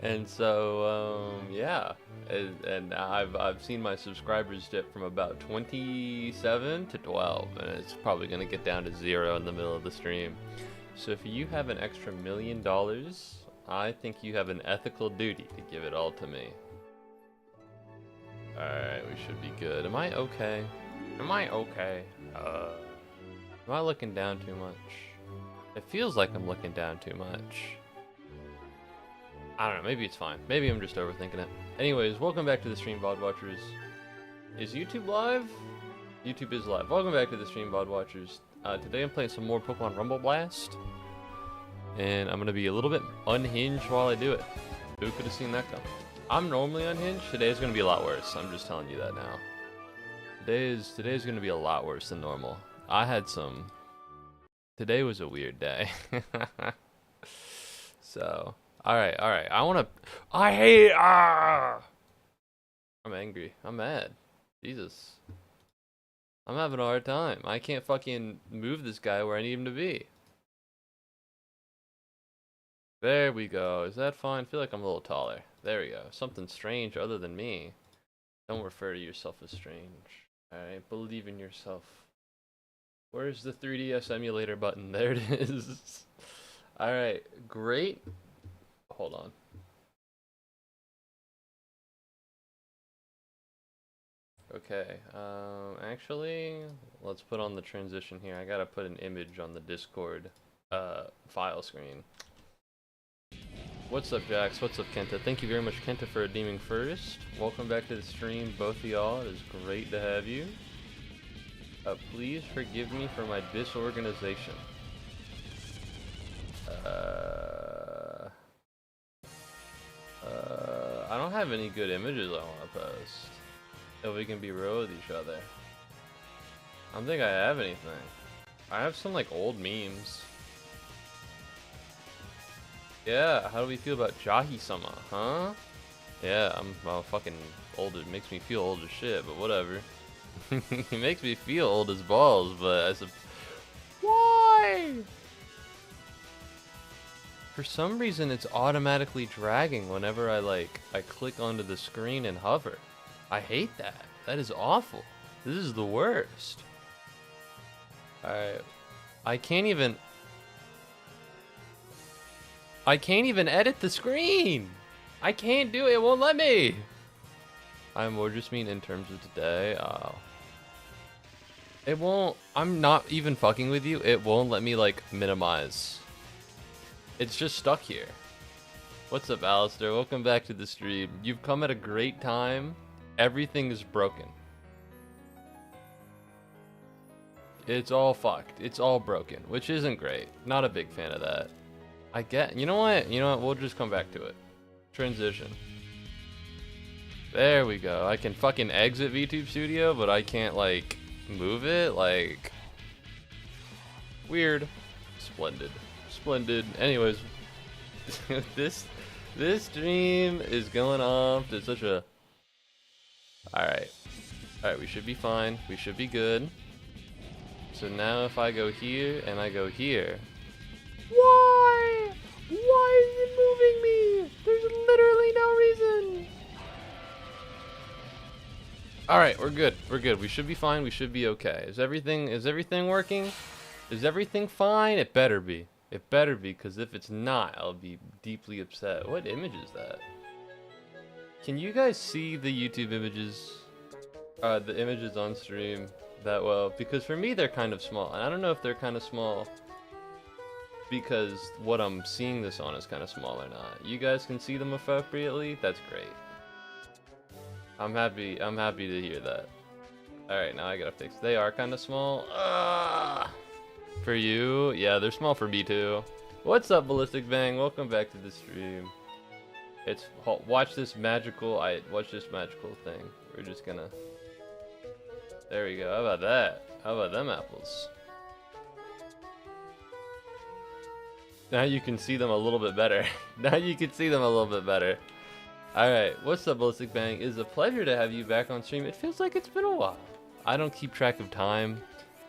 And so, yeah, and I've seen my subscribers dip from about 27 to 12, and it's probably gonna get down to 0 in the middle of the stream. So if you have an extra $1,000,000, I think you have an ethical duty to give it all to me. Alright, we should be good. Am I okay? Am I okay? Am I looking down too much? It feels like I'm looking down too much. I don't know, maybe it's fine. Maybe I'm just overthinking it. Anyways, welcome back to the stream, VOD watchers. Is YouTube live? YouTube is live. Welcome back to the stream, VOD watchers. Today I'm playing some more Pokemon Rumble Blast. And I'm going to be a little bit unhinged while I do it. Who could have seen that coming? I'm normally unhinged. Today's going to be a lot worse. I'm just telling you that now. Today's going to be a lot worse than normal. Today was a weird day. So... Alright. I hate I'm angry. I'm mad. Jesus. I'm having a hard time. I can't fucking move this guy where I need him to be. There we go. Is that fine? I feel like I'm a little taller. There we go. Something strange other than me. Don't refer to yourself as strange. Alright, believe in yourself. Where's the 3DS emulator button? There it is. Alright, great. Hold on. Okay, actually, let's put on the transition here. I gotta put an image on the Discord file screen. What's up, Jax? What's up, Kenta? Thank you very much, Kenta, for redeeming first. Welcome back to the stream, both of y'all. It is great to have you. Please forgive me for my disorganization. I don't have any good images I want to post. So we can be real with each other. I don't think I have anything. I have some like old memes. Yeah, how do we feel about Jahi-sama, huh? Yeah, I'm well, fucking old. It makes me feel old as shit, but whatever. It makes me feel old as balls, but I said, why? For some reason, it's automatically dragging whenever I click onto the screen and hover. I hate that. That is awful. This is the worst. Alright. I can't even edit the screen. I can't do it. It won't let me. I more just mean in terms of today. Oh. It won't. I'm not even fucking with you. It won't let me like minimize. It's just stuck here. What's up, Alistair? Welcome back to the stream. You've come at a great time. Everything is broken. It's all fucked. It's all broken, which isn't great. Not a big fan of that. You know what? We'll just come back to it. Transition. There we go. I can fucking exit VTube Studio, but I can't, like, move it. Like, weird. Splendid. Anyways, this stream is going off to such a... Alright, we should be fine. We should be good. So now if I go here and I go here... Why? Why is it moving me? There's literally no reason. Alright, we're good. We should be fine. We should be okay. Is everything working? Is everything fine? It better be. It better be, because if it's not, I'll be deeply upset. What image is that? Can you guys see the YouTube images? The images on stream that well? Because for me, they're kind of small. And I don't know if they're kind of small because what I'm seeing this on is kind of small or not. You guys can see them appropriately? That's great. I'm happy to hear that. Alright, now I gotta fix. They are kind of small. For you? Yeah, they're small for me too. What's up, Ballistic Bang? Welcome back to the stream. Watch this magical thing. We're just gonna... There we go. How about that? How about them apples? Now you can see them a little bit better. Alright, what's up, Ballistic Bang? It is a pleasure to have you back on stream. It feels like it's been a while. I don't keep track of time.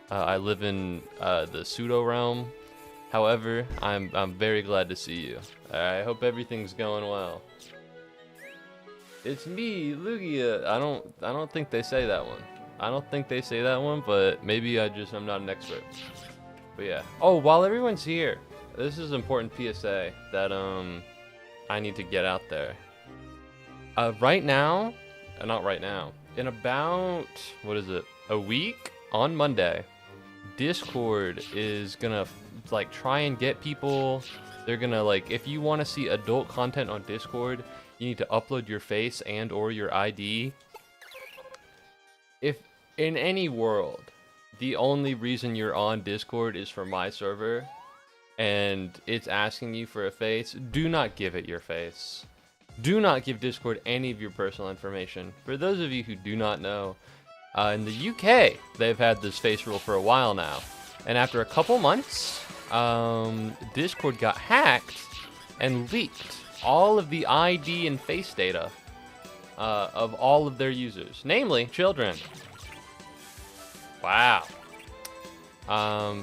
I live in the pseudo realm, However, I'm very glad to see you. I hope everything's going well. It's me, Lugia. I don't think they say that one. I don't think they say that one, but maybe I'm not an expert. But yeah. Oh, while everyone's here, this is an important PSA that I need to get out there. Right now, not right now. In about, what is it? A week on Monday, Discord is gonna like try and get people. They're gonna like, if you want to see adult content on Discord, you need to upload your face and or your ID. If in any world, the only reason you're on Discord is for my server, and it's asking you for a face, do not give it your face. Do not give Discord any of your personal information. For those of you who do not know, in the UK, they've had this face rule for a while now. And after a couple months, Discord got hacked and leaked all of the ID and face data of all of their users, namely children. Wow.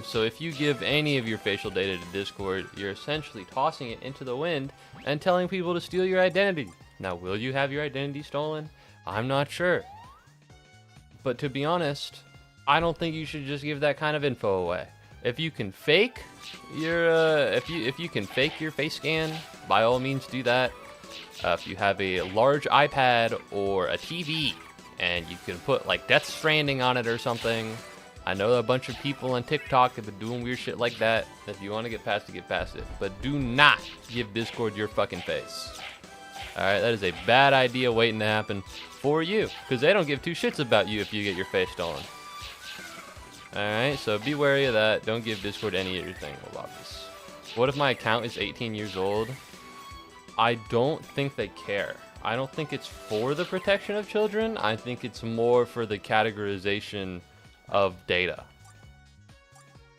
So if you give any of your facial data to Discord, you're essentially tossing it into the wind and telling people to steal your identity. Now, will you have your identity stolen? I'm not sure. But to be honest, I don't think you should just give that kind of info away. If you can fake your if you can fake your face scan, by all means do that. If you have a large iPad or a TV and you can put like Death Stranding on it or something. I know a bunch of people on TikTok have been doing weird shit like that. If you want to get past it, get past it. But do not give Discord your fucking face. Alright, that is a bad idea waiting to happen for you. Because they don't give two shits about you if you get your face stolen. Alright, so be wary of that. Don't give Discord any of your thing about this. What if my account is 18 years old? I don't think they care. I don't think it's for the protection of children. I think it's more for the categorization of data.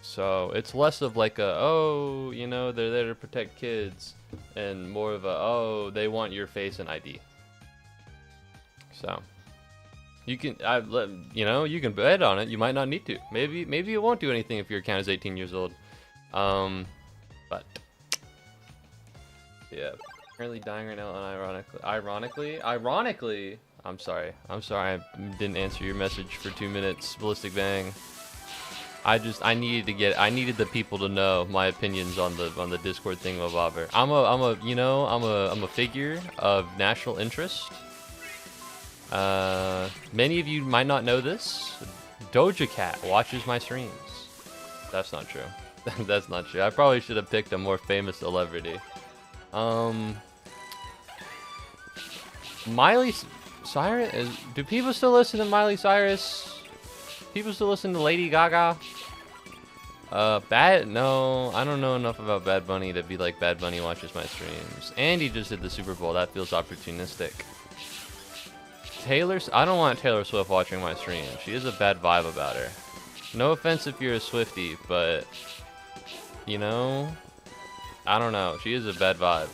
So it's less of like a, oh, you know, they're there to protect kids, and more of a, oh, they want your face and ID. So you can, you know, you can bet on it. You might not need to. Maybe it won't do anything if your account is 18 years old. But yeah, currently dying right now. And ironically, I'm sorry, I didn't answer your message for 2 minutes, Ballistic Bang. I needed the people to know my opinions on the Discord thingamabobber. I'm a figure of national interest. Many of you might not know this. Doja Cat watches my streams. That's not true. That's not true. I probably should have picked a more famous celebrity. Miley Cyrus? Do people still listen to Miley Cyrus? People still listen to Lady Gaga? No, I don't know enough about Bad Bunny to be like Bad Bunny watches my streams. And he just did the Super Bowl. That feels opportunistic. I don't want Taylor Swift watching my stream. She has a bad vibe about her. No offense if you're a Swiftie, but you know, I don't know. She has a bad vibe.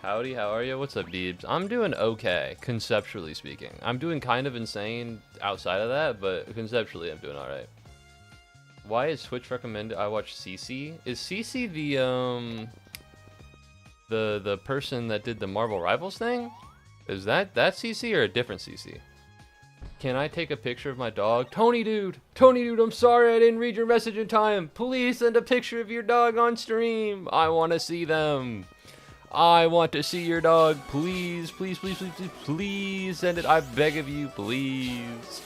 Howdy, how are you? What's up, Deebs? I'm doing okay, conceptually speaking. I'm doing kind of insane outside of that, but conceptually I'm doing alright. Why is Twitch recommended I watch CC? Is CC the person that did the Marvel Rivals thing? Is that CC or a different CC? Can I take a picture of my dog? Tony dude, I'm sorry I didn't read your message in time. Please send a picture of your dog on stream. I want to see them. I want to see your dog. Please, please, please, please, please, please send it. I beg of you, please.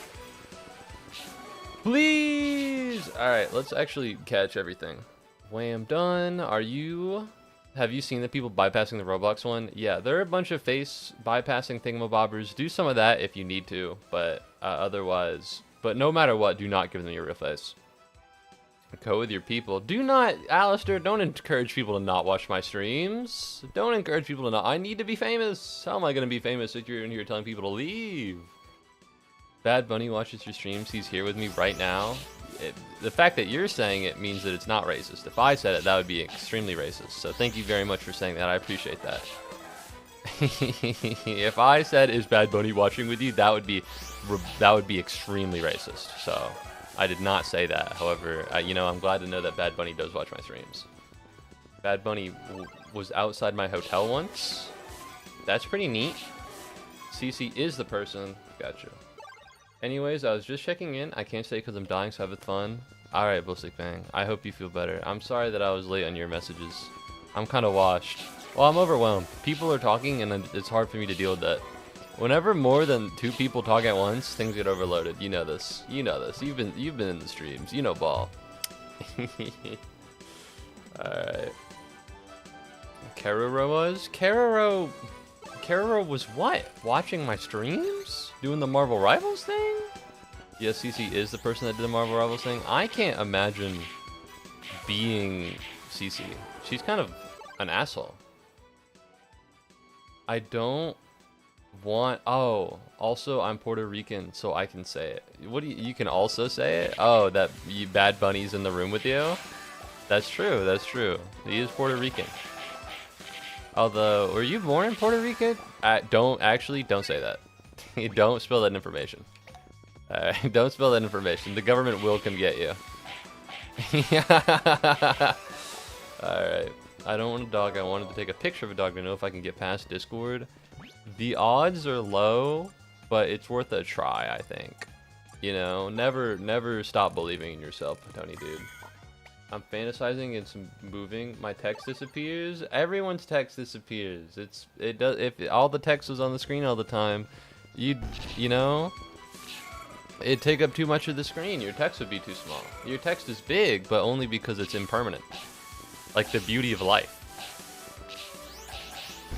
Please. All right, let's actually catch everything. Wham, done. Have you seen the people bypassing the Roblox one? Yeah, there are a bunch of face bypassing thingamabobbers. Do some of that if you need to, but otherwise, but no matter what, do not give them your real face. Go with your people. Do not, Alistair, don't encourage people to not watch my streams. Don't encourage people to not. I need to be famous. How am I going to be famous if you're in here telling people to leave? Bad Bunny watches your streams. He's here with me right now. The fact that you're saying it means that it's not racist. If I said it, that would be extremely racist. So thank you very much for saying that. I appreciate that. If I said, is Bad Bunny watching with you, that would be extremely racist. So I did not say that. However, you know, I'm glad to know that Bad Bunny does watch my streams. Bad Bunny was outside my hotel once. That's pretty neat. CC is the person. Gotcha. Anyways, I was just checking in. I can't stay because I'm dying, so have fun. Alright, Ballistic Bang. I hope you feel better. I'm sorry that I was late on your messages. I'm kind of washed. Well, I'm overwhelmed. People are talking, and it's hard for me to deal with that. Whenever more than 2 people talk at once, things get overloaded. You know this. You know this. You've been in the streams. You know ball. Alright. Keroro was? Keroro was what? Watching my streams? Doing the Marvel Rivals thing? Yes, CC is the person that did the Marvel Rivals thing. I can't imagine being CC. She's kind of an asshole. I don't want... Oh, also I'm Puerto Rican, so I can say it. What do you can also say it? Oh, that Bad Bunny's in the room with you? That's true, that's true. He is Puerto Rican. Although, were you born in Puerto Rico? Don't say that. Don't spill that information. Don't spill that information. The government will come get you. Alright. I don't want a dog. I wanted to take a picture of a dog to know if I can get past Discord. The odds are low, but it's worth a try, I think. You know, never stop believing in yourself, Tony dude. I'm fantasizing it's moving. My text disappears. Everyone's text disappears. It does. If all the text was on the screen all the time, you know, it'd take up too much of the screen. Your text would be too small. Your text is big, but only because it's impermanent. Like the beauty of life.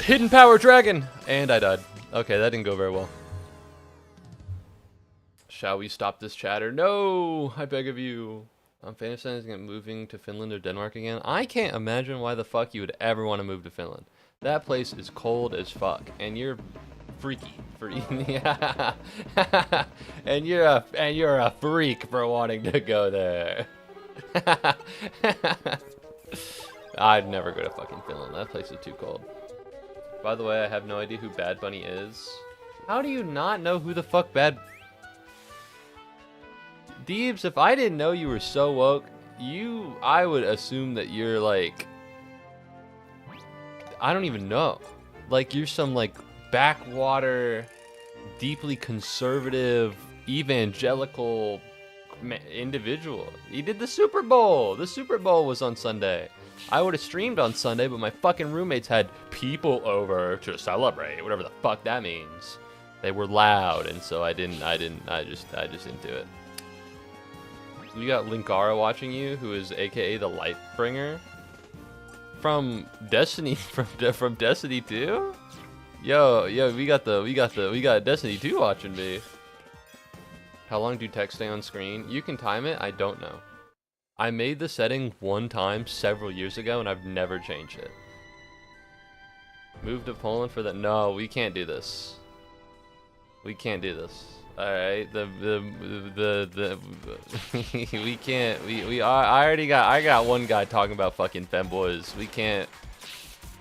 Hidden power dragon, and I died. Okay, that didn't go very well. Shall we stop this chatter? No, I beg of you. I'm fantasizing at moving to Finland or Denmark again. I can't imagine why the fuck you would ever want to move to Finland. That place is cold as fuck, and you're freaky for yeah. and you're a freak for wanting to go there. I'd never go to fucking Finland. That place is too cold. By the way, I have no idea who Bad Bunny is. How do you not know who the fuck Deebs, if I didn't know you were so woke, I would assume that you're like, I don't even know. Like you're some like backwater, deeply conservative, evangelical individual. He did the Super Bowl. The Super Bowl was on Sunday. I would have streamed on Sunday, but my fucking roommates had people over to celebrate, whatever the fuck that means. They were loud, and so I just didn't do it. You got Linkara watching you, who is AKA the Lightbringer from Destiny, from Destiny 2. Yo, we got Destiny 2 watching me. How long do text stay on screen? You can time it. I don't know. I made the setting one time several years ago, and I've never changed it. Move to Poland for that? No, we can't do this. We can't do this. All right, we can't. I got one guy talking about fucking femboys. We can't.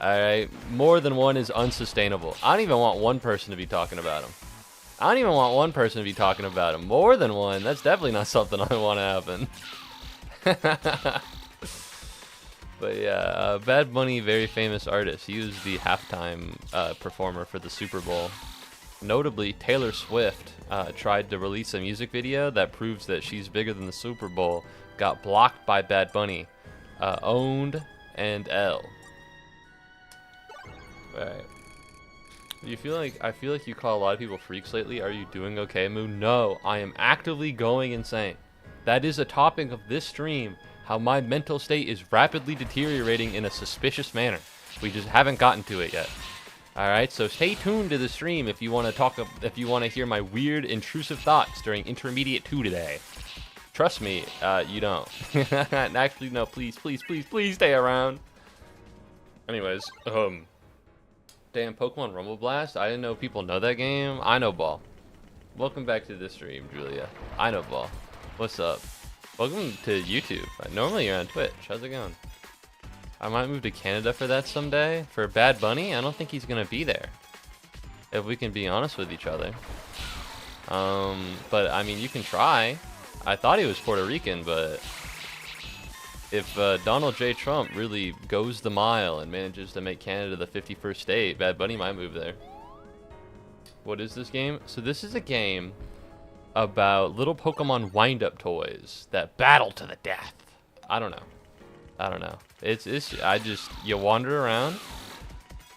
All right, more than one is unsustainable. I don't even want one person to be talking about him. I don't even want one person to be talking about him. More than one, that's definitely not something I want to happen. But yeah, Bad Bunny, very famous artist. He was the halftime performer for the Super Bowl. Notably, Taylor Swift tried to release a music video that proves that she's bigger than the Super Bowl. Got blocked by Bad Bunny. Owned and L. Right. I feel like you call a lot of people freaks lately. Are you doing okay, Moon? No, I am actively going insane. That is a topic of this stream. How my mental state is rapidly deteriorating in a suspicious manner. We just haven't gotten to it yet. All right, so stay tuned to the stream if you want to hear my weird, intrusive thoughts during Intermediate 2 today. Trust me, you don't. Actually, no, please stay around. Anyways, damn, Pokemon Rumble Blast. I didn't know people know that game. I know ball. Welcome back to the stream, Julia. I know ball. What's up? Welcome to YouTube. Normally you're on Twitch. How's it going? I might move to Canada for that someday. For Bad Bunny, I don't think he's gonna be there. If we can be honest with each other. But I mean, you can try. I thought he was Puerto Rican, but if Donald J. Trump really goes the mile and manages to make Canada the 51st state, Bad Bunny might move there. What is this game? So this is a game about little Pokemon wind-up toys that battle to the death. I don't know. You wander around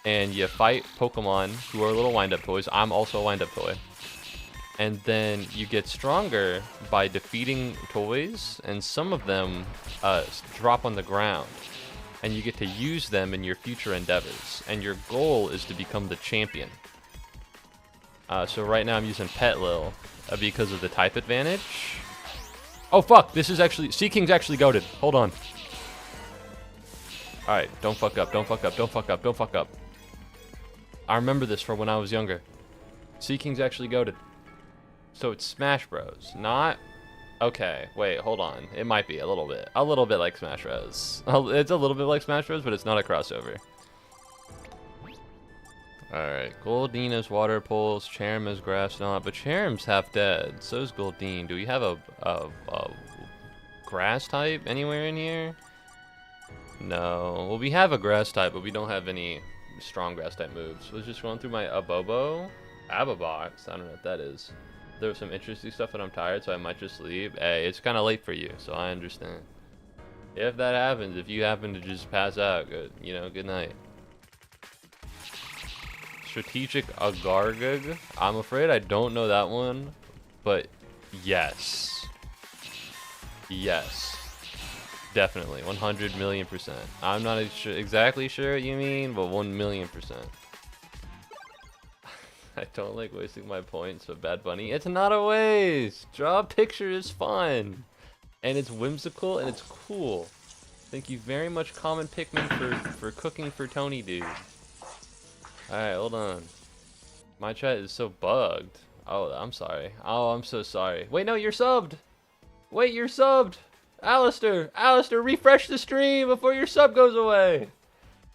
and you fight Pokemon who are little wind-up toys. I'm also a wind-up toy. And then you get stronger by defeating toys, and some of them drop on the ground. And you get to use them in your future endeavors. And your goal is to become the champion. So right now I'm using Petlil because of the type advantage. Oh fuck, this is actually, Seaking's actually goated. Hold on. Alright, don't fuck up, don't fuck up, don't fuck up, don't fuck up. I remember this from when I was younger. Seaking's actually goated. So it's Smash Bros. Not... Okay, wait, hold on. It might be a little bit. A little bit like Smash Bros. It's a little bit like Smash Bros, but it's not a crossover. Alright, Goldeen's water pulse, Charm is grass not, but Charm's half dead. So is Goldeen. Do we have a grass type anywhere in here? No. Well, we have a grass type, but we don't have any strong grass type moves. I was just going through my Abobo. Ababox. I don't know what that is. There was some interesting stuff and I'm tired, so I might just leave. Hey, it's kind of late for you, so I understand. If that happens, if you happen to just pass out, good, you know, good night. Strategic Agargug. I'm afraid I don't know that one, but yes. Yes. Definitely, 100 million %. I'm not exactly sure what you mean, but 1,000,000%. I don't like wasting my points, but Bad Bunny, it's not a waste. Draw a picture is fun, and it's whimsical and it's cool. Thank you very much, Common Pikmin, for cooking for Tony, dude. All right, hold on. My chat is so bugged. Oh, I'm sorry. Oh, I'm so sorry. Wait, no, you're subbed. Wait, you're subbed. Alistair, refresh the stream before your sub goes away.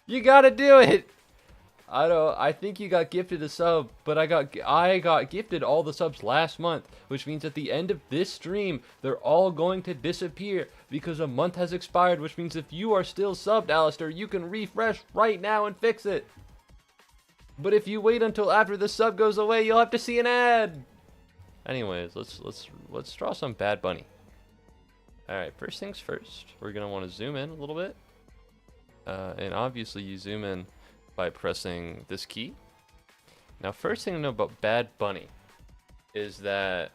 You gotta do it. I think you got gifted a sub, but I got gifted all the subs last month, which means at the end of this stream, they're all going to disappear because a month has expired, which means if you are still subbed, Alistair, you can refresh right now and fix it. But if you wait until after the sub goes away, you'll have to see an ad. Anyways, let's draw some Bad Bunny. All right, first things first, we're gonna want to zoom in a little bit, and obviously you zoom in by pressing this key. Now, first thing to know about Bad Bunny is that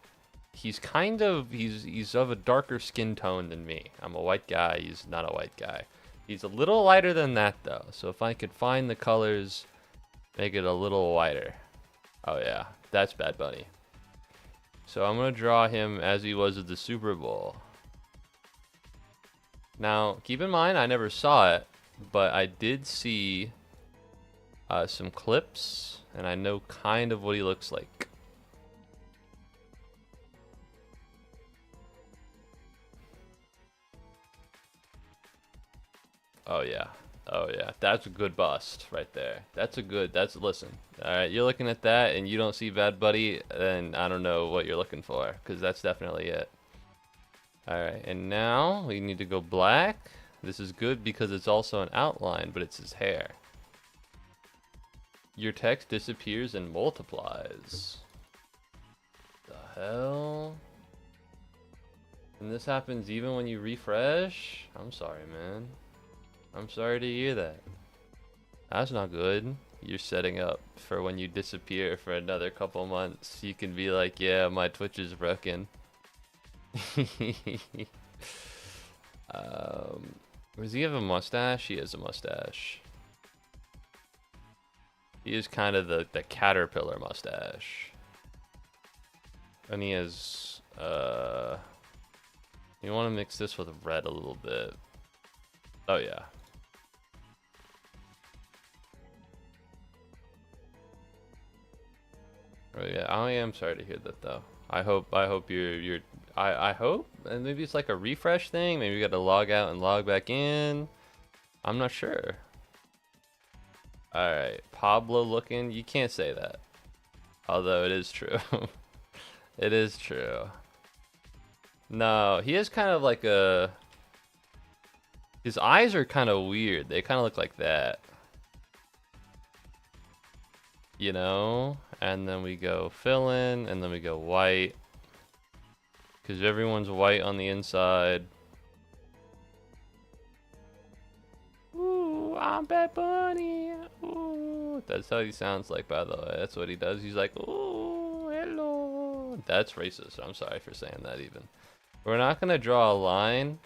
he's of a darker skin tone than me. I'm a white guy. He's not a white guy. He's a little lighter than that though. So if I could find the colors, make it a little whiter. Oh yeah, that's Bad Bunny. So I'm gonna draw him as he was at the Super Bowl. Now, keep in mind, I never saw it, but I did see some clips, and I know kind of what he looks like. Oh yeah, that's a good bust right there. Listen, alright, you're looking at that and you don't see Bad Bunny, then I don't know what you're looking for, because that's definitely it. Alright, and now we need to go black. This is good because it's also an outline, but it's his hair. Your text disappears and multiplies. The hell? And this happens even when you refresh? I'm sorry, man. I'm sorry to hear that. That's not good. You're setting up for when you disappear for another couple months. You can be like, yeah, my Twitch is broken. Does he have a mustache? He has a mustache. He is kind of the caterpillar mustache. And he has, you want to mix this with red a little bit. Oh yeah. Oh yeah, I am sorry to hear that though. I hope I hope, and maybe it's like a refresh thing. Maybe you got to log out and log back in. I'm not sure. All right, Pablo looking. You can't say that, although it is true. It is true. No, he has kind of like a... His eyes are kind of weird. They kind of look like that. You know? And then we go fill in, and then we go white. Because everyone's white on the inside. Ooh, I'm Bad Bunny. Ooh. That's how he sounds like, by the way. That's what he does. He's like, ooh, hello. That's racist. I'm sorry for saying that even. We're not going to draw a line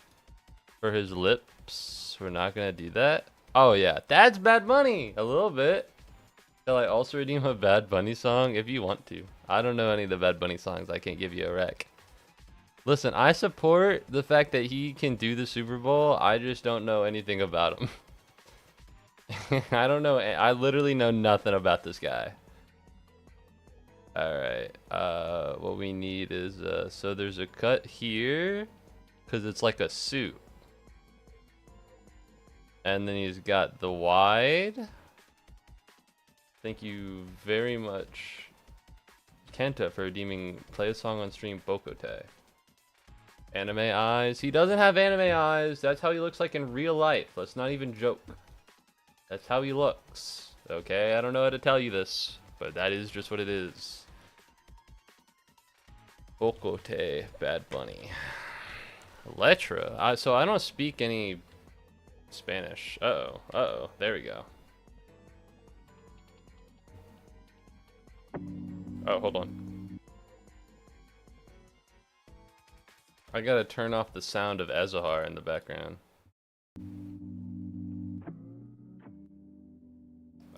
for his lips. We're not going to do that. Oh, yeah. That's Bad Bunny. A little bit. Shall I also redeem a Bad Bunny song? If you want to. I don't know any of the Bad Bunny songs. I can't give you a rec. Listen, I support the fact that he can do the Super Bowl. I just don't know anything about him. I don't know. I literally know nothing about this guy. Alright. What we need is... so there's a cut here. Because it's like a suit. And then he's got the wide. Thank you very much, Kenta, for redeeming play a song on stream Bokote. Anime eyes. He doesn't have anime eyes. That's how he looks like in real life. Let's not even joke. That's how he looks. Okay, I don't know how to tell you this, but that is just what it is. Bokote, Bad Bunny. Letra. So I don't speak any Spanish. Uh-oh. Uh-oh. There we go. Oh, hold on. I gotta turn off the sound of Azahar in the background.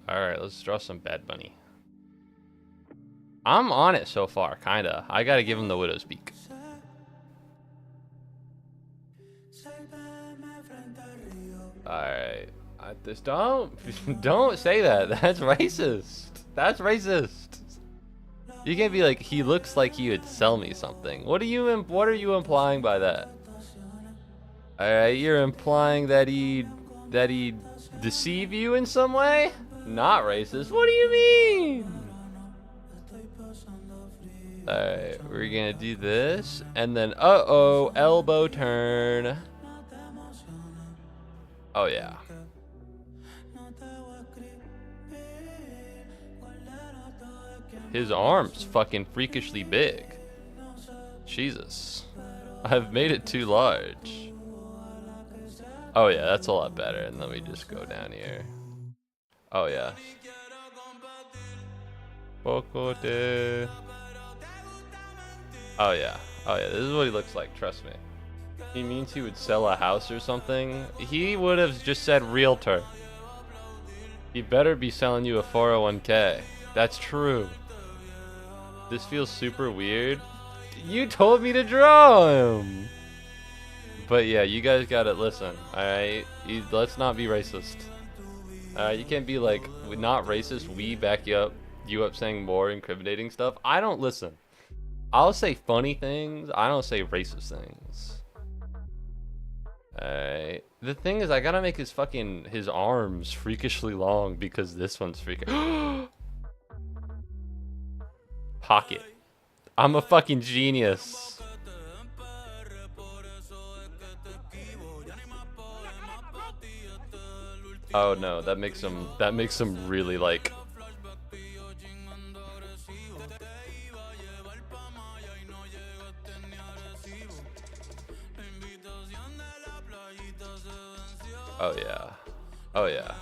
Alright, let's draw some Bad Bunny. I'm on it so far, kinda. I gotta give him the Widow's Peak. Alright. Don't say that. That's racist. That's racist. You can't be like, he looks like he would sell me something. What are you implying by that? Alright, you're implying that he'd deceive you in some way? Not racist. What do you mean? Alright, we're gonna do this, and then uh-oh, elbow turn. Oh yeah. His arm's fucking freakishly big. Jesus. I've made it too large. Oh yeah, that's a lot better. And let me just go down here. Oh yeah. Bokote. Oh yeah. Oh yeah, this is what he looks like, trust me. He means he would sell a house or something. He would have just said realtor. He better be selling you a 401k. That's true. This feels super weird. You told me to draw him. But yeah, you guys gotta listen, alright? Let's not be racist. You can't be like, not racist, we back you up saying more incriminating stuff. I don't listen. I'll say funny things, I don't say racist things. Alright. The thing is, I gotta make his arms freakishly long because this one's freakish. Pocket. I'm a fucking genius. Oh no, that makes him really like. Oh yeah. Oh yeah.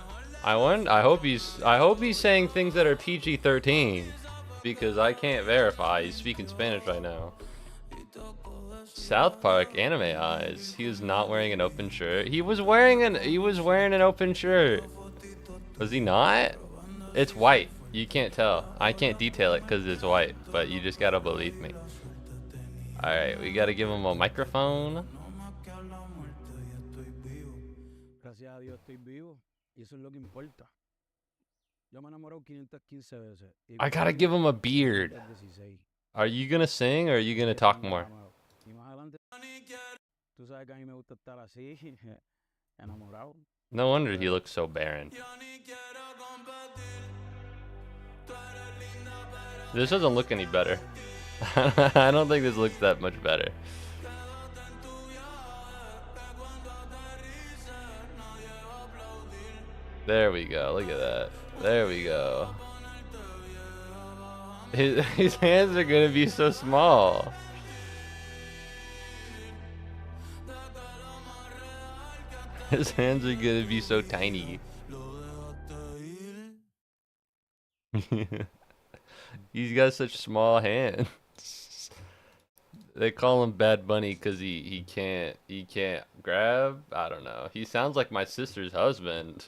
I hope he's saying things that are PG-13. Because I can't verify he's speaking Spanish right now. South Park anime eyes. He was not wearing an open shirt. He was wearing an open shirt. Was he not? It's white. You can't tell. I can't detail it because it's white, but you just gotta believe me. Alright, we gotta give him a microphone. I gotta give him a beard. Are you gonna sing or are you gonna talk more? No wonder he looks so barren. This doesn't look any better. I don't think this looks that much better. There we go. Look at that. There we go. His hands are gonna be so small. His hands are gonna be so tiny. He's got such small hands. They call him Bad Bunny because he can't grab. I don't know. He sounds like my sister's husband.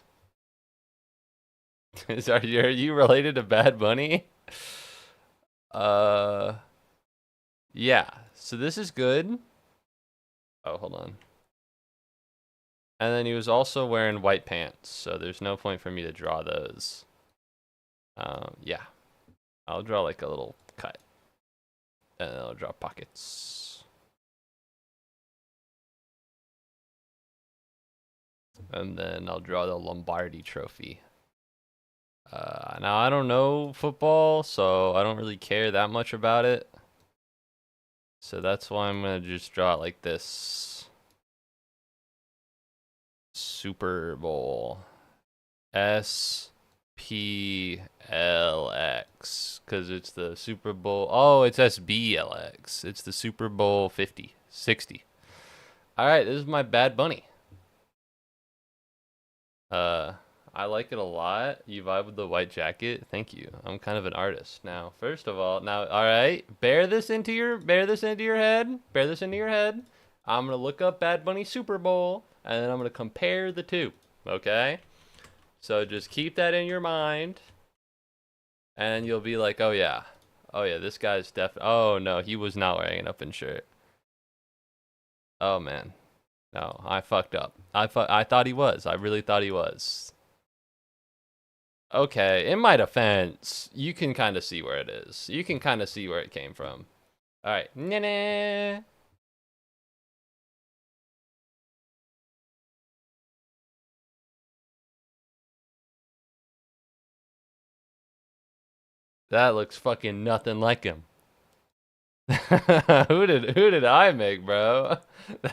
Are you related to Bad Bunny? Uh, yeah. So this is good. Oh, hold on. And then he was also wearing white pants, so there's no point for me to draw those. Yeah. I'll draw like a little cut. And then I'll draw pockets. And then I'll draw the Muubody trophy. Now I don't know football, so I don't really care that much about it. So that's why I'm gonna just draw it like this. Super Bowl. SPLX. Because it's the Super Bowl. Oh, it's SBLX. It's the Super Bowl 50. 60. Alright, this is my Bad Bunny. I like it a lot. You vibe with the white jacket. Thank you. I'm kind of an artist. Now, first of all, all right, bear this into your head. Bear this into your head. I'm gonna look up Bad Bunny Super Bowl, and then I'm gonna compare the two. Okay? So just keep that in your mind, and you'll be like, oh yeah, this guy's oh no, he was not wearing an open shirt. Oh man, no, I fucked up. I thought he was. I really thought he was. Okay, in my defense, you can kind of see where it is. You can kind of see where it came from. All right. Nah. That looks fucking nothing like him. who did I make, bro?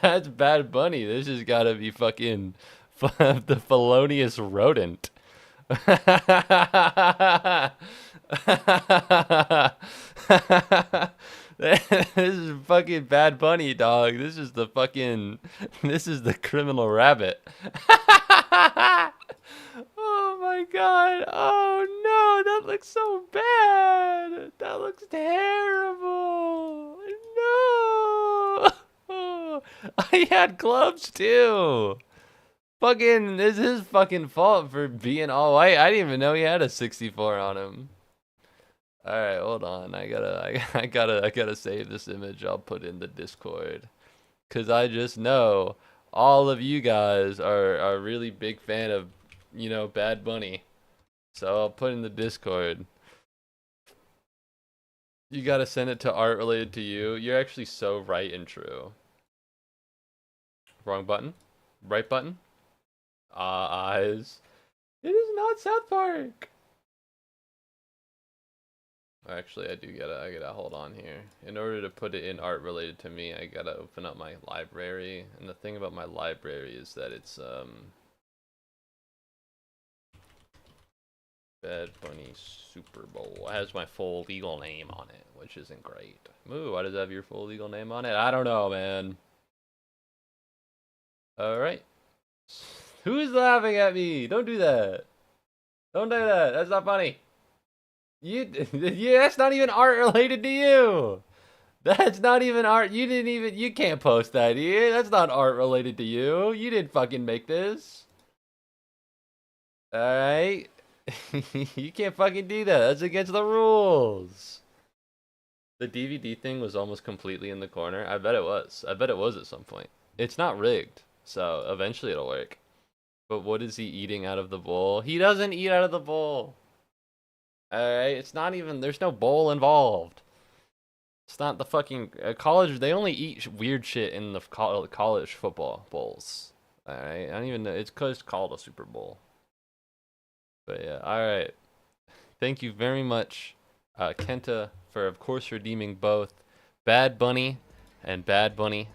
That's Bad Bunny. This has got to be fucking the felonious rodent. This is fucking Bad Bunny, dog. This is the criminal rabbit. Oh my god. Oh no, that looks so bad. That looks terrible. No. I had gloves too. Fucking, this is his fucking fault for being all white. I didn't even know he had a 64 on him. All right, hold on. I gotta save this image. I'll put in the Discord, cause I just know all of you guys are a really big fan of, Bad Bunny. So I'll put in the Discord. You gotta send it to art related to you. You're actually so right and true. Wrong button. Right button. Eyes. It is not South Park. Actually, I gotta hold on here. In order to put it in art related to me, I gotta open up my library. And the thing about my library is that it's, Bad Bunny Super Bowl. It has my full legal name on it, which isn't great. Ooh, why does it have your full legal name on it? I don't know, man. Alright. Who's laughing at me? Don't do that. Don't do that. That's not funny. That's not even art related to you. That's not even art. You can't post that here. That's not art related to you. You didn't fucking make this. Alright? You can't fucking do that. That's against the rules. The DVD thing was almost completely in the corner. I bet it was. I bet it was at some point. It's not rigged, so eventually it'll work. But what is he eating out of the bowl? He doesn't eat out of the bowl. Alright, it's not even, there's no bowl involved. It's not the fucking college. They only eat weird shit in the college football bowls. Alright, I don't even know. It's called a Super Bowl. But yeah, alright. Thank you very much, Kenta, for of course redeeming both Bad Bunny and Bad Bunny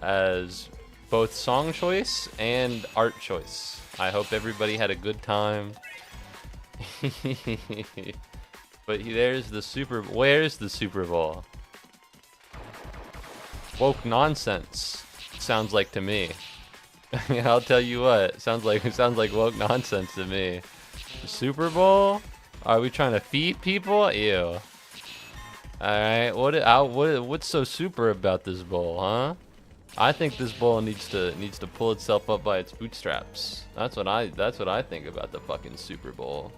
as both song choice and art choice. I hope everybody had a good time. But where's the Super Bowl? Woke nonsense. Sounds like to me. I'll tell you what. Sounds like woke nonsense to me. The Super Bowl? Are we trying to feed people? Ew. All right. What's so super about this bowl, huh? I think this bowl needs to pull itself up by its bootstraps. That's what I think about the fucking Super Bowl.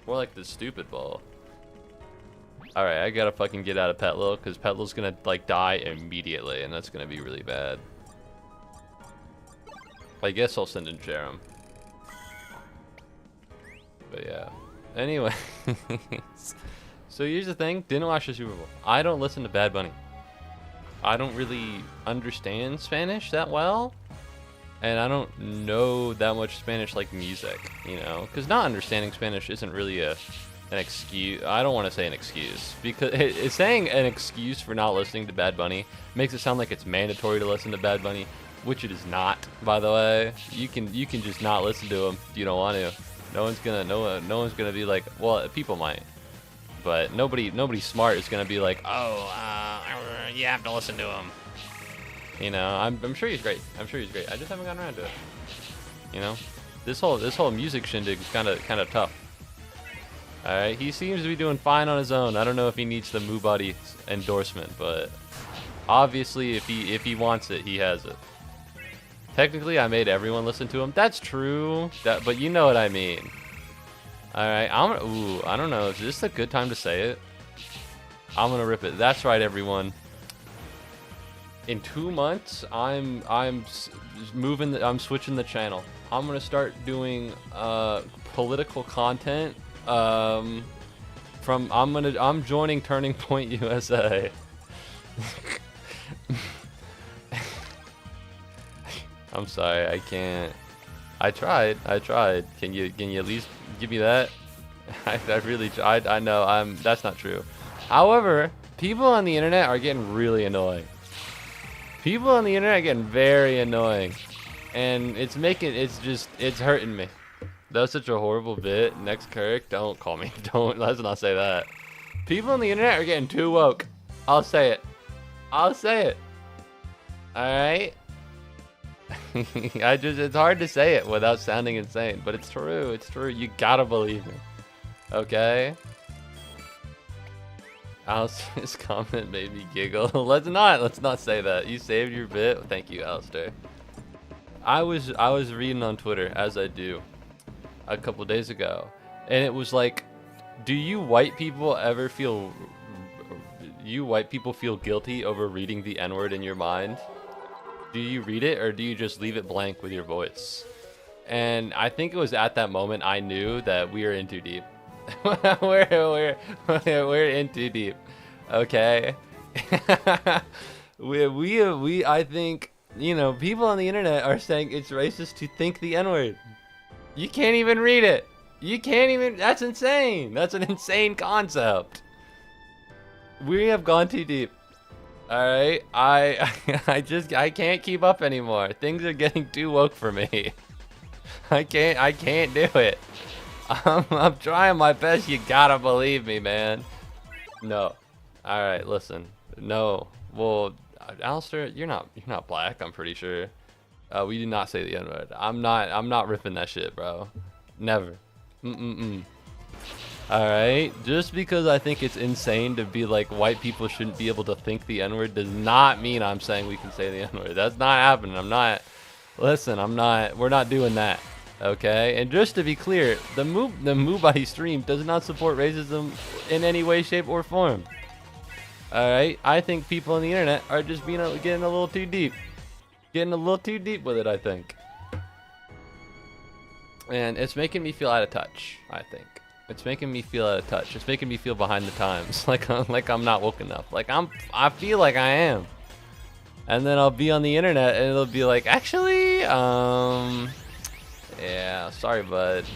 More like the stupid bowl. All right, I gotta fucking get out of Petlil because Petlil's gonna like die immediately, and that's gonna be really bad. I guess I'll send in Jerem. But yeah. Anyway, so here's the thing: didn't watch the Super Bowl. I don't listen to Bad Bunny. I don't really understand Spanish that well, and I don't know that much Spanish like music, you know, because not understanding Spanish isn't really an excuse. I don't want to say an excuse, because it's saying an excuse for not listening to Bad Bunny makes it sound like it's mandatory to listen to Bad Bunny, which it is not, by the way. You can just not listen to him if you don't want to. No one's gonna be like, well, people might, but nobody smart is gonna be like, oh, you have to listen to him. You know, I'm sure he's great. I just haven't gotten around to it. You know, this whole music shindig is kind of tough. All right, he seems to be doing fine on his own. I don't know if he needs the Muubody endorsement, but obviously, if he wants it, he has it. Technically, I made everyone listen to him. That's true. But you know what I mean. All right, I don't know. Is this a good time to say it? I'm gonna rip it. That's right, everyone. In 2 months, I'm switching the channel. I'm gonna start doing political content. I'm joining Turning Point USA. I'm sorry, I can't. I tried. Can you at least give me that? I really tried. I know that's not true. However, people on the internet are getting really annoying. People on the internet are getting very annoying, and it's hurting me. That was such a horrible bit. Next Kirk, don't call me. Let's not say that. People on the internet are getting too woke. I'll say it. All right. It's hard to say it without sounding insane, but it's true. It's true. You gotta believe me. Okay. Alistair's comment made me giggle. Let's not say that. You saved your bit. Thank you, Alistair. I was reading on Twitter, as I do, a couple days ago, and it was like, do you white people feel guilty over reading the N-word in your mind? Do you read it, or do you just leave it blank with your voice? And I think it was at that moment I knew that we are in too deep. we're in too deep. Okay. I think, you know, people on the internet are saying it's racist to think the N-word. You can't even read it. That's insane. That's an insane concept. We have gone too deep. All right, I can't keep up anymore. Things are getting too woke for me. I can't do it. I'm trying my best. You gotta believe me, man. No. All right, listen. No. Well, Alistair, you're not black. I'm pretty sure. We do not say the N-word. I'm not ripping that shit, bro. Never. Alright, just because I think it's insane to be like white people shouldn't be able to think the N-word does not mean I'm saying we can say the N-word. That's not happening. We're not doing that. Okay? And just to be clear, the Muubody stream does not support racism in any way, shape, or form. Alright? I think people on the internet are just getting a little too deep. Getting a little too deep with it, I think. And it's making me feel out of touch, I think. It's making me feel out of touch. It's making me feel behind the times, like I'm not woke enough. I feel like I am. And then I'll be on the internet and it'll be like, actually, yeah, sorry, bud.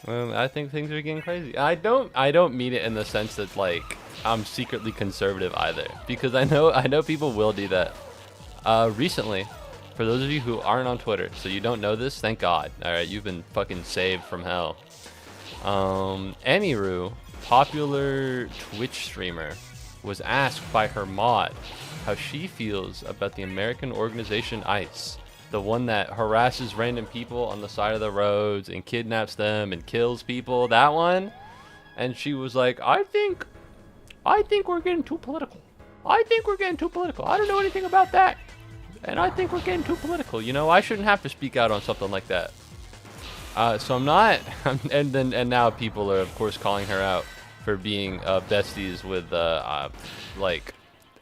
I think things are getting crazy. I don't mean it in the sense that like I'm secretly conservative either, because I know people will do that. Recently, for those of you who aren't on Twitter, so you don't know this, thank God. All right, you've been fucking saved from hell. Emiru, popular Twitch streamer, was asked by her mod how she feels about the American organization ICE, the one that harasses random people on the side of the roads and kidnaps them and kills people, that one. And she was like, I think we're getting too political. I don't know anything about that. And I think we're getting too political. You know, I shouldn't have to speak out on something like that. So I'm not, and now people are of course calling her out for being besties with like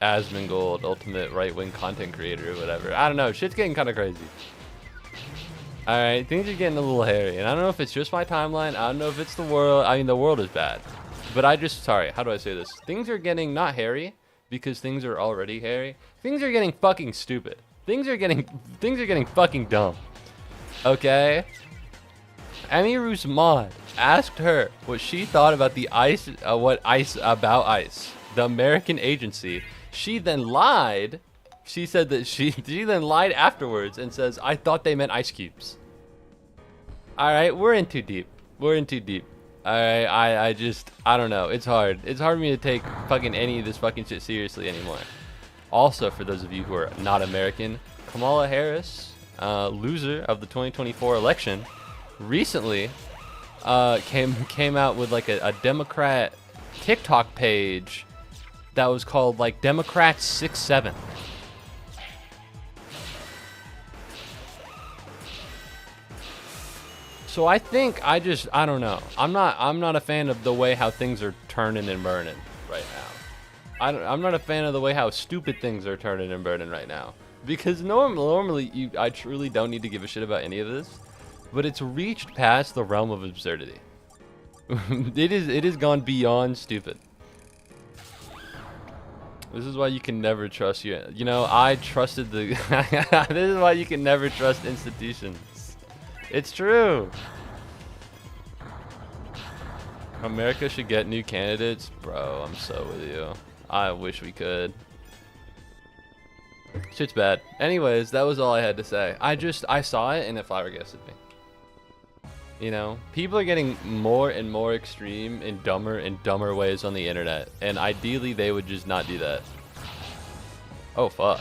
Asmongold, ultimate right-wing content creator or whatever. I don't know, shit's getting kind of crazy. All right, things are getting a little hairy, and I don't know if it's just my timeline. I don't know if it's the world. I mean, the world is bad, but sorry, how do I say this? Things are getting not hairy because things are already hairy. Things are getting fucking stupid. Things are getting fucking dumb. Okay. Emiru's mod asked her what she thought about the ICE, about ICE, the American agency. She then lied. She said that she then lied afterwards and says, I thought they meant ice cubes. All right, we're in too deep. All right, I don't know. It's hard. It's hard for me to take fucking any of this fucking shit seriously anymore. Also, for those of you who are not American, Kamala Harris, loser of the 2024 election, recently came out with like a Democrat TikTok page that was called like Democrats 6-7. So I think I don't know. I'm not a fan of the way how things are turning and burning right now. I'm not a fan of the way how stupid things are turning and burning right now. Because normally I truly don't need to give a shit about any of this, but it's reached past the realm of absurdity. It has gone beyond stupid. This is why you can never trust you know, I trusted the this is why you can never trust institutions. It's true. America should get new candidates. Bro, I'm so with you. I wish we could. Shit's bad. Anyways, that was all I had to say. I saw it and it flabbergasted me. You know, people are getting more and more extreme in dumber ways on the internet. And ideally, they would just not do that. Oh, fuck.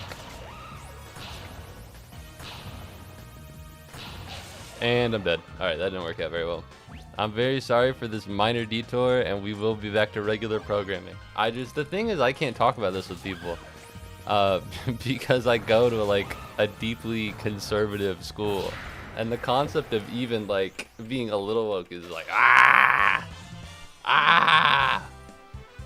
And I'm dead. Alright, that didn't work out very well. I'm very sorry for this minor detour, and we will be back to regular programming. The thing is, I can't talk about this with people. Because I go to like a deeply conservative school. And the concept of even like being a little woke is like,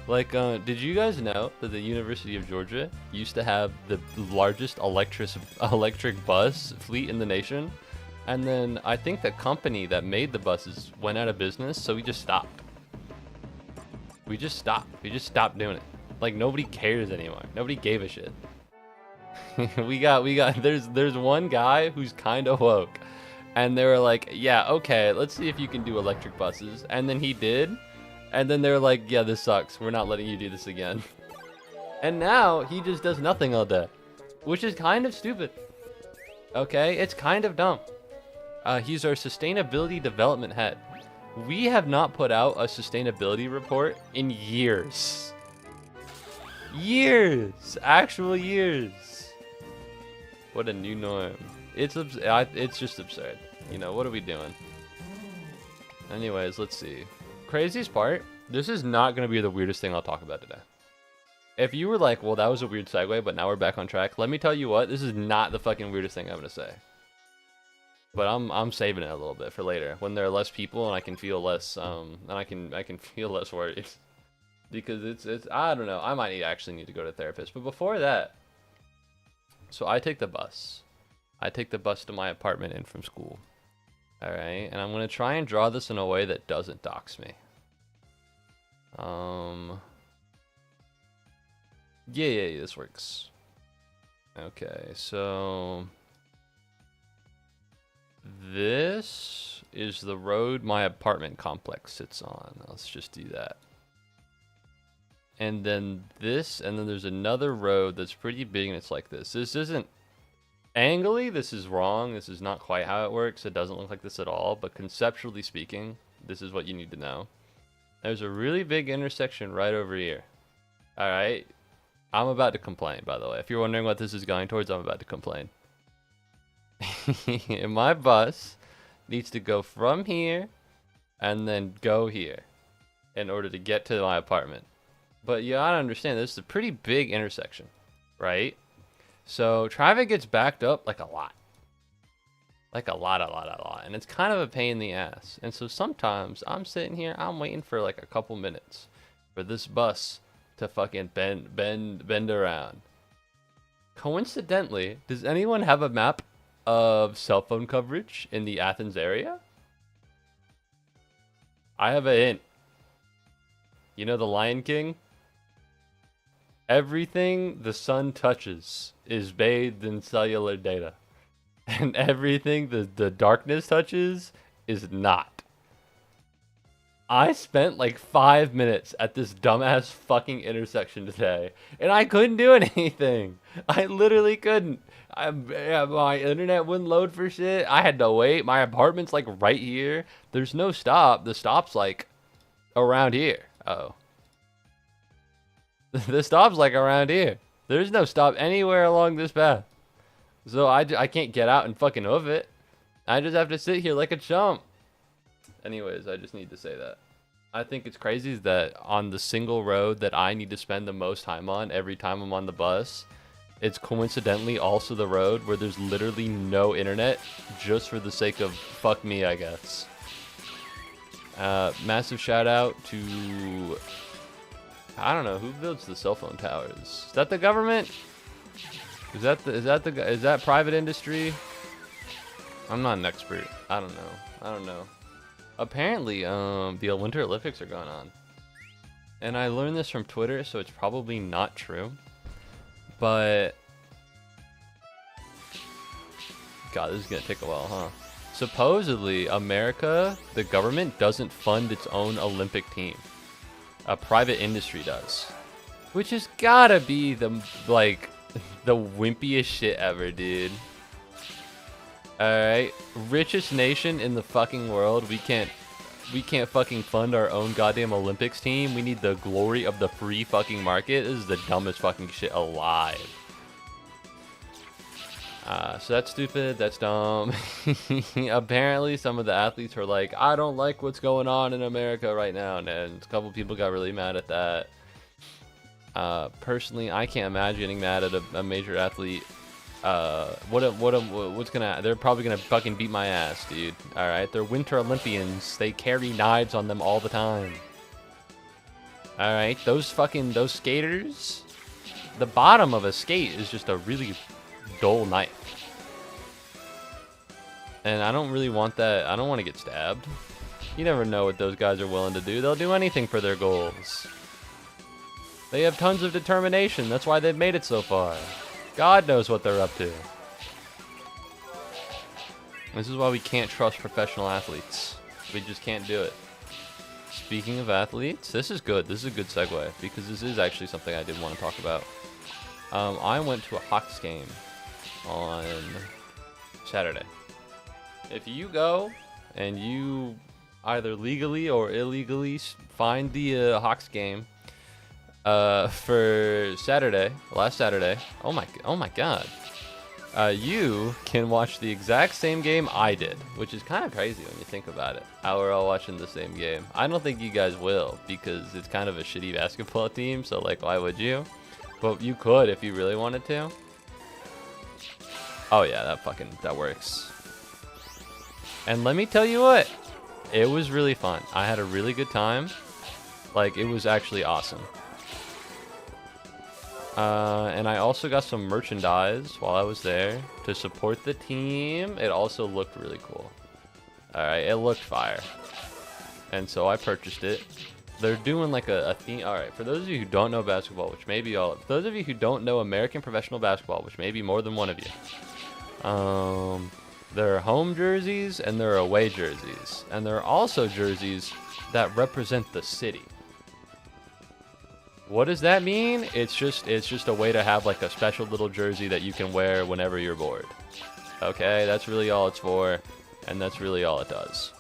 Like, did you guys know that the University of Georgia used to have the largest electric bus fleet in the nation? And then I think the company that made the buses went out of business, so we just stopped. We just stopped doing it. Like, nobody cares anymore. Nobody gave a shit. There's one guy who's kind of woke. And they were like, yeah, okay, let's see if you can do electric buses. And then he did. And then they were like, yeah, this sucks. We're not letting you do this again. And now he just does nothing all day. Which is kind of stupid. Okay, it's kind of dumb. He's our sustainability development head. We have not put out a sustainability report in years. Years! Actual years. What a new norm. It's just absurd. You know, what are we doing? Anyways, let's see. Craziest part, this is not going to be the weirdest thing I'll talk about today. If you were like, well, that was a weird segue, but now we're back on track, let me tell you what, this is not the fucking weirdest thing I'm going to say. But I'm saving it a little bit for later, when there are less people and I can feel less, and I can feel less worried. Because it's I don't know, I might actually need to go to a therapist. But before that, so I take the bus. I take the bus to my apartment in from school. Alright, and I'm going to try and draw this in a way that doesn't dox me. Yeah, this works. Okay, so this is the road my apartment complex sits on. Let's just do that. And then this, and then there's another road that's pretty big and it's like this. This isn't Angly, this is wrong. This is not quite how it works. It doesn't look like this at all. But conceptually speaking, this is what you need to know. There's a really big intersection right over here. All right. I'm about to complain, by the way. If you're wondering what this is going towards, I'm about to complain. My bus needs to go from here and then go here in order to get to my apartment. But you gotta understand, this is a pretty big intersection, right? So traffic gets backed up like a lot. Like a lot. And it's kind of a pain in the ass. And so sometimes I'm sitting here, I'm waiting for like a couple minutes for this bus to fucking bend around. Coincidentally, does anyone have a map of cell phone coverage in the Athens area? I have a hint. You know the Lion King? Everything the sun touches is bathed in cellular data. And everything the darkness touches is not. I spent like 5 minutes at this dumbass fucking intersection today, and I couldn't do anything. I literally couldn't. My internet wouldn't load for shit. I had to wait. My apartment's like right here. There's no stop. The stop's like around here. Oh. The stop's like around here. There's no stop anywhere along this path. So I can't get out and fucking hoof it. I just have to sit here like a chump. Anyways, I just need to say that. I think it's crazy that on the single road that I need to spend the most time on every time I'm on the bus, it's coincidentally also the road where there's literally no internet, just for the sake of fuck me, I guess. Massive shout out to, I don't know, who builds the cell phone towers? Is that the government? Is that private industry? I'm not an expert. I don't know. Apparently, the Winter Olympics are going on. And I learned this from Twitter, so it's probably not true. But God, this is gonna take a while, huh? Supposedly, America, the government doesn't fund its own Olympic team. A private industry does. Which has gotta be the wimpiest shit ever, dude. Alright, richest nation in the fucking world. We can't fucking fund our own goddamn Olympics team. We need the glory of the free fucking market. This is the dumbest fucking shit alive. So that's stupid. That's dumb. Apparently, some of the athletes are like, I don't like what's going on in America right now, and a couple people got really mad at that. Personally, I can't imagine getting mad at a major athlete. They're probably gonna fucking beat my ass, dude. Alright, they're Winter Olympians. They carry knives on them all the time. Alright, those skaters, the bottom of a skate is just a really dull knife. And I don't really want that. I don't want to get stabbed. You never know what those guys are willing to do. They'll do anything for their goals. They have tons of determination. That's why they've made it so far. God knows what they're up to. This is why we can't trust professional athletes. We just can't do it. Speaking of athletes, this is good. This is a good segue because this is actually something I did want to talk about. I went to a Hawks game on Saturday. If you go and you either legally or illegally find the Hawks game for Saturday, last Saturday, oh my God, you can watch the exact same game I did, which is kind of crazy when you think about it. How we're all watching the same game. I don't think you guys will because it's kind of a shitty basketball team, so like, why would you? But you could if you really wanted to. Oh yeah, that works. And let me tell you what, it was really fun. I had a really good time. Like, it was actually awesome. And I also got some merchandise while I was there to support the team. It also looked really cool. Alright, it looked fire. And so I purchased it. They're doing like a theme. Alright, for those of you who don't know basketball, which may be all, for those of you who don't know American professional basketball, which may be more than one of you, there are home jerseys and there are away jerseys. And there are also jerseys that represent the city. What does that mean? It's just a way to have like a special little jersey that you can wear whenever you're bored. Okay, that's really all it's for, and that's really all it does.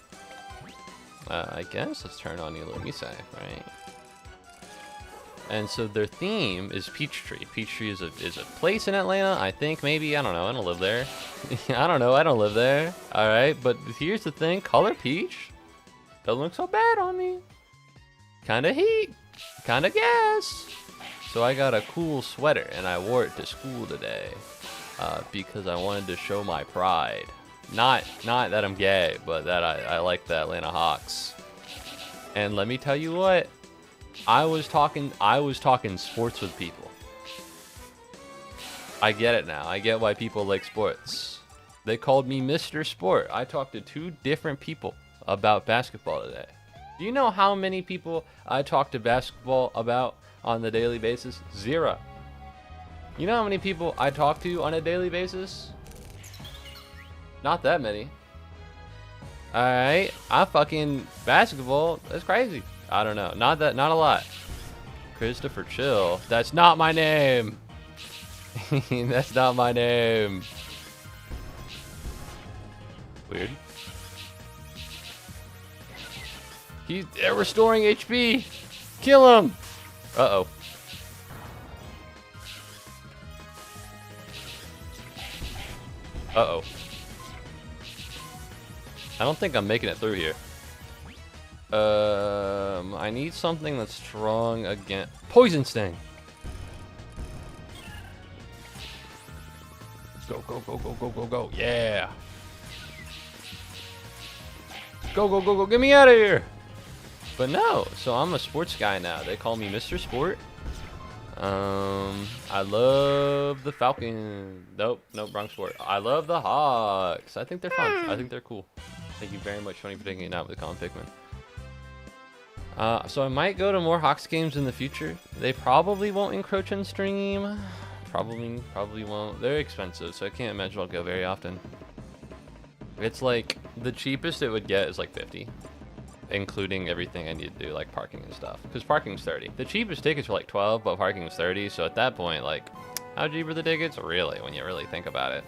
I guess let's turn on Mise, right? And so their theme is Peachtree. Peachtree is a place in Atlanta, I think, maybe. I don't know. I don't live there. I don't know. I don't live there. All right, but here's the thing: color peach doesn't look so bad on me. Kind of heat, kind of gas. So I got a cool sweater and I wore it to school today because I wanted to show my pride. Not that I'm gay, but that I like the Atlanta Hawks. And let me tell you what, I was talking sports with people. I get it now. I get why people like sports. They called me Mr. Sport. I talked to 2 different people about basketball today. Do you know how many people I talk to basketball about on the daily basis? 0. You know how many people I talk to on a daily basis? Not that many. Alright, I fucking basketball, that's crazy. I don't know, not a lot. Christopher Chill, that's not my name. That's not my name. Weird. They're restoring HP. Kill him. Uh-oh. Uh-oh. I don't think I'm making it through here. I need something that's strong against Poison Sting. Go, go, go, go, go, go, go. Yeah. Go, go, go, go. Get me out of here. But no, so I'm a sports guy now. They call me Mr. Sport. I love the Falcons. Nope, wrong sport. I love the Hawks. I think they're fun. I think they're cool. Thank you very much, Tony, for taking it out with Colin Pickman. So I might go to more Hawks games in the future. They probably won't encroach on stream. Probably won't. They're expensive, so I can't imagine I'll go very often. It's like the cheapest it would get is like 50. Including everything I need to do, like parking and stuff. Because parking's 30. The cheapest tickets are like 12, but parking is 30. So at that point, like, how cheap are the tickets? Really, when you really think about it.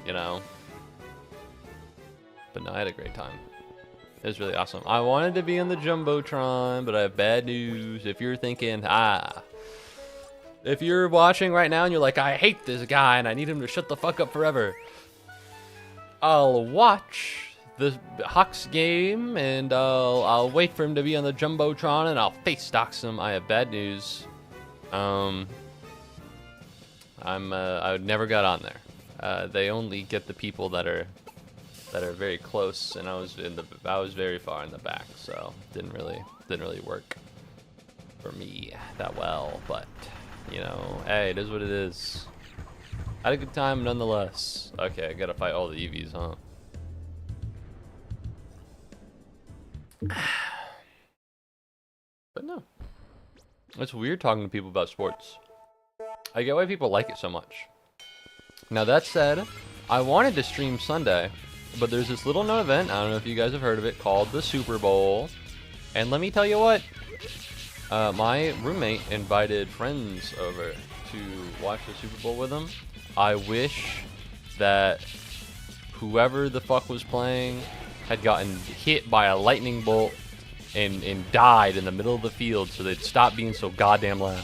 You know? But no, I had a great time. It was really awesome. I wanted to be on the Jumbotron, but I have bad news. If you're thinking, if you're watching right now and you're like, I hate this guy and I need him to shut the fuck up forever. I'll watch the Hawks game and I'll wait for him to be on the Jumbotron and I'll face dox him. I have bad news. I never got on there. They only get the people that are very close, and I was very far in the back, so didn't really work for me that well. But you know, hey, it is what it is. Had a good time nonetheless. Okay, I gotta fight all the EVs, huh? But no, it's weird talking to people about sports. I get why people like it so much. Now that said, I wanted to stream Sunday, but there's this little known event, I don't know if you guys have heard of it, called the Super Bowl. And let me tell you what, my roommate invited friends over to watch the Super Bowl with him. I wish that whoever the fuck was playing had gotten hit by a lightning bolt and died in the middle of the field so they'd stop being so goddamn loud.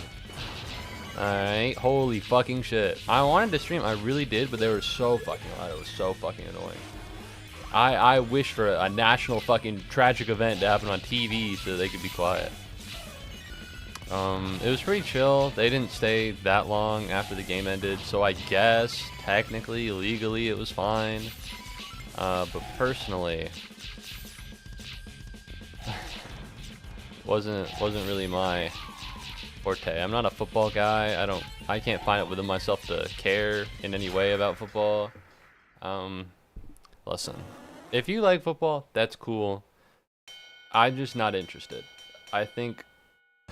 Alright, holy fucking shit. I wanted to stream, I really did, but they were so fucking loud. It was so fucking annoying. I wish for a national fucking tragic event to happen on TV so they could be quiet. It was pretty chill. They didn't stay that long after the game ended, so I guess technically, legally, it was fine. But personally, wasn't really my forte. I'm not a football guy. I can't find it within myself to care in any way about football. Listen, if you like football, that's cool. I'm just not interested. I think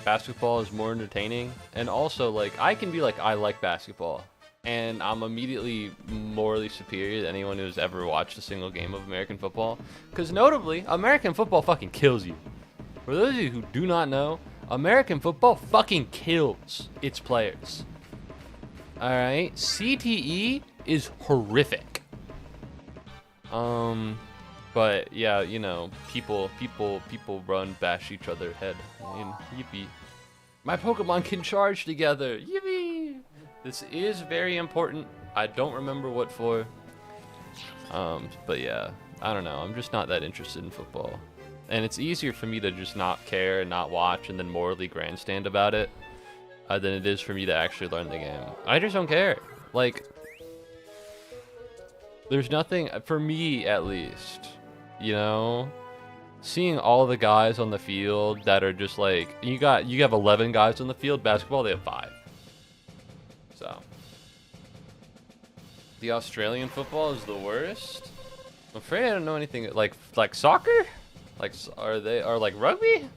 basketball is more entertaining, and also, like, I can be like, I like basketball, and I'm immediately morally superior to anyone who's ever watched a single game of American football, because notably, American football fucking kills you. For those of you who do not know, American football fucking kills its players. All right, CTE is horrific. But yeah, you know, people run, bash each other head. I mean, yippee. My Pokemon can charge together. Yippee! This is very important. I don't remember what for. But yeah, I don't know. I'm just not that interested in football. And it's easier for me to just not care and not watch and then morally grandstand about it than it is for me to actually learn the game. I just don't care. Like, there's nothing, for me at least, you know? Seeing all the guys on the field that are just like, you have 11 guys on the field. Basketball, they have 5. So the Australian football is the worst. I'm afraid I don't know anything like soccer, like like rugby.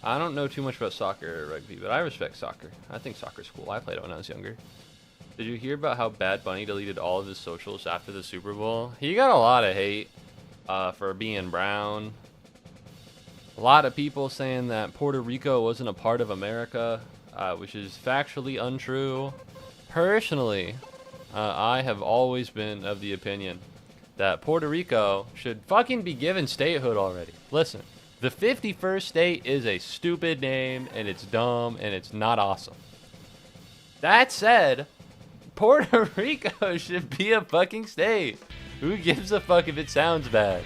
I don't know too much about soccer or rugby, but I respect soccer. I think soccer's cool. I played it when I was younger. Did you hear about how Bad Bunny deleted all of his socials after the Super Bowl? He got a lot of hate for being brown. A lot of people saying that Puerto Rico wasn't a part of America, which is factually untrue. Personally, I have always been of the opinion that Puerto Rico should fucking be given statehood already. Listen, the 51st state is a stupid name, and it's dumb, and it's not awesome. That said, Puerto Rico should be a fucking state. Who gives a fuck if it sounds bad?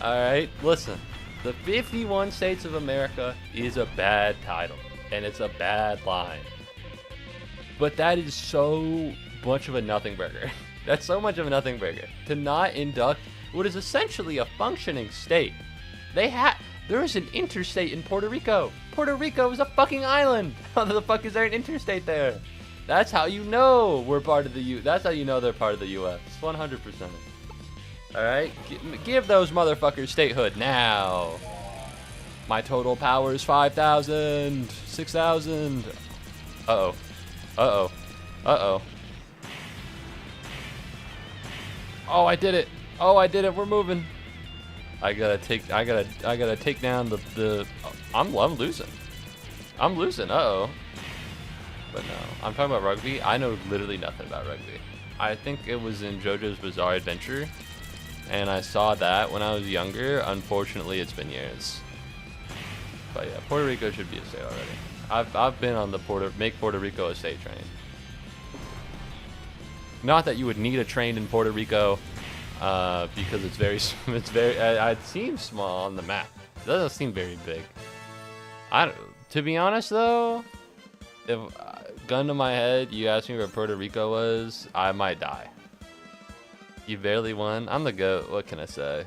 Alright, listen. The 51 States of America is a bad title, and it's a bad line. But that is so much of a nothing burger. That's so much of a nothing burger. To not induct what is essentially a functioning state. There is an interstate in Puerto Rico. Puerto Rico is a fucking island. How the fuck is there an interstate there? That's how you know we're part of the That's how you know they're part of the U.S. 100%. Alright? Give those motherfuckers statehood now. My total power is 5,000. 6,000. Uh-oh. Uh-oh. Uh-oh. Oh, I did it. Oh, I did it. We're moving. I gotta take down the I'm losing. I'm losing. Uh-oh. But no, I'm talking about rugby. I know literally nothing about rugby. I think it was in JoJo's Bizarre Adventure, and I saw that when I was younger. Unfortunately, it's been years. But yeah, Puerto Rico should be a state already. I've been on the make Puerto Rico a state train. Not that you would need a train in Puerto Rico, because it seems small on the map. It doesn't seem very big. To be honest though, if gun to my head, you asked me where Puerto Rico was, I might die. You barely won. I'm the GOAT. What can I say?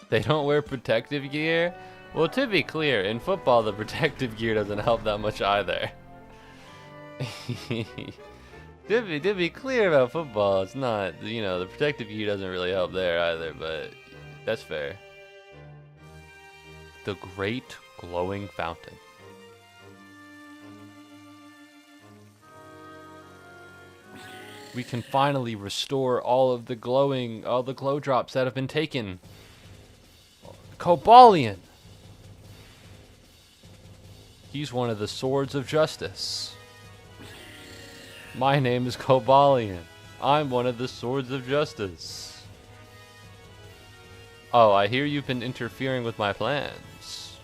They don't wear protective gear. Well, to be clear, in football, the protective gear doesn't help that much either. To be clear about football, it's not, you know, the protective gear doesn't really help there either, but that's fair. The Great Glowing Fountain. We can finally restore all the glow drops that have been taken. Cobalion. He's one of the swords of justice. My name is Cobalion. I'm one of the swords of justice. Oh, I hear you've been interfering with my plans.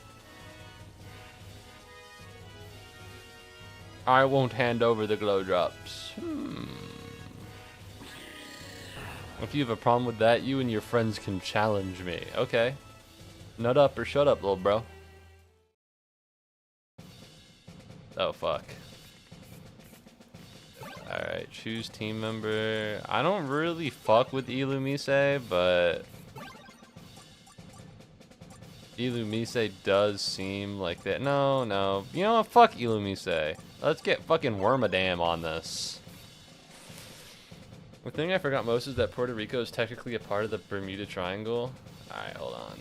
I won't hand over the glow drops. If you have a problem with that, you and your friends can challenge me. Okay. Nut up or shut up, little bro. Oh, fuck. Alright, choose team member. I don't really fuck with Illumise, but Illumise does seem like that. No. You know what? Fuck Illumise. Let's get fucking Wormadam on this. The thing I forgot most is that Puerto Rico is technically a part of the Bermuda Triangle. Alright, hold on.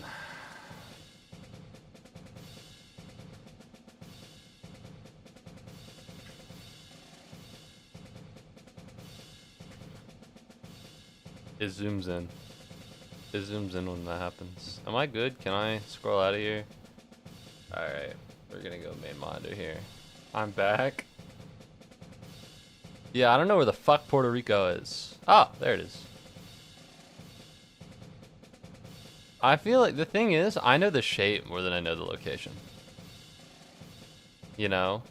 It zooms in. It zooms in when that happens. Am I good? Can I scroll out of here? Alright. We're gonna go main monitor here. I'm back. Yeah, I don't know where the fuck Puerto Rico is. Oh, there it is. I feel like the thing is, I know the shape more than I know the location. You know?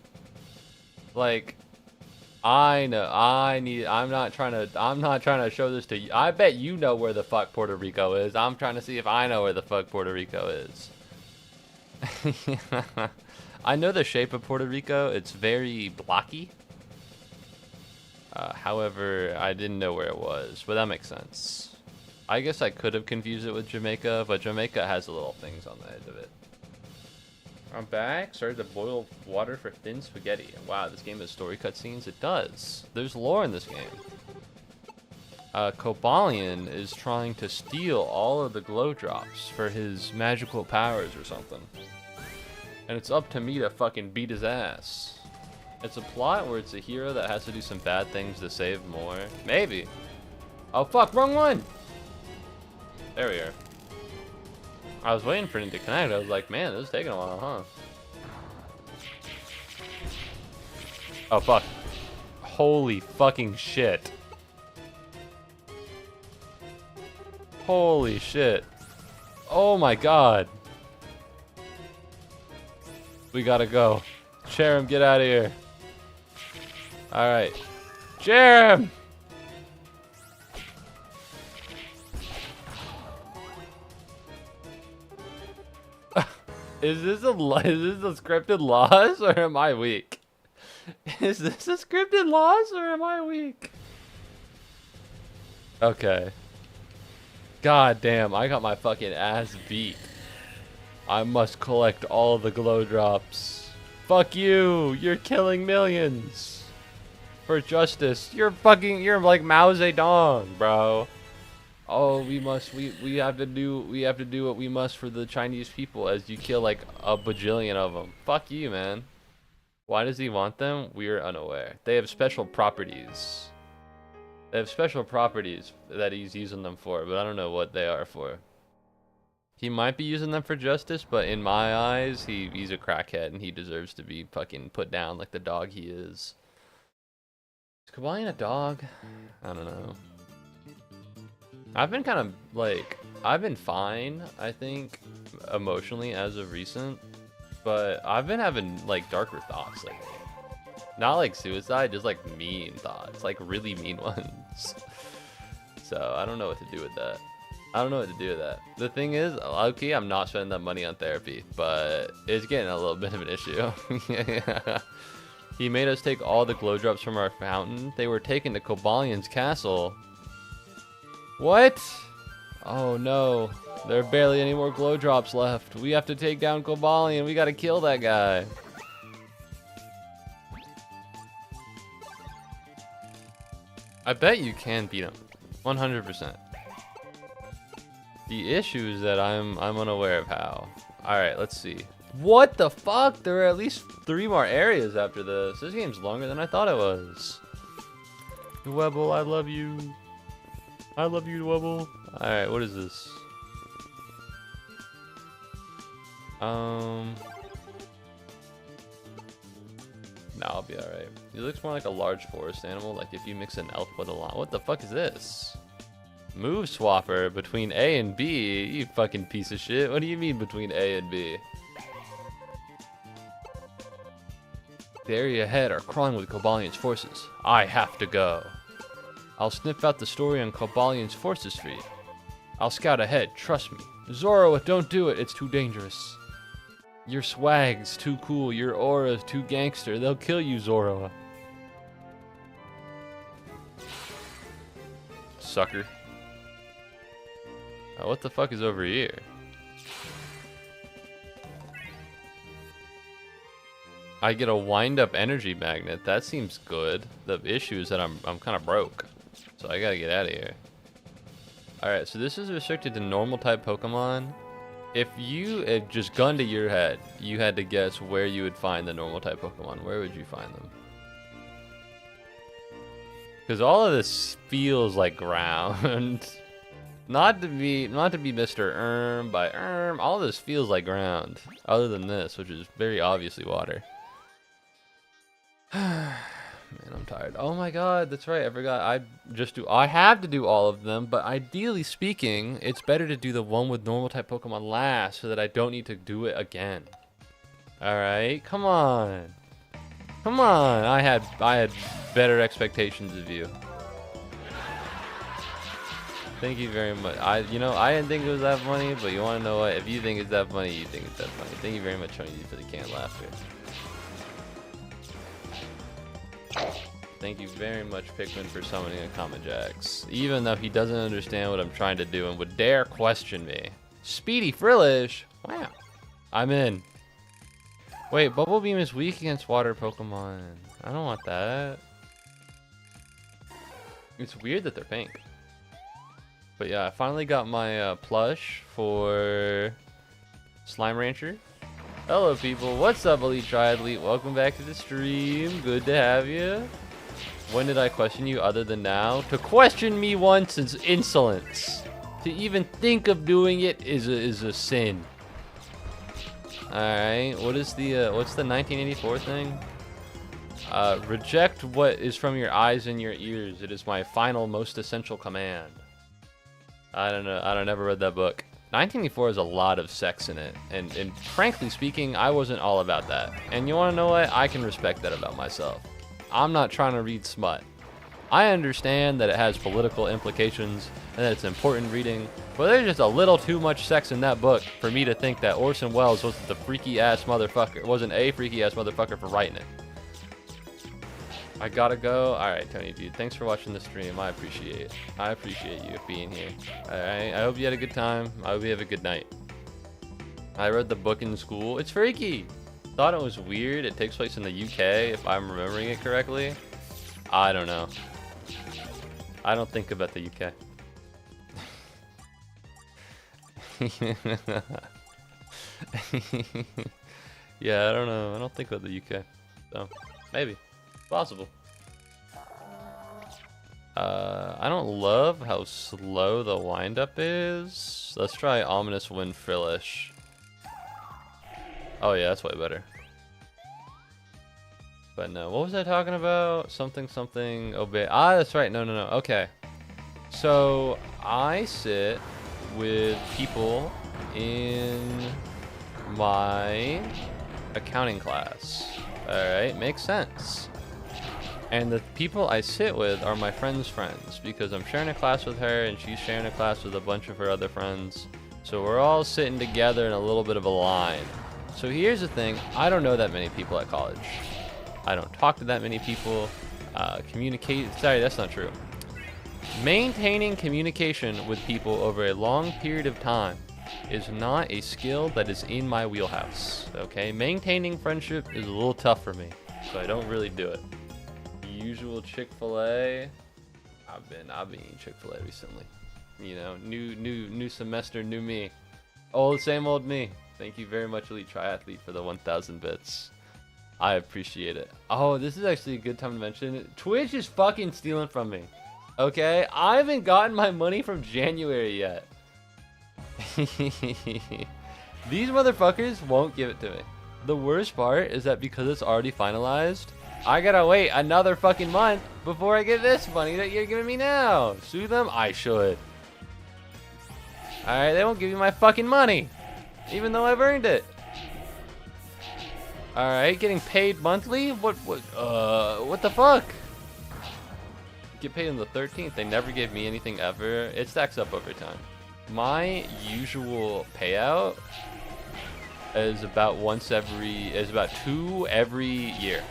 Like, I'm not trying to show this to you. I bet you know where the fuck Puerto Rico is. I'm trying to see if I know where the fuck Puerto Rico is. I know the shape of Puerto Rico. It's very blocky. However, I didn't know where it was, but that makes sense. I guess I could have confused it with Jamaica, but Jamaica has the little things on the edge of it. I'm back. Started to boil water for thin spaghetti. Wow, this game has story cutscenes. It does. There's lore in this game. Cobalion is trying to steal all of the glow drops for his magical powers or something. And it's up to me to fucking beat his ass. It's a plot where it's a hero that has to do some bad things to save more. Maybe. Oh fuck, wrong one! There we are. I was waiting for it to connect. I was like, man, this is taking a while, huh? Oh fuck. Holy fucking shit. Holy shit. Oh my god. We gotta go. Cherim, get out of here. Alright. Cherim! Is this a scripted loss or am I weak? Is this a scripted loss or am I weak? Okay. God damn, I got my fucking ass beat. I must collect all the glow drops. Fuck you! You're killing millions! For justice. You're like Mao Zedong, bro. Oh, we have to do what we must for the Chinese people as you kill like a bajillion of them. Fuck you, man. Why does he want them? We're unaware. They have special properties. They have special properties that he's using them for, but I don't know what they are for. He might be using them for justice, but in my eyes, he's a crackhead and he deserves to be fucking put down like the dog he is. Is Cobalion a dog? I don't know. I've been kind of like, I've been fine, I think, emotionally as of recent, but I've been having like darker thoughts lately. Not like suicide, just like mean thoughts, like really mean ones. So I don't know what to do with that. I don't know what to do with that. The thing is, okay, I'm not spending that money on therapy, but it's getting a little bit of an issue. Yeah. He made us take all the glow drops from our fountain. They were taken to Cobalion's castle. What? Oh no. There are barely any more glow drops left. We have to take down Cobalion. We gotta kill that guy. I bet you can beat him. 100%. The issue is that I'm unaware of how. Alright, let's see. What the fuck? There are at least 3 more areas after this. This game's longer than I thought it was. Webble, I love you. I love you, Webble. Alright, what is this? No, I'll be alright. He looks more like a large forest animal, like if you mix an elk with a lion. What the fuck is this? Move swapper between A and B? You fucking piece of shit. What do you mean between A and B? The area ahead are crawling with Cobalion's forces. I have to go. I'll sniff out the story on Cobalion's forces for you. I'll scout ahead, trust me. Zoro, don't do it, it's too dangerous. Your swag's too cool, your aura's too gangster. They'll kill you, Zoro. Sucker. Oh, what the fuck is over here? I get a wind-up energy magnet. That seems good. The issue is that I'm kind of broke, so I gotta get out of here. All right, so this is restricted to normal type Pokemon. If you had just gun to your head, you had to guess where you would find the normal type Pokemon. Where would you find them? Because all of this feels like ground. Not to be Mr. By all this feels like ground, other than this, which is very obviously water. Man, I'm tired. Oh my god, that's right. I forgot. I have to do all of them, but ideally speaking, it's better to do the one with normal type Pokemon last so that I don't need to do it again. All right, come on. Come on. I had better expectations of you. Thank you very much. I didn't think it was that funny, but you want to know what? If you think it's that funny, you think it's that funny. Thank you very much, Tony, for the canned laughter. Thank you very much, Pikmin, for summoning a Comet Jax. Even though he doesn't understand what I'm trying to do and would dare question me. Speedy Frillish? Wow. I'm in. Wait, Bubble Beam is weak against water Pokemon. I don't want that. It's weird that they're pink. But yeah, I finally got my plush for Slime Rancher. Hello people, what's up Elite Triathlete? Welcome back to the stream, good to have you. When did I question you other than now? To question me once is insolence. To even think of doing it is a sin. Alright, what's the 1984 thing? Reject what is from your eyes and your ears. It is my final, most essential command. I don't know. I never read that book. 1984 has a lot of sex in it, and frankly speaking, I wasn't all about that. And you want to know what? I can respect that about myself. I'm not trying to read smut. I understand that it has political implications and that it's important reading, but there's just a little too much sex in that book for me to think that Orson Welles wasn't a freaky ass motherfucker for writing it. I gotta go. Alright, Tony, dude. Thanks for watching the stream. I appreciate it. I appreciate you being here. Alright, I hope you had a good time. I hope you have a good night. I read the book in school. It's freaky. Thought it was weird. It takes place in the UK, if I'm remembering it correctly. I don't know. I don't think about the UK. Yeah, I don't know. I don't think about the UK. So, maybe. Possible. I don't love how slow the windup is. Let's try Ominous Wind Frillish. Oh yeah, that's way better. But no, what was I talking about? Something obey. Ah, that's right. No. Okay. So I sit with people in my accounting class. All right, makes sense. And the people I sit with are my friend's friends because I'm sharing a class with her and she's sharing a class with a bunch of her other friends. So we're all sitting together in a little bit of a line. So here's the thing, I don't know that many people at college. I don't talk to that many people. Sorry, that's not true. Maintaining communication with people over a long period of time is not a skill that is in my wheelhouse. Okay, maintaining friendship is a little tough for me, so I don't really do it. Usual Chick-fil-A. I've been eating Chick-fil-A recently. You know, new semester, new me. Old same old me. Thank you very much, Elite Triathlete, for the 1,000 bits. I appreciate it. Oh, this is actually a good time to mention it. Twitch is fucking stealing from me. Okay, I haven't gotten my money from January yet. These motherfuckers won't give it to me. The worst part is that because it's already finalized, I gotta wait another fucking month before I get this money that you're giving me now. Sue them? I should. Alright, they won't give you my fucking money, even though I've earned it. Alright, getting paid monthly? What the fuck? Get paid on the 13th. They never gave me anything ever. It stacks up over time. My usual payout is about two every year.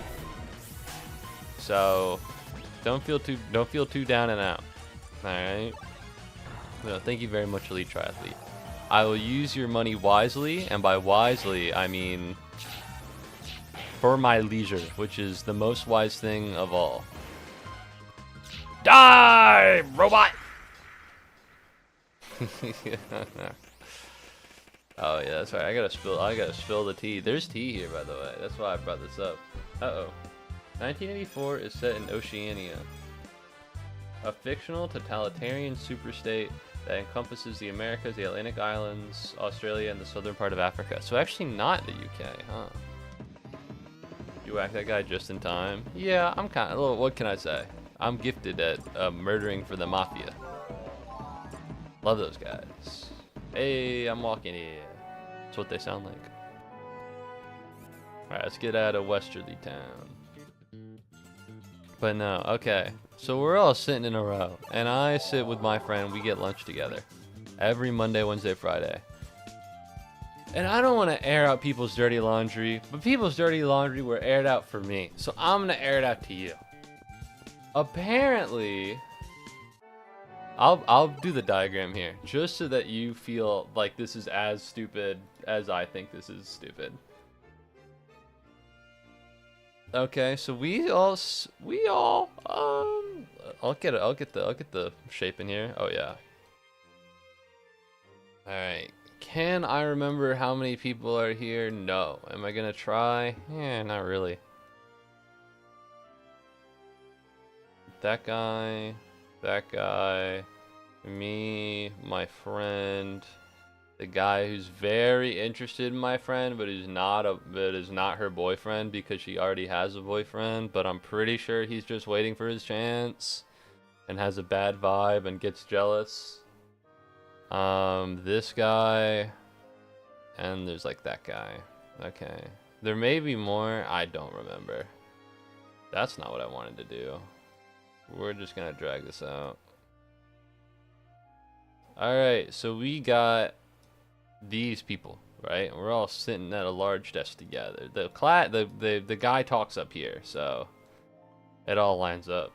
So don't feel too down and out. Alright. No, thank you very much, Elite Triathlete. I will use your money wisely, and by wisely I mean for my leisure, which is the most wise thing of all. Die, robot! Oh yeah, that's right. I gotta spill the tea. There's tea here, by the way. That's why I brought this up. Uh-oh. 1984 is set in Oceania, a fictional totalitarian superstate that encompasses the Americas, the Atlantic Islands, Australia, and the southern part of Africa. So actually not the UK, huh? You whacked that guy just in time. Yeah, I'm kind of, what can I say? I'm gifted at murdering for the mafia. Love those guys. Hey, I'm walking here. That's what they sound like. Alright, let's get out of Westerly Town. But no, okay. So we're all sitting in a row, and I sit with my friend. We get lunch together every Monday, Wednesday, Friday. And I don't want to air out people's dirty laundry, but people's dirty laundry were aired out for me. So I'm going to air it out to you. Apparently, I'll do the diagram here, just so that you feel like this is as stupid as I think this is stupid. Okay, so I'll get the shape in here. Oh yeah. All right. Can I remember how many people are here? No. Am I gonna try? Yeah, not really. That guy, me, my friend, the guy who's very interested in my friend, but is not her boyfriend because she already has a boyfriend. But I'm pretty sure he's just waiting for his chance, and has a bad vibe and gets jealous. This guy, and there's like that guy. Okay, there may be more. I don't remember. That's not what I wanted to do. We're just gonna drag this out. All right, so we got these people, right? We're all sitting at a large desk together. The guy talks up here, so it all lines up.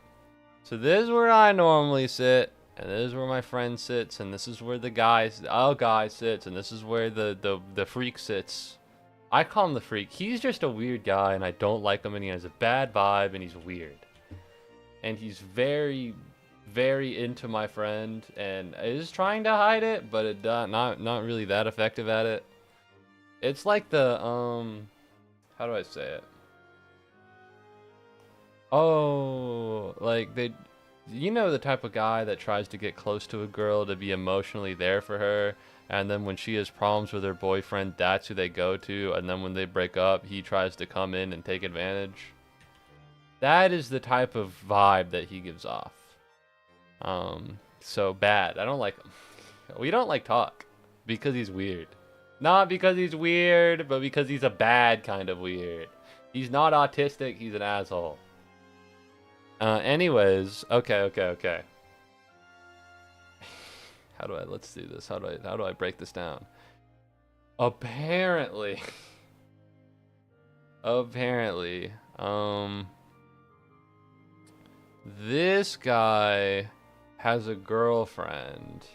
So this is where I normally sit, and this is where my friend sits, and this is where the guy sits, and this is where the freak sits. I call him the freak. He's just a weird guy, and I don't like him, and he has a bad vibe, and he's weird. And he's very, very into my friend, and is trying to hide it, but it not really that effective at it. It's like the how do I say it? Oh, like you know, the type of guy that tries to get close to a girl to be emotionally there for her, and then when she has problems with her boyfriend, that's who they go to, and then when they break up, he tries to come in and take advantage. That is the type of vibe that he gives off. So bad. I don't like him. We don't like talk because he's weird. Not because he's weird, but because he's a bad kind of weird. He's not autistic, he's an asshole. Anyways, okay. Let's do this. How do I break this down? Apparently, this guy has a girlfriend.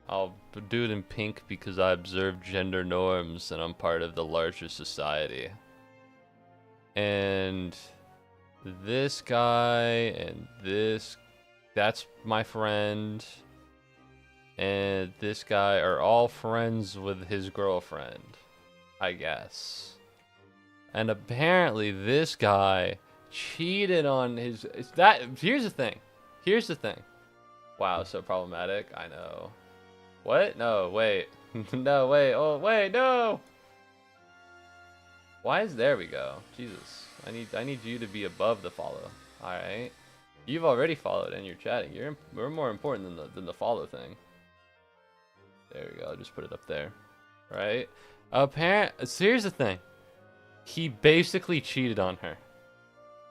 I'll do it in pink because I observe gender norms and I'm part of the larger society. And this guy and that's my friend. And this guy are all friends with his girlfriend, I guess. And apparently this guy cheated on his... Here's the thing. Wow, so problematic. I know. What? No, wait. No, wait. Oh, wait, no! There we go. Jesus. I need you to be above the follow. Alright. You've already followed and you're chatting. You're more important than the follow thing. There we go. I'll just put it up there. Right? So here's the thing. He basically cheated on her.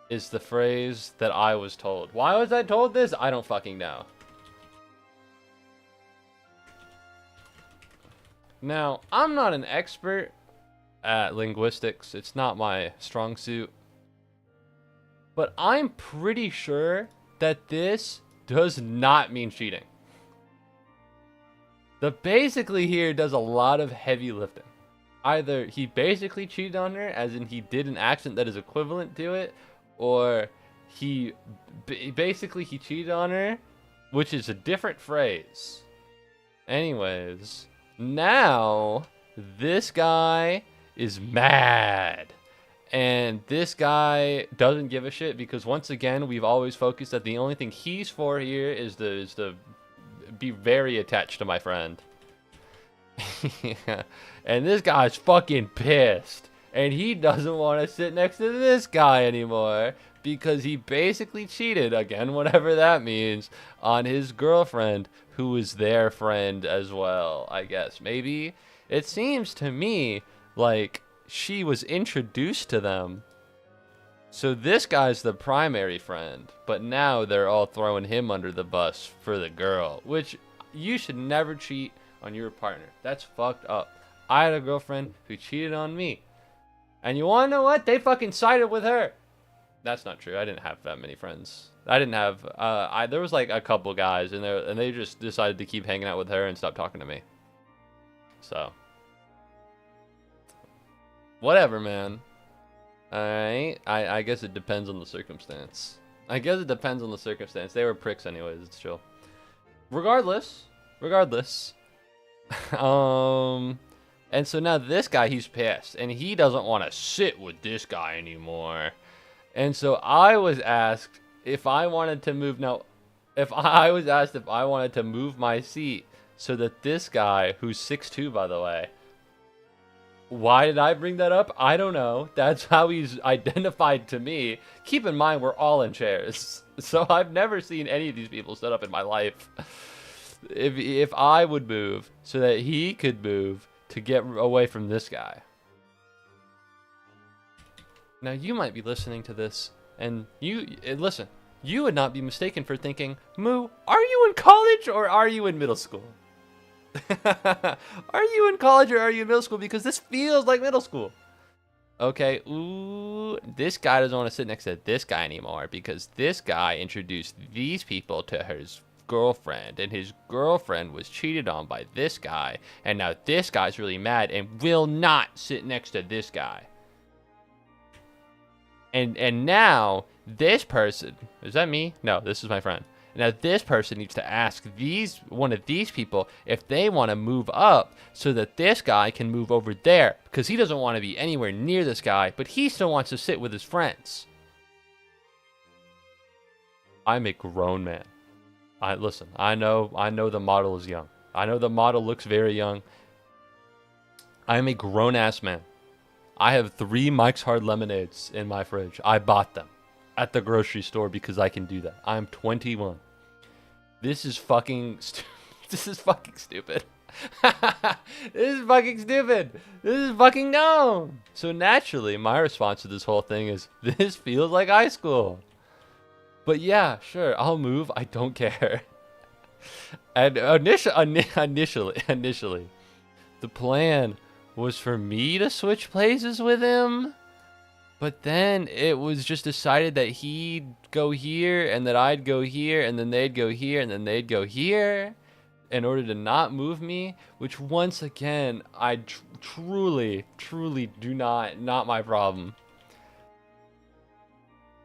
Is the phrase that I was told. Why was I told this? I don't fucking know. Now, I'm not an expert at linguistics. It's not my strong suit. But I'm pretty sure that this does not mean cheating. The basically here does a lot of heavy lifting. Either he basically cheated on her, as in he did an accent that is equivalent to it, or he basically cheated on her, which is a different phrase. Anyways, now this guy is mad. And this guy doesn't give a shit because once again, we've always focused that the only thing he's for here is the be very attached to my friend. Yeah. And this guy's fucking pissed. And he doesn't want to sit next to this guy anymore because he basically cheated, again, whatever that means, on his girlfriend, who was their friend as well, I guess. Maybe. It seems to me like she was introduced to them. So this guy's the primary friend, but now they're all throwing him under the bus for the girl, which you should never cheat on your partner. That's fucked up. I had a girlfriend who cheated on me. And you want to know what? They fucking sided with her. That's not true. I didn't have that many friends. I didn't have, there was like a couple guys and they just decided to keep hanging out with her and stop talking to me. So. Whatever, man. Alright. I guess it depends on the circumstance. They were pricks anyways. It's chill. Regardless. And so now this guy, he's pissed. And he doesn't want to sit with this guy anymore. And so I was asked if I wanted to move. Now, if I wanted to move my seat so that this guy, who's 6'2", by the way. Why did I bring that up? I don't know. That's how he's identified to me. Keep in mind, we're all in chairs. So I've never seen any of these people set up in my life. If I would move so that he could move to get away from this guy. Now you might be listening to this and listen, you would not be mistaken for thinking, Moo, are you in college or are you in middle school? Are you in college or are you in middle school? Because this feels like middle school. Okay, ooh, this guy doesn't want to sit next to this guy anymore because this guy introduced these people to his girlfriend, and his girlfriend was cheated on by this guy, and now this guy's really mad and will not sit next to this guy. And now this person, is that me? No, this is my friend. Now this person needs to ask one of these people if they want to move up so that this guy can move over there, because he doesn't want to be anywhere near this guy, but he still wants to sit with his friends. I'm a grown man. Listen, I know the model is young. I know the model looks very young. I am a grown-ass man. I have 3 Mike's Hard Lemonades in my fridge. I bought them at the grocery store because I can do that. I'm 21. This is fucking this is fucking stupid. This is fucking stupid. This is fucking dumb. So naturally, my response to this whole thing is, this feels like high school. But yeah, sure, I'll move. I don't care. And initially, the plan was for me to switch places with him. But then it was just decided that he'd go here and that I'd go here and then they'd go here and then they'd go here in order to not move me, which once again, I truly do not my problem.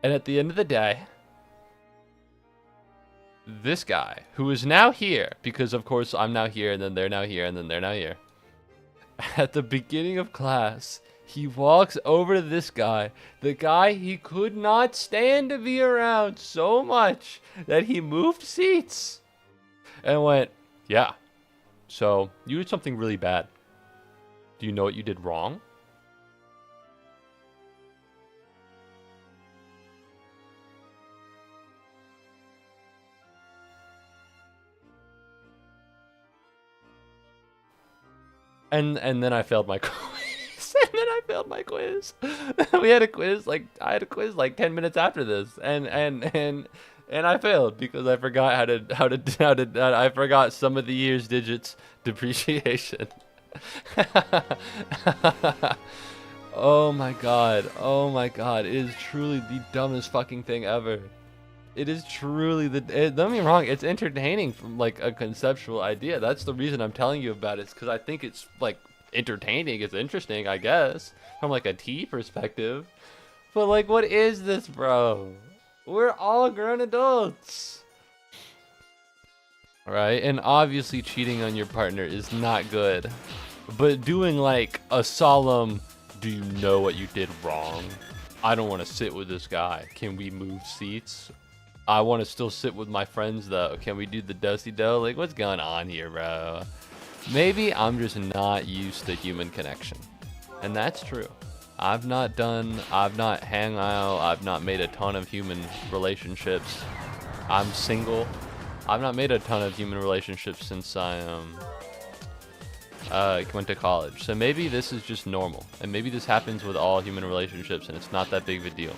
And at the end of the day, this guy, who is now here, because of course I'm now here and then they're now here and then they're now here. At the beginning of class, he walks over to this guy, the guy he could not stand to be around so much that he moved seats and went, yeah, so you did something really bad. Do you know what you did wrong? And then I failed my quiz. We had a quiz, I had a quiz like 10 minutes after this, and I failed because I forgot I forgot some of the year's digits depreciation. Oh my god, it is truly the dumbest fucking thing ever. It is truly don't get me wrong, it's entertaining from like a conceptual idea. That's the reason I'm telling you about it, because I think it's like entertaining, it's interesting, I guess, from like a tea perspective. But like, what is this, bro? We're all grown adults. Right? And obviously cheating on your partner is not good. But doing like a solemn, do you know what you did wrong? I don't want to sit with this guy. Can we move seats? I want to still sit with my friends though. Can we do the do-si-do? Like, what's going on here, bro? Maybe I'm just not used to human connection. And that's true. I've not hang out, I've not made a ton of human relationships. I'm single. I've not made a ton of human relationships since I went to college. So maybe this is just normal. And maybe this happens with all human relationships and it's not that big of a deal.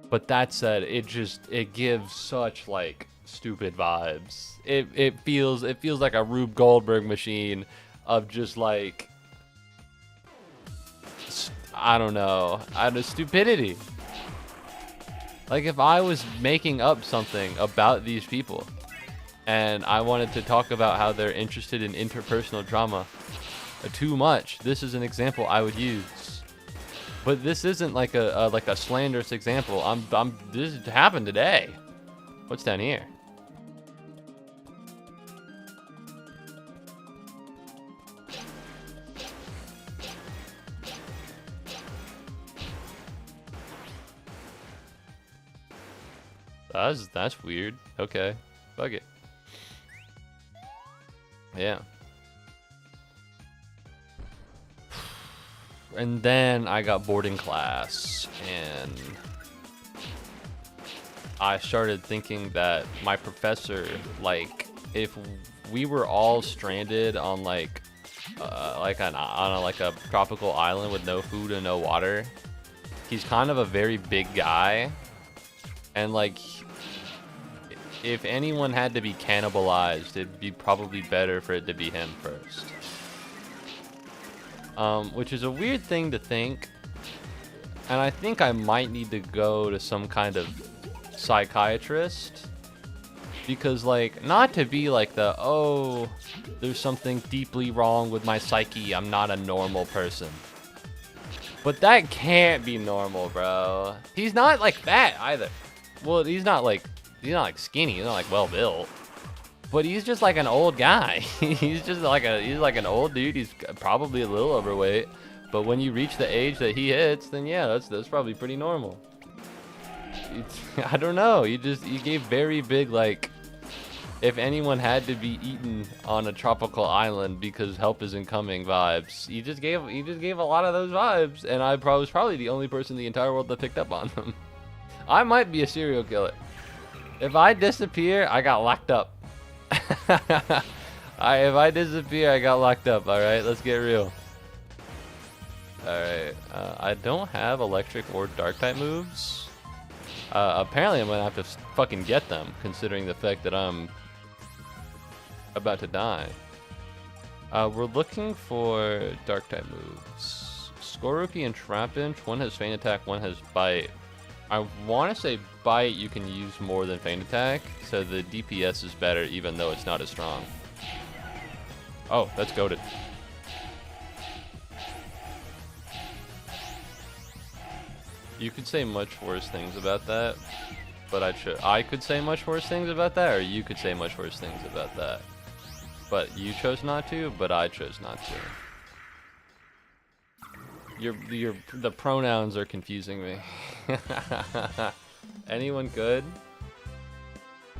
But that said, it gives such like stupid vibes. It feels like a Rube Goldberg machine of just like, I don't know, out of stupidity. Like if I was making up something about these people and I wanted to talk about how they're interested in interpersonal drama too much, this is an example I would use. But this isn't like a slanderous example. This happened today. What's down here? That's weird. Okay. Fuck it. Yeah. And then I got bored in class and I started thinking that my professor, like, if we were all stranded on like a tropical island with no food and no water, he's kind of a very big guy, and like if anyone had to be cannibalized, it'd be probably better for it to be him first. Which is a weird thing to think, and I think I might need to go to some kind of psychiatrist, because like, not to be like oh, there's something deeply wrong with my psyche, I'm not a normal person, but that can't be normal, bro. He's not like that either. Well, he's not like skinny, he's not like well built, but he's just like an old guy. he's like an old dude. He's probably a little overweight, but when you reach the age that he hits, then yeah, that's probably pretty normal. I don't know. You gave very big, like, if anyone had to be eaten on a tropical island because help isn't coming vibes. You just gave a lot of those vibes, and I was probably the only person in the entire world that picked up on them. I might be a serial killer. If I disappear, I got locked up. If I disappear, I got locked up. All right, let's get real. All right, I don't have electric or dark type moves. Apparently I'm gonna have to fucking get them, considering the fact that I'm about to die. We're looking for dark type moves. Skorupi and Trapinch. One has feint attack, one has bite. I want to say bite you can use more than feint attack, so the DPS is better even though it's not as strong. Oh, that's goated. You could say much worse things about that, but I could say much worse things about that, or you could say much worse things about that. But you chose not to, but I chose not to. The pronouns are confusing me. Anyone good?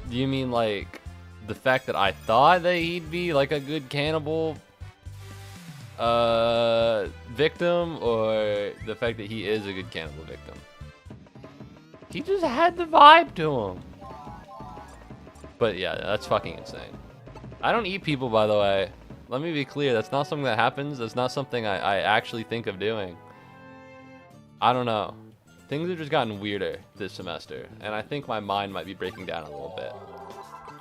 Do you mean like the fact that I thought that he'd be like a good cannibal victim, or the fact that he is a good cannibal victim? He just had the vibe to him. But yeah, that's fucking insane. I don't eat people, by the way. Let me be clear, that's not something that happens. That's not something I actually think of doing. I don't know. Things have just gotten weirder this semester, and I think my mind might be breaking down a little bit.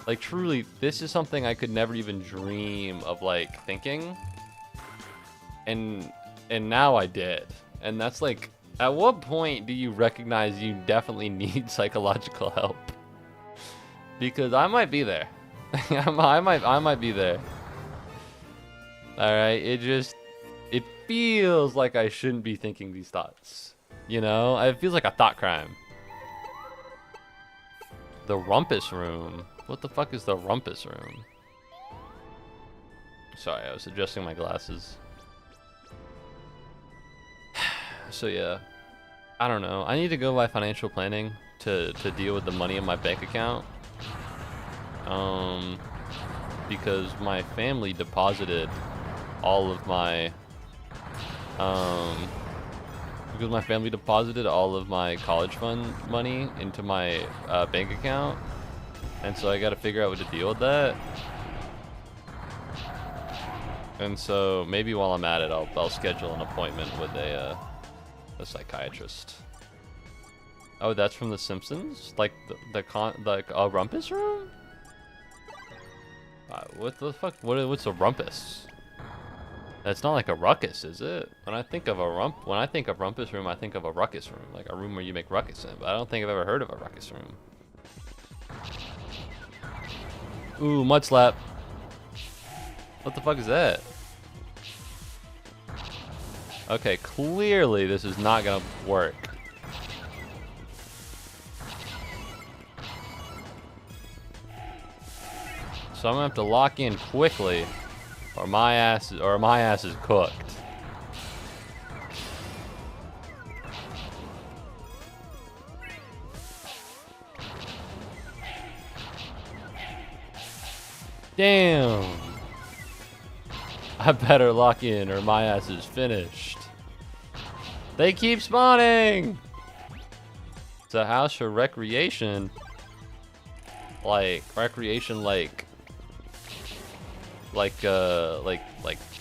Like, truly, this is something I could never even dream of, like, thinking. And now I did. And that's like, at what point do you recognize you definitely need psychological help? Because I might be there. I might be there. Alright, it feels like I shouldn't be thinking these thoughts. You know? It feels like a thought crime. The rumpus room? What the fuck is the rumpus room? Sorry, I was adjusting my glasses. So yeah, I don't know. I need to go by financial planning to deal with the money in my bank account. Because my family deposited all of my college fund money into my bank account, and so I got to figure out what to deal with that. And so maybe while I'm at it, I'll schedule an appointment with a psychiatrist. Oh, that's from The Simpsons? Like a rumpus room? What the fuck? What's a rumpus? That's not like a ruckus, is it? When I think of rumpus room, I think of a ruckus room, like a room where you make ruckus in. But I don't think I've ever heard of a ruckus room. Ooh, mud slap. What the fuck is that? Okay, clearly this is not gonna work. So I'm gonna have to lock in quickly, or my ass is cooked. Damn. I better lock in or my ass is finished. They keep spawning. It's a house for recreation. Like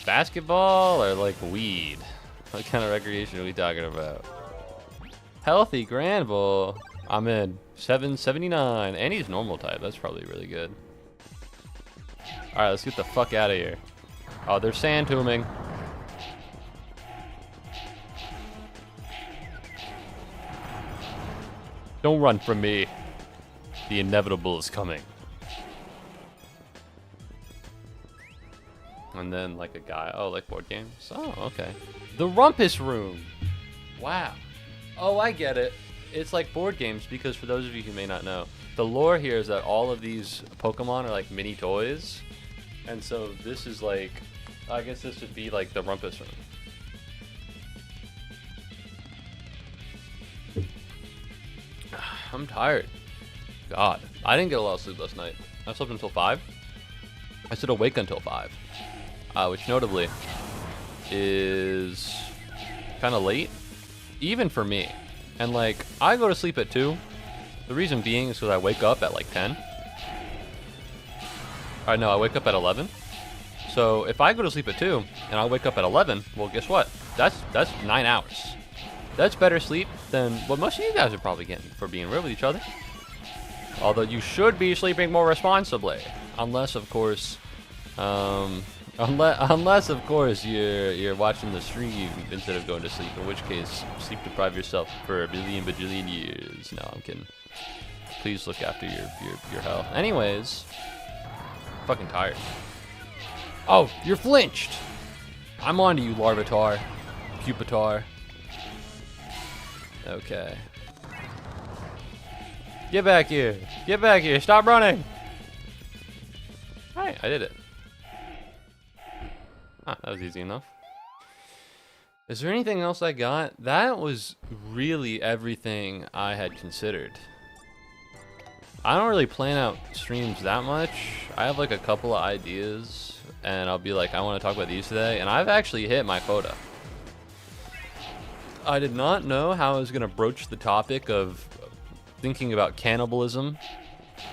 basketball or like weed? What kind of recreation are we talking about? Healthy Granville. I'm in. 779. And he's normal type. That's probably really good. Alright, let's get the fuck out of here. Oh, they're sand tombing. Don't run from me. The inevitable is coming. And then like a guy, oh, like board games? Oh, okay. The Rumpus Room. Wow. Oh, I get it. It's like board games because for those of you who may not know, the lore here is that all of these Pokemon are like mini toys. And so this is like, I guess this would be like the Rumpus Room. I'm tired. God, I didn't get a lot of sleep last night. I slept until 5. I stayed awake until 5. Which notably is kind of late, even for me. And like, I go to sleep at 2. The reason being is because I wake up at like 10. No, I wake up at 11. So if I go to sleep at 2 and I wake up at 11, well, guess what? That's 9 hours. That's better sleep than what most of you guys are probably getting, for being real with each other. Although you should be sleeping more responsibly, unless of course, you're watching the stream instead of going to sleep. In which case, sleep deprive yourself for a billion bajillion years. No, I'm kidding. Please look after your health. Anyways, fucking tired. Oh, you're flinched. I'm on to you, Larvitar, Pupitar. Okay. Get back here. Get back here. Stop running. Alright, I did it. Ah, that was easy enough. Is there anything else I got? That was really everything I had considered. I don't really plan out streams that much. I have like a couple of ideas, and I'll be like, I want to talk about these today, and I've actually hit my quota. I did not know how I was going to broach the topic of thinking about cannibalism.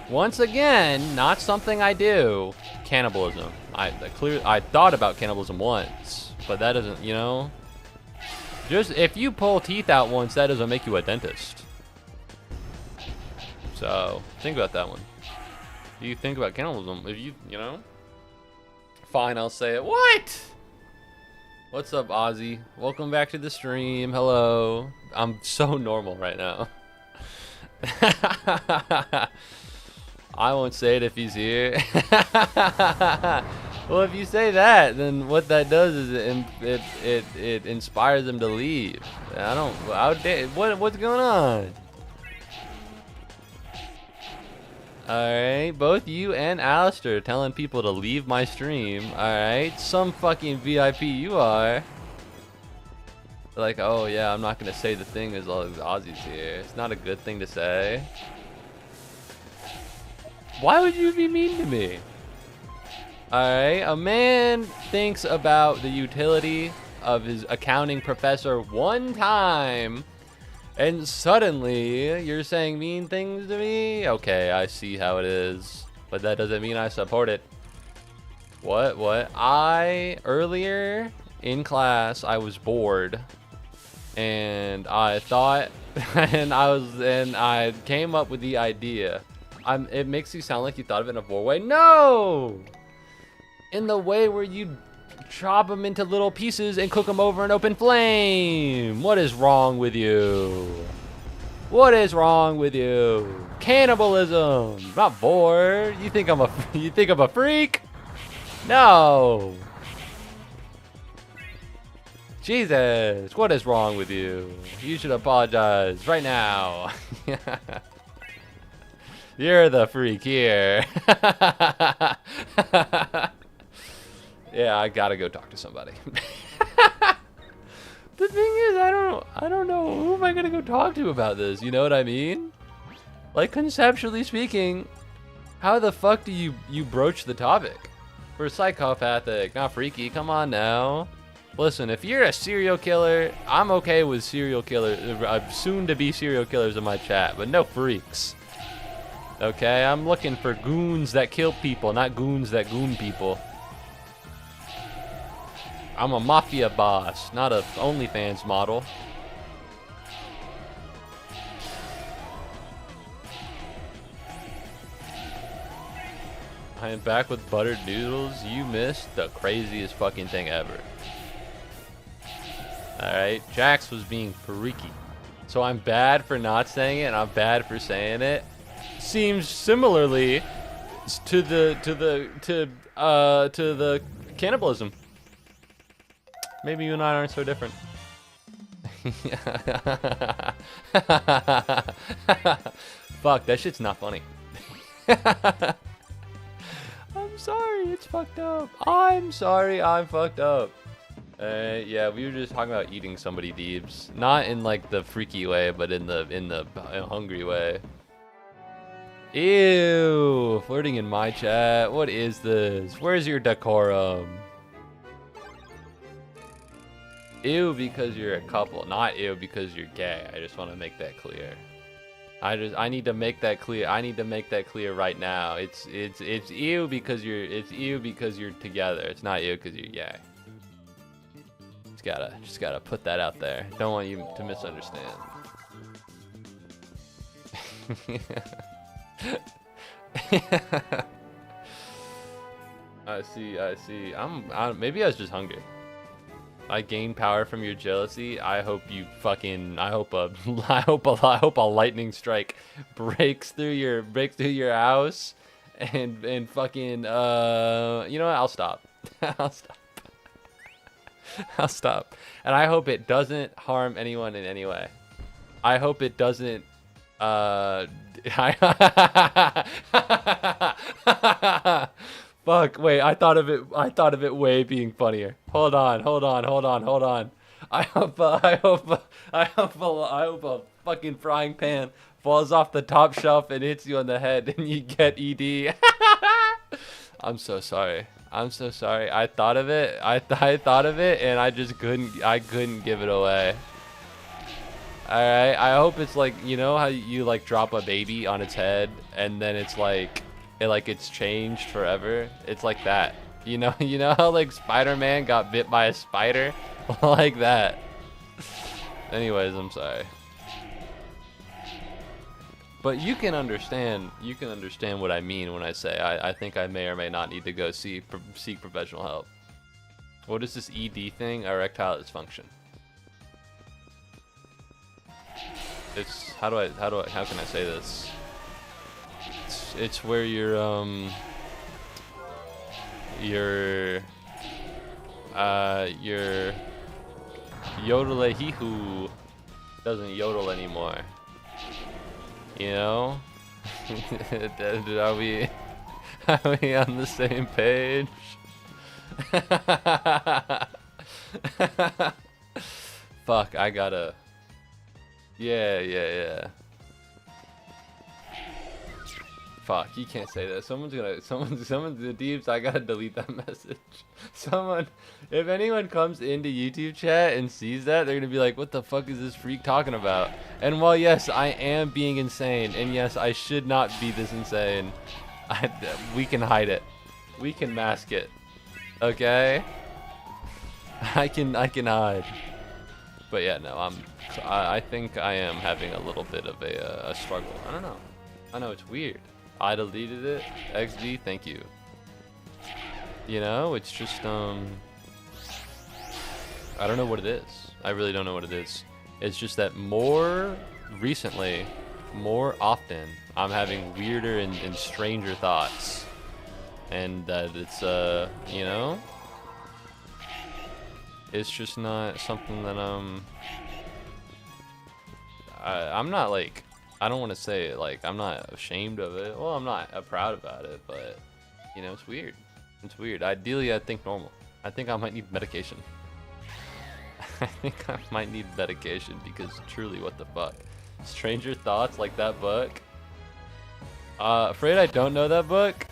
Once again, not something I do. Cannibalism. I thought about cannibalism once, but that doesn't, you know. Just if you pull teeth out once, that doesn't make you a dentist. So think about that one. Do you think about cannibalism? If you know. Fine, I'll say it. What? What's up, Ozzy? Welcome back to the stream. Hello. I'm so normal right now. I won't say it if he's here. Well, if you say that, then what that does is it inspires them to leave. What's going on? Alright, both you and Alistair telling people to leave my stream. Alright, some fucking VIP you are. Like, oh yeah, I'm not gonna say the thing as long as Ozzy's here. It's not a good thing to say. Why would you be mean to me? Alright, a man thinks about the utility of his accounting professor one time, and suddenly you're saying mean things to me? Okay, I see how it is, but that doesn't mean I support it. What? Earlier in class, I was bored, and I thought, and I came up with the idea. It makes you sound like you thought of it in a bored way. No! In the way where you chop them into little pieces and cook them over an open flame. What is wrong with you? What is wrong with you? Cannibalism. I'm not bored. You think I'm a freak? No. Jesus, what is wrong with you? You should apologize right now. You're the freak here. Yeah, I gotta go talk to somebody. The thing is, I don't know who am I gonna go talk to about this. You know what I mean? Like, conceptually speaking, how the fuck do you broach the topic? We're psychopathic, not freaky. Come on now. Listen, if you're a serial killer, I'm okay with serial killers, soon to be serial killers in my chat, but no freaks. Okay, I'm looking for goons that kill people, not goons that goon people. I'm a mafia boss, not a OnlyFans model. I am back with buttered noodles. You missed the craziest fucking thing ever. Alright, Jax was being freaky. So I'm bad for not saying it, and I'm bad for saying it. Seems similarly to the cannibalism. Maybe you and I aren't so different. Fuck, that shit's not funny. I'm sorry, it's fucked up. I'm sorry, I'm fucked up. Yeah, we were just talking about eating somebody, Deebs. Not in like the freaky way, but in the hungry way. Ew, flirting in my chat. What is this? Where's your decorum? Ew, because you're a couple, not ew because you're gay. I just want to make that clear. I need to make that clear. I need to make that clear right now. It's ew because you're together. It's not ew because you're gay. Just gotta put that out there. Don't want you to misunderstand. I see. Maybe I was just hungry. I gain power from your jealousy. I hope you fucking. I hope a lightning strike breaks through your house, and fucking. You know what? I'll stop. I'll stop. And I hope it doesn't harm anyone in any way. I hope it doesn't. Fuck, wait, I thought of it way being funnier. Hold on. I hope a fucking frying pan falls off the top shelf and hits you on the head and you get ED. I'm so sorry. I thought of it. I thought of it and I just couldn't give it away. Alright, I hope it's like, you know how you like drop a baby on its head and then it's like it's changed forever? It's like that. You know how like Spider-Man got bit by a spider? Like that. Anyways, I'm sorry. But you can understand what I mean when I say I think I may or may not need to go seek professional help. What is this ED thing? Erectile dysfunction. It's how can I say this? It's where your yodel-a-hee-hoo doesn't yodel anymore. You know? Are we on the same page? Fuck, I gotta... Yeah. Fuck, you can't say that. Someone's the deeps, I gotta delete that message. If anyone comes into YouTube chat and sees that, they're gonna be like, what the fuck is this freak talking about? And while yes, I am being insane, and yes, I should not be this insane, we can hide it. We can mask it. Okay? I can hide. But yeah, no, I think I am having a little bit of a struggle. I don't know. I know it's weird. I deleted it. XD, thank you. You know, it's just I don't know what it is. I really don't know what it is. It's just that more often, I'm having weirder and stranger thoughts, and that it's you know, it's just not something that I'm not like, I don't want to say it, like I'm not ashamed of it. Well, I'm not proud about it, but you know, it's weird. It's weird. Ideally, I think normal. I think I might need medication. I think I might need medication because truly, what the fuck? Stranger Thoughts, like that book? Afraid I don't know that book,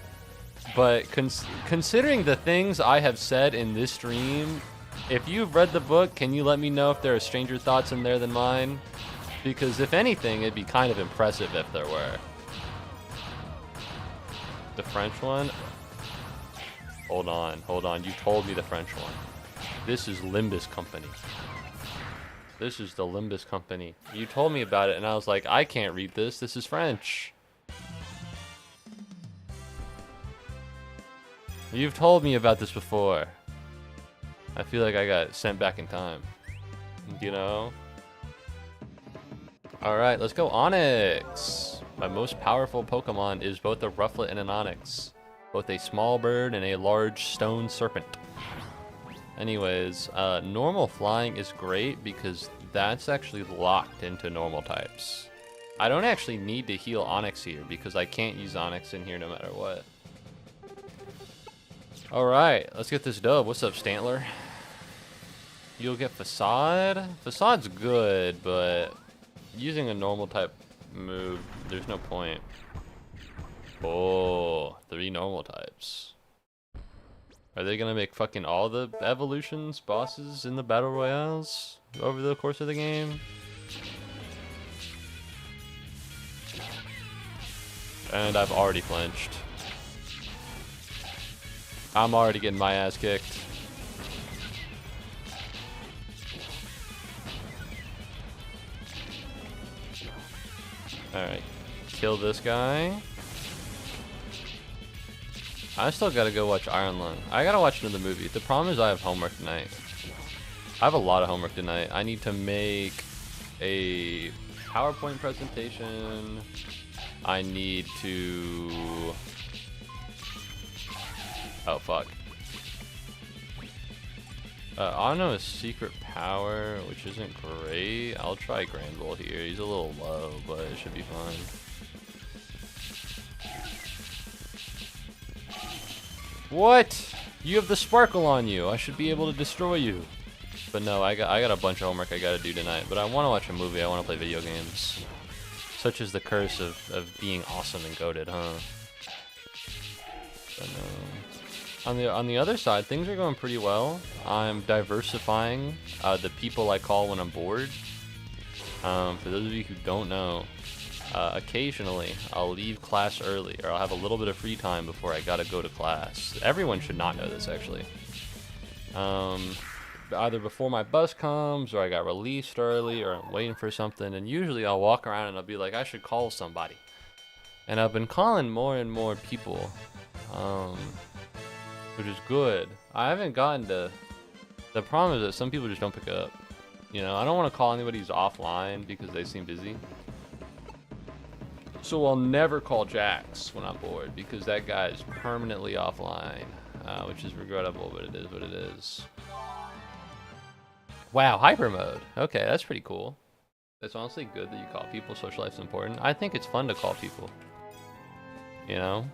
but considering the things I have said in this stream, if you've read the book, can you let me know if there are stranger thoughts in there than mine? Because if anything, it'd be kind of impressive if there were. The French one? Hold on. You told me the French one. This is Limbus Company. This is the Limbus Company. You told me about it, and I was like, I can't read this. This is French. You've told me about this before. I feel like I got sent back in time. You know? Alright, let's go Onyx. My most powerful Pokemon is both a Rufflet and an Onyx. Both a small bird and a large stone serpent. Anyways, normal flying is great because that's actually locked into normal types. I don't actually need to heal Onyx here because I can't use Onyx in here no matter what. Alright, let's get this dub. What's up, Stantler? You'll get Facade. Facade's good, but using a normal type move, there's no point. Oh, 3 normal types. Are they gonna make fucking all the evolutions bosses in the battle royales over the course of the game? And I've already flinched. I'm already getting my ass kicked. Alright, kill this guy. I still gotta go watch Iron Lung. I gotta watch another movie. The problem is I have homework tonight. I have a lot of homework tonight. I need to make a PowerPoint presentation. I need to... Oh, fuck. I know his secret power, which isn't great. I'll try Granville here. He's a little low, but it should be fine. What? You have the sparkle on you. I should be able to destroy you. But no, I got a bunch of homework I gotta do tonight. But I want to watch a movie. I want to play video games. Such is the curse of being awesome and goated, huh? But no. On the other side, things are going pretty well. I'm diversifying the people I call when I'm bored. For those of you who don't know, occasionally I'll leave class early, or I'll have a little bit of free time before I gotta go to class. Everyone should not know this, actually. Either before my bus comes, or I got released early, or I'm waiting for something, and usually I'll walk around and I'll be like, I should call somebody. And I've been calling more and more people, which is good. I haven't gotten to... The problem is that some people just don't pick up. You know, I don't want to call anybody who's offline because they seem busy. So I'll never call Jax when I'm bored because that guy is permanently offline, which is regrettable, but it is what it is. Wow, hyper mode. Okay, that's pretty cool. It's honestly good that you call people. Social life's important. I think it's fun to call people. You know?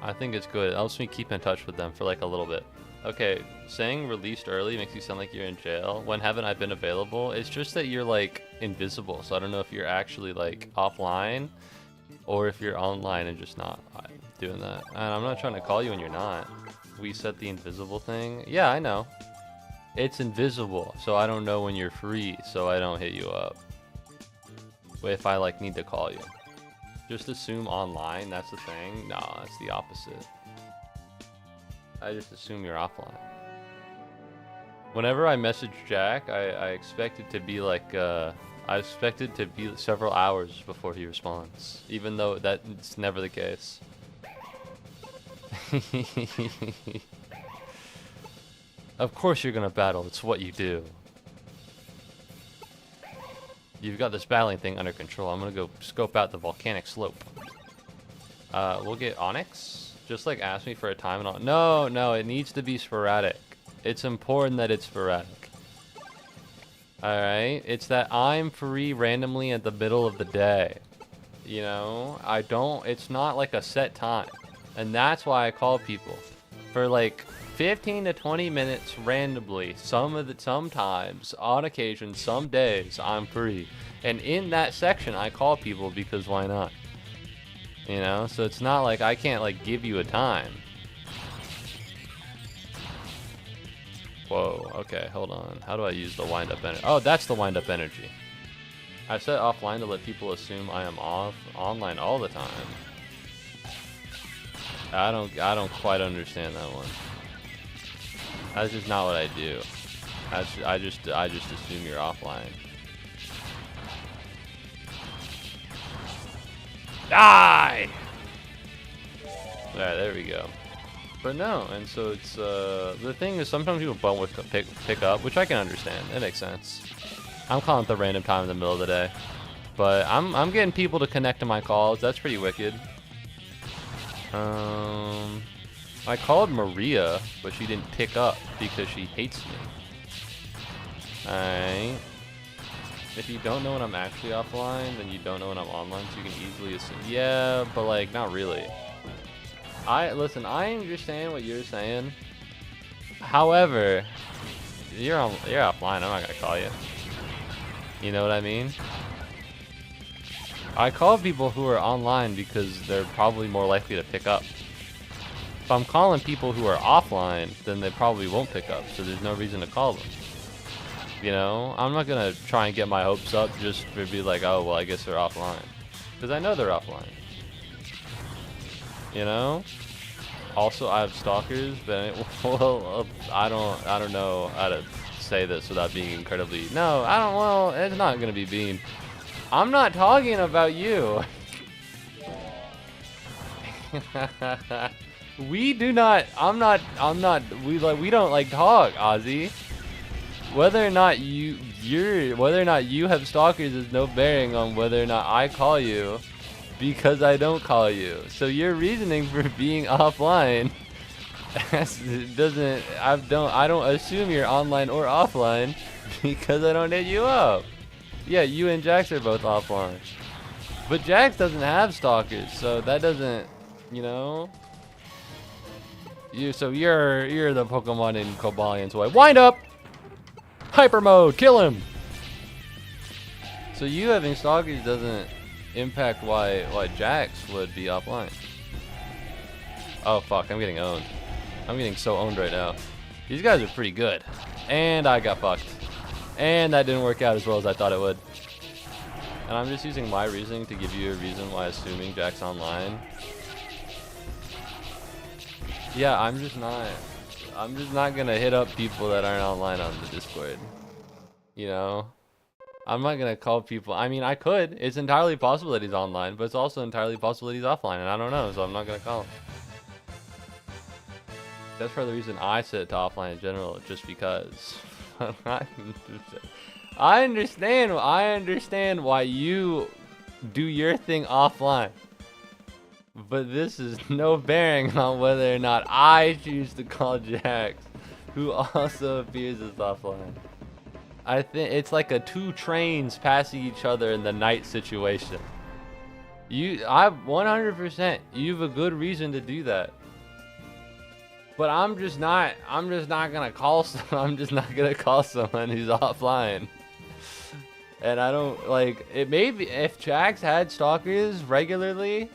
I think it's good. It helps me keep in touch with them for like a little bit. Okay, saying released early makes you sound like you're in jail. When haven't I been available? It's just that you're like invisible, so I don't know if you're actually like offline or if you're online and just not doing that. And I'm not trying to call you when you're not. We set the invisible thing. Yeah, I know. It's invisible, so I don't know when you're free, so I don't hit you up. But if I like need to call you. Just assume online, that's the thing. No, that's the opposite. I just assume you're offline. Whenever I message Jack, I expect it to be like, I expect it to be several hours before he responds. Even though that's never the case. Of course you're gonna battle, it's what you do. You've got this battling thing under control. I'm gonna go scope out the volcanic slope. We'll get Onyx. Just like ask me for a time and all. No, it needs to be sporadic. It's important that it's sporadic. Alright? It's that I'm free randomly at the middle of the day. You know? It's not like a set time. And that's why I call people. For like 15 to 20 minutes randomly. Sometimes, on occasion, some days, I'm free. And in that section, I call people because why not? You know, so it's not like I can't like give you a time. Whoa, okay, hold on. How do I use the wind-up energy? Oh, that's the wind-up energy. I set offline to let people assume I am online all the time. I don't quite understand that one. That's just not what I do. I just assume you're offline. Die! Alright, there we go. But no, and so it's, the thing is sometimes people bump with pick up, which I can understand. It makes sense. I'm calling at the random time in the middle of the day. But I'm getting people to connect to my calls. That's pretty wicked. I called Maria, but she didn't pick up because she hates me. Alright. If you don't know when I'm actually offline, then you don't know when I'm online, so you can easily assume. Yeah, but like, not really. Listen, I understand what you're saying. However, you're offline, I'm not gonna call you. You know what I mean? I call people who are online because they're probably more likely to pick up. If I'm calling people who are offline, then they probably won't pick up, so there's no reason to call them. You know, I'm not gonna try and get my hopes up just to be like, oh, well, I guess they're offline. Because I know they're offline. You know? Also, I have stalkers, but, well, I don't know how to say this without being incredibly, no, well, it's not gonna be being, I'm not talking about you. We don't like talk, Ozzy. Whether or not you have stalkers is no bearing on whether or not I call you, because I don't call you. So your reasoning for being offline I don't assume you're online or offline because I don't hit you up. Yeah, you and Jax are both offline. But Jax doesn't have stalkers, so that doesn't, you know. You're the Pokemon in Cobalion's way. Wind up! Hyper mode, kill him! So you having stalkers doesn't impact why Jax would be offline. Oh fuck, I'm getting owned. I'm getting so owned right now. These guys are pretty good. And I got fucked. And that didn't work out as well as I thought it would. And I'm just using my reasoning to give you a reason why assuming Jack's online. Yeah, I'm just not gonna hit up people that aren't online on the Discord. You know? I'm not gonna call people. I mean, I could. It's entirely possible that he's online, but it's also entirely possible that he's offline, and I don't know, so I'm not gonna call him. That's for the reason I set it to offline in general, just because. I understand why you do your thing offline. But this is no bearing on whether or not I choose to call Jax, who also appears as offline. I think it's like a two trains passing each other in the night situation. I 100%, you have a good reason to do that. But I'm just not gonna call I'm just not gonna call someone who's offline. And I don't like it. Maybe if Jax had stalkers regularly,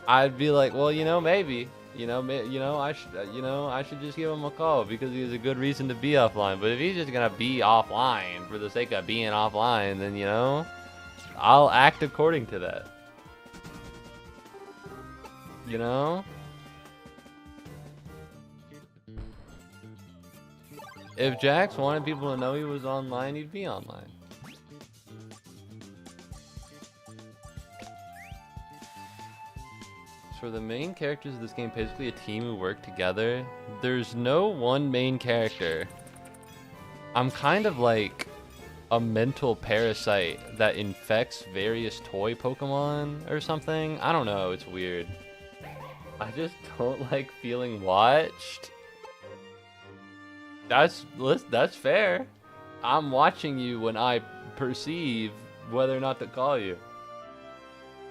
I'd be like, well, maybe, I should just give him a call because he has a good reason to be offline. But if he's just gonna be offline for the sake of being offline, then I'll act according to that. If Jax wanted people to know he was online, he'd be online. For the main characters of this game, basically a team who work together. There's no one main character. I'm kind of like a mental parasite that infects various toy Pokemon or something. I don't know, it's weird. I just don't like feeling watched. That's fair. I'm watching you when I perceive whether or not to call you.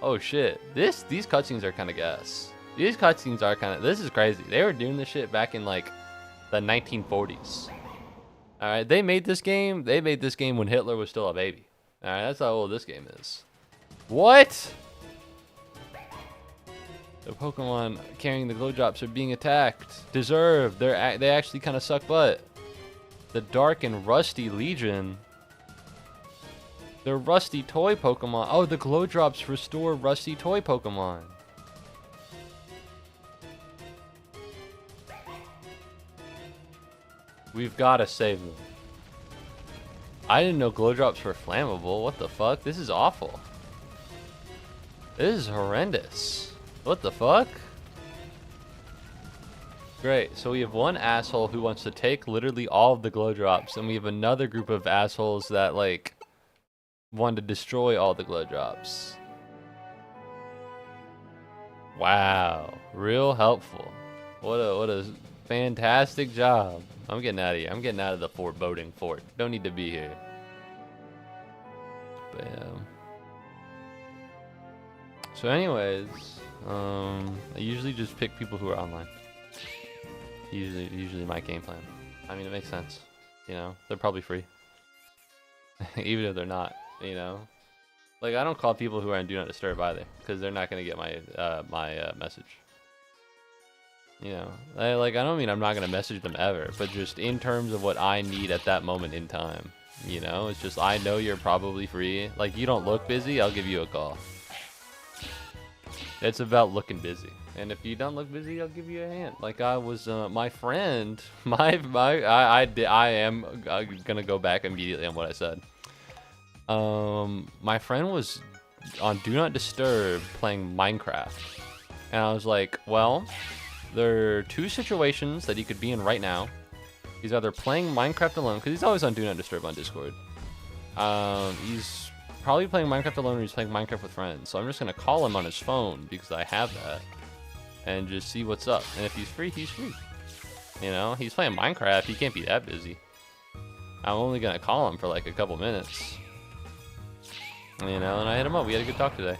Oh shit. These cutscenes are kind of gas. These cutscenes are kind of... This is crazy. They were doing this shit back in like the 1940s. Alright, they made this game when Hitler was still a baby. Alright, that's how old this game is. What? The Pokemon carrying the glow drops are being attacked. Deserved. They actually kind of suck butt. The Dark and Rusty Legion. They're rusty toy Pokemon. Oh, the glow drops restore rusty toy Pokemon. We've got to save them. I didn't know glow drops were flammable. What the fuck? This is awful. This is horrendous. What the fuck? Great, so we have one asshole who wants to take literally all of the glow drops, and we have another group of assholes that like want to destroy all the glow drops. Wow, real helpful. What a fantastic job. I'm getting out of here. I'm getting out of the foreboding fort. Don't need to be here. Bam. So anyways, I usually just pick people who are online. Usually my game plan. I mean, it makes sense. They're probably free. Even if they're not, Like, I don't call people who are on Do Not Disturb either, because they're not going to get my message. I don't mean I'm not going to message them ever, but just in terms of what I need at that moment in time. It's just, I know you're probably free. Like, you don't look busy, I'll give you a call. It's about looking busy. And if you don't look busy, I'll give you a hand. Like I was, my friend, I am gonna go back immediately on what I said. My friend was on Do Not Disturb playing Minecraft. And I was like, well, there are two situations that he could be in right now. He's either playing Minecraft alone, because he's always on Do Not Disturb on Discord. He's probably playing Minecraft alone or he's playing Minecraft with friends. So I'm just gonna call him on his phone because I have that. And just see what's up. And if he's free, he's free. He's playing Minecraft. He can't be that busy. I'm only gonna call him for like a couple minutes. And I hit him up. We had a good talk today.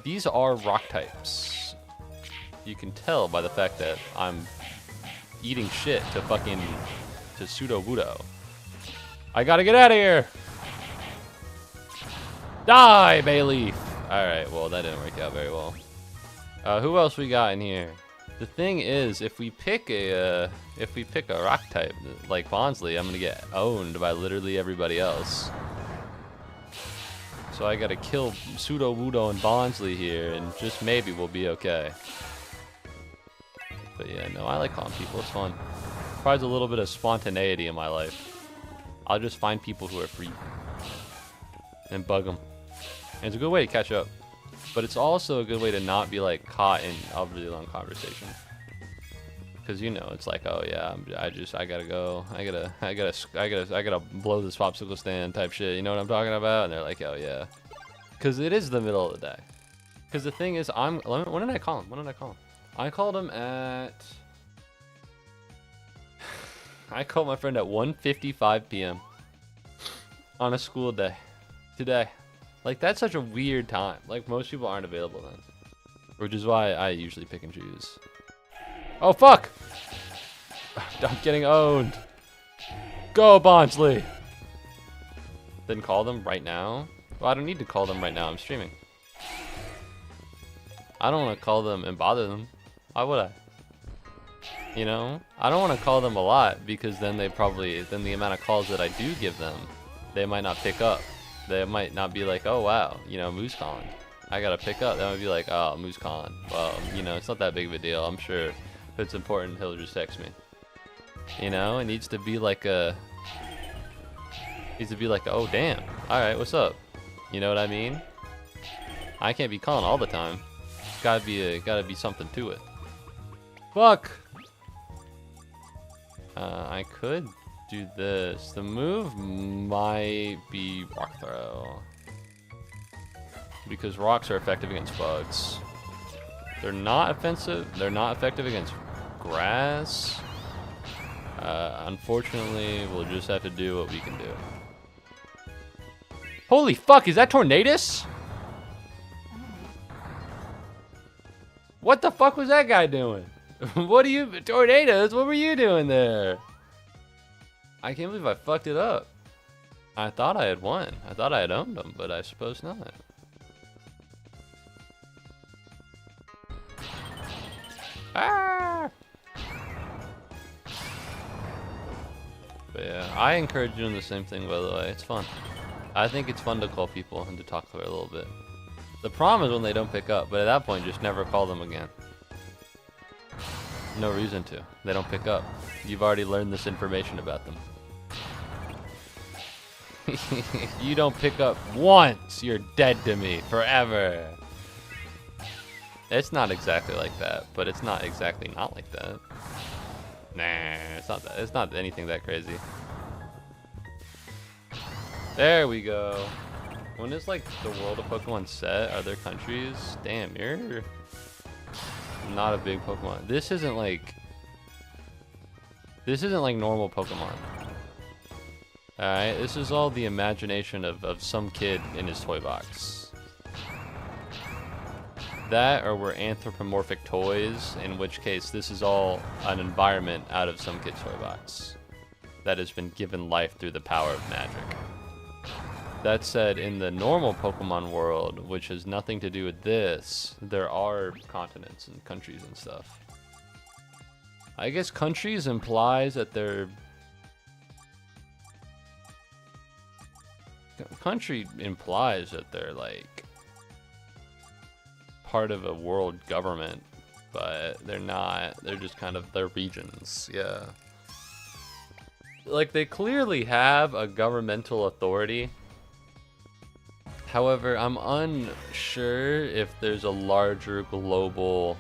These are rock types. You can tell by the fact that I'm eating shit to pseudo-wudo. I gotta get out of here! Die, Bayleaf! Alright, well, that didn't work out very well. Who else we got in here? The thing is, if we pick a rock type like Bonsly, I'm gonna get owned by literally everybody else. So I gotta kill Pseudo-Wudo and Bonsly here, and just maybe we'll be okay. But yeah, no, I like calling people. It's fun. Provides a little bit of spontaneity in my life. I'll just find people who are free and bug them. And it's a good way to catch up. But it's also a good way to not be like caught in a really long conversation. Because it's like, oh yeah, I gotta go. I gotta blow this popsicle stand type shit. You know what I'm talking about? And they're like, oh yeah. Because it is the middle of the day. Because the thing is, when did I call him? I called him at... I called my friend at 1:55 p.m. on a school day. Today. Like, that's such a weird time. Like, most people aren't available then. Which is why I usually pick and choose. Oh, fuck! I'm getting owned. Go, Bonsley! Then call them right now? Well, I don't need to call them right now. I'm streaming. I don't want to call them and bother them. Why would I? You know? I don't want to call them a lot because then they probably, then the amount of calls that I do give them, they might not pick up. They might not be like, oh wow, you know, Moose calling. I gotta pick up. They might be like, oh, Moose calling. Well, you know, it's not that big of a deal. I'm sure if it's important, he'll just text me. You know, it needs to be like a, oh damn, alright, what's up? You know what I mean? I can't be calling all the time. Gotta be something to it. Fuck! I could do this. The move might be rock throw. Because rocks are effective against bugs. They're not offensive. They're not effective against grass. Unfortunately, we'll just have to do what we can do. Holy fuck, is that Tornadus? What the fuck was that guy doing? What are you, Tornadoes, what were you doing there? I can't believe I fucked it up. I thought I had won. I thought I had owned him, but I suppose not. Ah! But yeah, I encourage doing the same thing, by the way. It's fun. I think it's fun to call people and to talk to her a little bit. The problem is when they don't pick up, but at that point, just never call them again. No reason to. They don't pick up. You've already learned this information about them. If you don't pick up once, you're dead to me forever. It's not exactly like that, but it's not exactly not like that. Nah, it's not that. It's not anything that crazy. There we go. When is like the world of Pokemon set? Are there countries? Damn, you're not a big Pokemon. This isn't like normal Pokemon. Alright, this is all the imagination of some kid in his toy box. That, or we're anthropomorphic toys, in which case this is all an environment out of some kid's toy box that has been given life through the power of magic. That said, in the normal Pokemon world, which has nothing to do with this, there are continents and countries and stuff. I guess countries implies that they're... Country implies that they're like part of a world government, but they're not. They're just kind of, they're regions, yeah. Like, they clearly have a governmental authority. However, I'm unsure if there's a larger global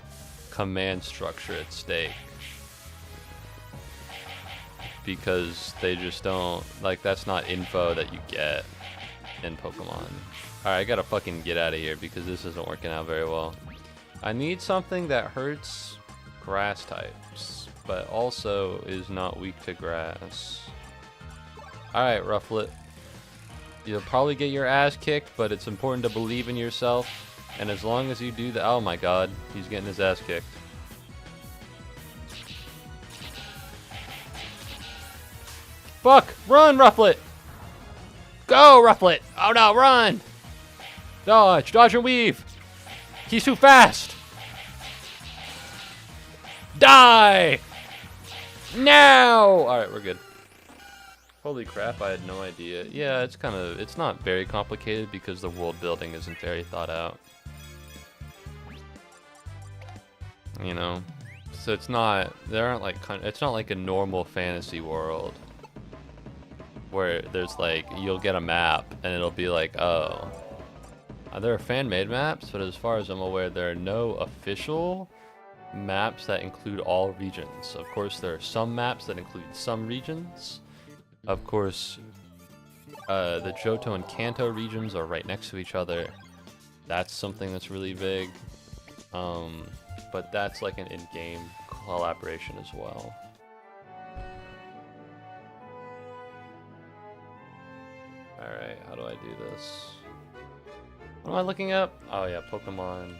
command structure at stake. Because they just don't, like, that's not info that you get in Pokemon. Alright, I gotta fucking get out of here because this isn't working out very well. I need something that hurts grass types, but also is not weak to grass. Alright, Rufflet. You'll probably get your ass kicked, but it's important to believe in yourself. And as long as you do that, oh my god, he's getting his ass kicked. Fuck! Run, Rufflet! Go, Rufflet! Oh no, run! Dodge! Dodge and weave! He's too fast! Die! Now! Alright, we're good. Holy crap, I had no idea. Yeah, it's kind of, it's not very complicated because the world building isn't very thought out. You know? So it's not, there aren't like, it's not like a normal fantasy world where there's like, you'll get a map and it'll be like, oh, there are fan-made maps, but as far as I'm aware, there are no official maps that include all regions. Of course, there are some maps that include some regions. Of course, the Johto and Kanto regions are right next to each other. That's something that's really big. But that's like an in-game collaboration as well. Alright, how do I do this? What am I looking up? Oh yeah, Pokemon.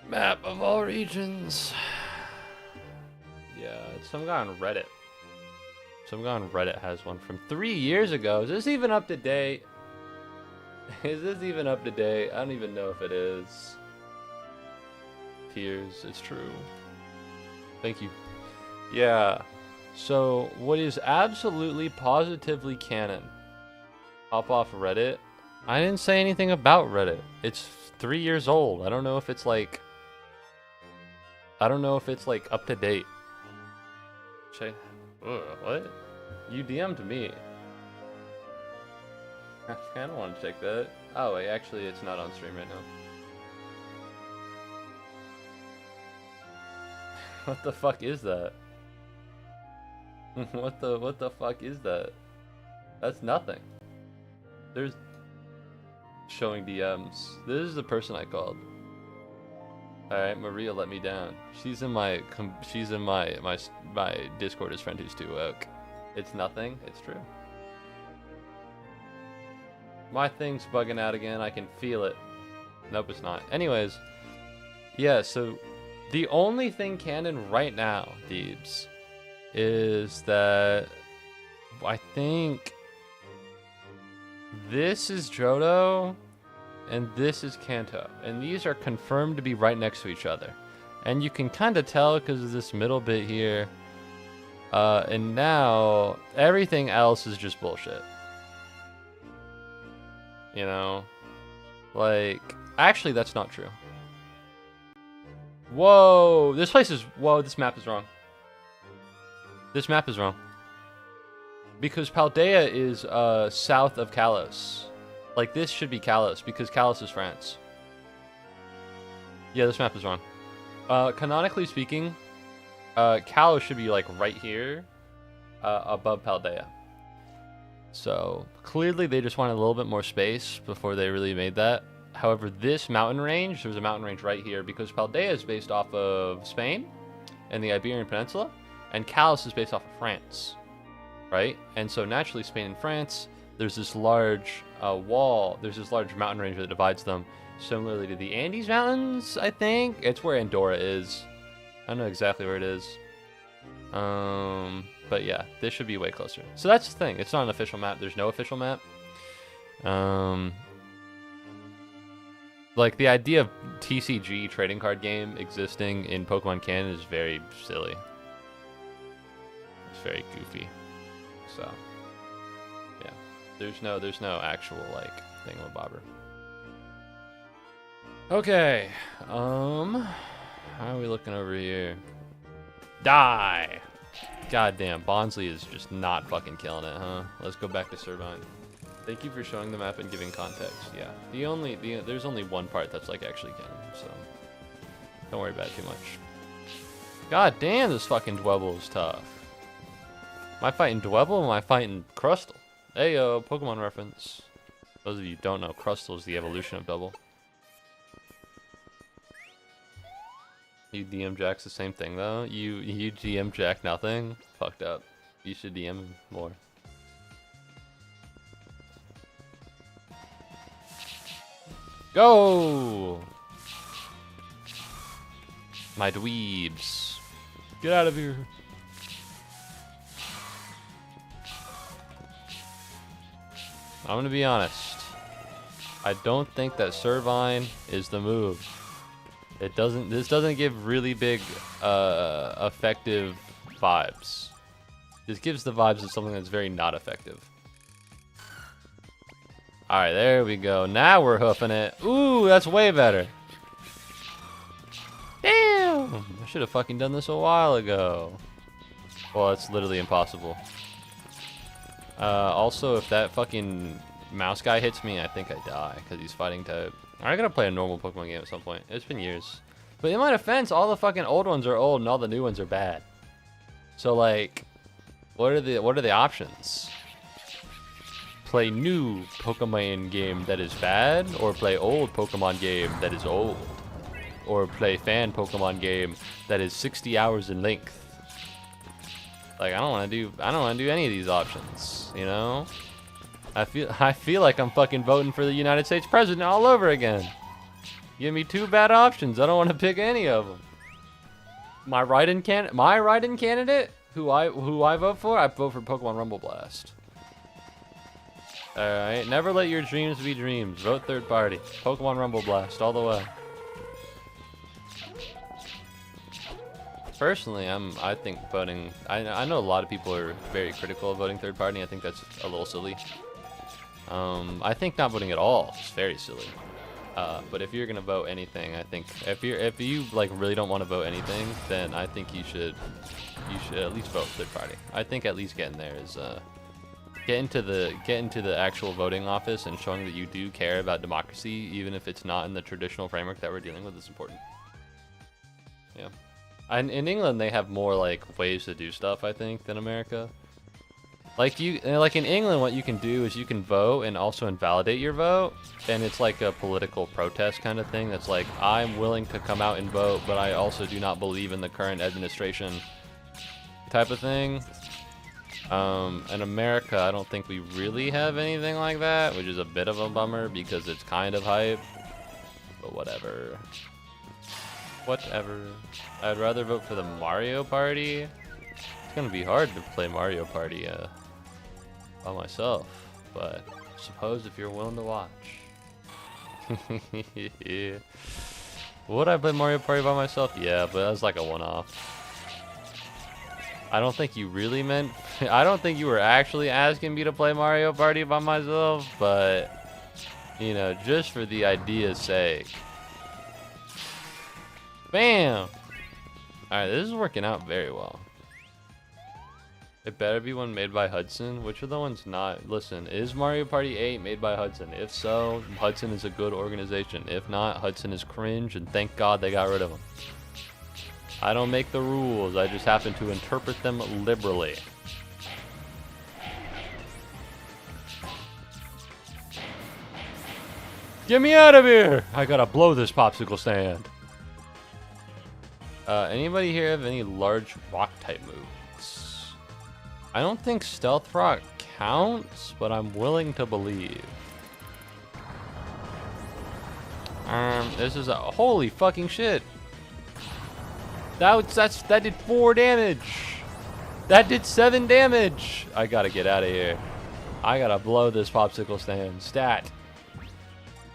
Map of all regions. Yeah, it's some guy on Reddit. Some guy on Reddit has one from 3 years ago. Is this even up to date? Is this even up to date? I don't even know if it is. Tears, it's true. Thank you. Yeah. So, what is absolutely positively canon? Hop off Reddit. I didn't say anything about Reddit. It's 3 years old. I don't know if it's like up to date. Check. What? You DM'd me. I kind of want to check that. Oh wait, actually it's not on stream right now. What the fuck is that? What the fuck is that? That's nothing. There's showing DMs. This is the person I called. All right, Maria let me down. She's in my Discord as friend who's too woke. It's nothing. It's true. My thing's bugging out again. I can feel it. Nope, it's not. Anyways, yeah. So the only thing canon right now, Deebs, is that I think this is Johto and this is Kanto, and these are confirmed to be right next to each other, and you can kind of tell because of this middle bit here. And now everything else is just bullshit. You know, like, actually that's not true. Whoa, this map is wrong. This map is wrong. Because Paldea is south of Kalos. Like, this should be Kalos, because Kalos is France. Yeah, this map is wrong. Canonically speaking, Kalos should be, like, right here, above Paldea. So, clearly they just wanted a little bit more space before they really made that. However, this mountain range, there's a mountain range right here, because Paldea is based off of Spain and the Iberian Peninsula, and Kalos is based off of France, right? And so, naturally, Spain and France, there's this large wall, there's this large mountain range that divides them, similarly to the Andes Mountains, I think. It's where Andorra is. I don't know exactly where it is. But yeah, this should be way closer. So that's the thing. It's not an official map. There's no official map. Like, the idea of TCG trading card game existing in Pokemon canon is very silly. It's very goofy. So yeah, there's no actual like thingamabobber. Okay, how are we looking over here? Die! Goddamn, Bonsly is just not fucking killing it, huh? Let's go back to Servine. Thank you for showing the map and giving context. Yeah, there's only one part that's like actually canon, so don't worry about it too much. God damn, this fucking Dwebble is tough. Am I fighting Dwebble or am I fighting Crustle? Hey yo, Pokemon reference. Those of you who don't know, Crustle is the evolution of Double. You DM Jack's the same thing though. You DM Jack nothing. Fucked up. You should DM him more. Go! My dweebs. Get out of here. I'm gonna be honest. I don't think that Servine is the move. This doesn't give really big, effective vibes. This gives the vibes of something that's very not effective. Alright, there we go. Now we're hoofing it. Ooh, that's way better. Damn! I should have fucking done this a while ago. Well, it's literally impossible. Also, if that fucking mouse guy hits me, I think I die, because he's fighting type. I gotta play a normal Pokemon game at some point. It's been years. But in my defense, all the fucking old ones are old and all the new ones are bad. So like, what are the options? Play new Pokemon game that is bad, or play old Pokemon game that is old, or play fan Pokemon game that is 60 hours in length. Like, I don't want to do any of these options, you know? I feel like I'm fucking voting for the United States president all over again. Give me 2 bad options. I don't want to pick any of them. My write-in candidate, who I vote for, I vote for Pokemon Rumble Blast. All right, never let your dreams be dreams. Vote third party. Pokemon Rumble Blast all the way. Personally, I think voting. I know a lot of people are very critical of voting third party. I think that's a little silly. I think not voting at all is very silly. But if you're gonna vote anything, I think if you like really don't want to vote anything, then I think you should at least vote third party. I think at least getting there is get into the actual voting office and showing that you do care about democracy, even if it's not in the traditional framework that we're dealing with, is important. Yeah. And in England, they have more like ways to do stuff, I think, than America. Like in England, what you can do is you can vote and also invalidate your vote, and it's like a political protest kind of thing. That's like, I'm willing to come out and vote, but I also do not believe in the current administration, type of thing. In America, I don't think we really have anything like that, which is a bit of a bummer because it's kind of hype. But whatever. Whatever. I'd rather vote for the Mario Party. It's gonna be hard to play Mario Party by myself, but suppose if you're willing to watch. Yeah. Would I play Mario Party by myself? Yeah, but that was like a one-off. I don't think you really meant... I don't think you were actually asking me to play Mario Party by myself, but, you know, just for the idea's sake. Bam! Alright, this is working out very well. It better be one made by Hudson. Which are the ones not? Listen, is Mario Party 8 made by Hudson? If so, Hudson is a good organization. If not, Hudson is cringe, and thank God they got rid of him. I don't make the rules, I just happen to interpret them liberally. Get me out of here! I gotta blow this popsicle stand. Anybody here have any large rock type moves? I don't think Stealth Rock counts, but I'm willing to believe. This is a holy fucking shit. That did 4 damage. That did 7 damage. I gotta get out of here. I gotta blow this popsicle stand. Stat.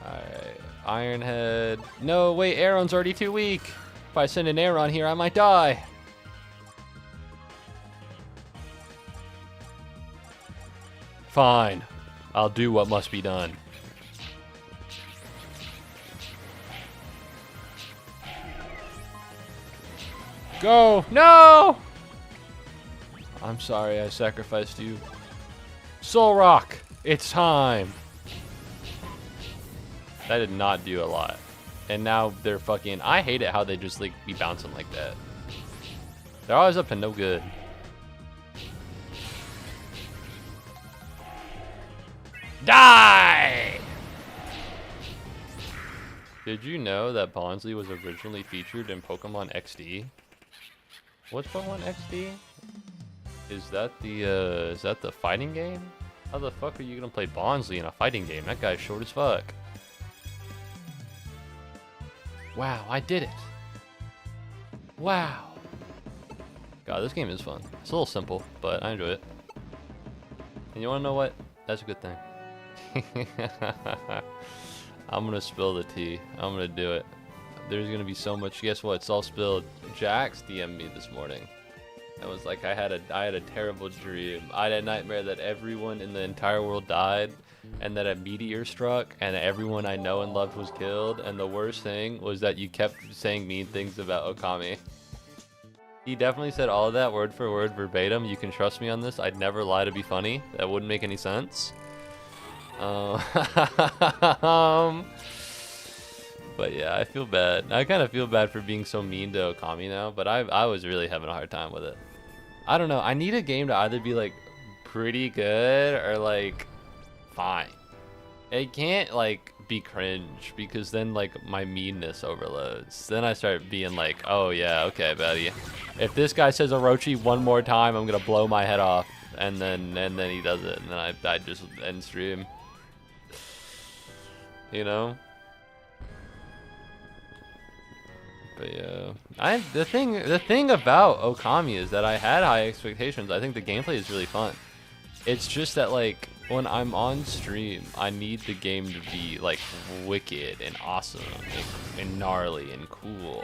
Alright. Iron Head. No, wait, Aeron's already too weak. If I send an Aeron here, I might die. Fine. I'll do what must be done. Go! No! I'm sorry I sacrificed you. Soul Rock! It's time! That did not do a lot. And now they're fucking... I hate it how they just like be bouncing like that. They're always up to no good. Die! Did you know that Bonsly was originally featured in Pokemon XD? What's Pokemon XD? Is that the fighting game? How the fuck are you gonna play Bonsly in a fighting game? That guy's short as fuck. Wow, I did it. Wow. God, this game is fun. It's a little simple, but I enjoy it. And you wanna know what? That's a good thing. I'm gonna spill the tea. I'm gonna do it. There's gonna be so much. Guess what? It's all spilled. Jax DM'd me this morning. I was like, I had a terrible dream. I had a nightmare that everyone in the entire world died, and that a meteor struck, and everyone I know and loved was killed. And the worst thing was that you kept saying mean things about Okami. He definitely said all of that word for word verbatim. You can trust me on this. I'd never lie to be funny. That wouldn't make any sense. But yeah, I feel bad. I kind of feel bad for being so mean to Okami now, but I was really having a hard time with it. I don't know. I need a game to either be like pretty good or like fine. It can't like be cringe, because then like my meanness overloads. Then I start being like, oh yeah, okay, buddy. If this guy says Orochi one more time, I'm gonna blow my head off. And then he does it, and then I just end stream. You know? But yeah, the thing about Okami is that I had high expectations. I think the gameplay is really fun. It's just that like when I'm on stream, I need the game to be like wicked and awesome and gnarly and cool.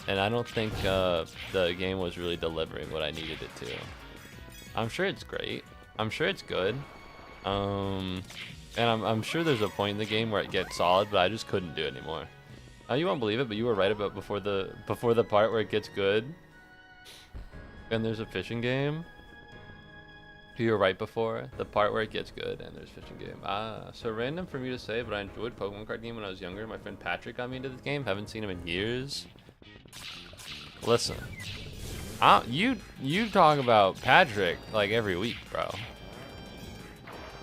And I don't think the game was really delivering what I needed it to. I'm sure it's great. I'm sure it's good. And I'm sure there's a point in the game where it gets solid, but I just couldn't do it anymore. You won't believe it, but you were right about before the part where it gets good. And there's a fishing game. You were right before the part where it gets good and there's fishing game. So random for me to say, but I enjoyed Pokemon card game when I was younger. My friend Patrick got me into this game. Haven't seen him in years. Listen, you talk about Patrick like every week, bro.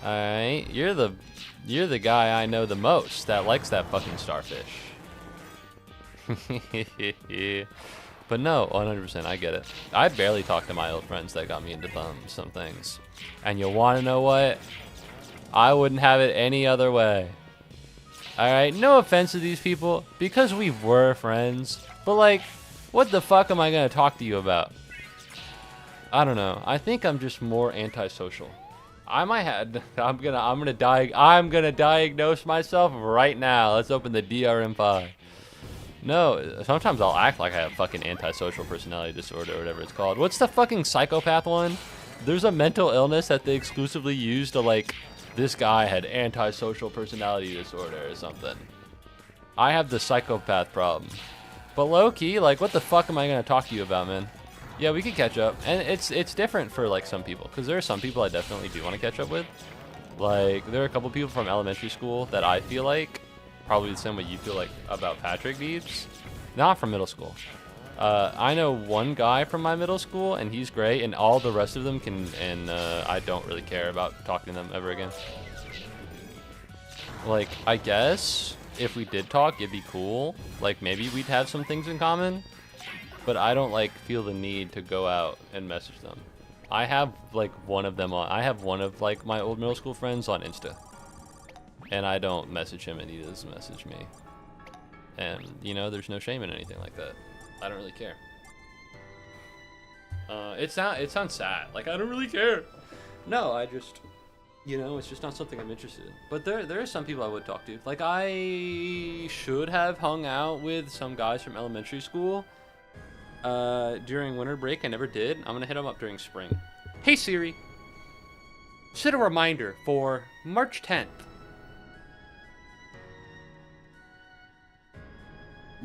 Alright, you're the guy I know the most that likes that fucking starfish. But no, 100%, I get it. I barely talk to my old friends that got me into some things. And you want to know what? I wouldn't have it any other way. Alright, no offense to these people, because we were friends. But like, what the fuck am I going to talk to you about? I don't know. I think I'm just more antisocial. I'm gonna diagnose myself right now. Let's open the DRM-5. No, sometimes I'll act like I have fucking antisocial personality disorder or whatever it's called. What's the fucking psychopath one? There's a mental illness that they exclusively use to like, this guy had antisocial personality disorder or something. I have the psychopath problem. But low-key, like, what the fuck am I gonna talk to you about, man? Yeah, we could catch up. And it's different for like some people, because there are some people I definitely do want to catch up with. Like, there are a couple people from elementary school that I feel like probably the same way you feel like about Patrick Deeps. Not from middle school. I know one guy from my middle school, and he's great, and all the rest of them can, and I don't really care about talking to them ever again. Like, I guess if we did talk, it'd be cool. Like, maybe we'd have some things in common, but I don't, like, feel the need to go out and message them. I have, like, one of like, my old middle school friends on Insta. And I don't message him and he doesn't message me. And, you know, there's no shame in anything like that. I don't really care. It sounds sad. Like, I don't really care. No, I just, you know, it's just not something I'm interested in. But there are some people I would talk to. Like, I should have hung out with some guys from elementary school during winter break. I never did. I'm gonna hit them up during spring. Hey Siri, set a reminder for March 10th.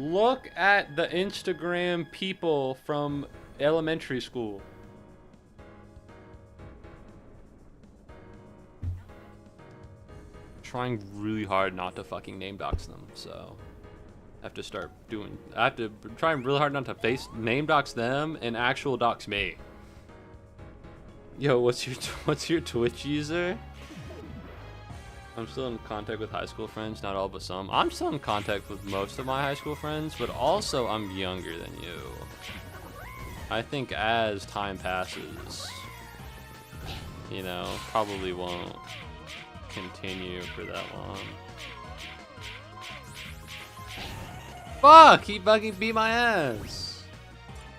Look at the Instagram people from elementary school. Trying really hard not to fucking name dox them, so I have to try really hard not to name dox them and actual dox me. Yo, what's your Twitch user? I'm still in contact with high school friends, not all but some. I'm still in contact with most of my high school friends, but also I'm younger than you. I think as time passes, you know, probably won't continue for that long. Fuck! He fucking beat my ass!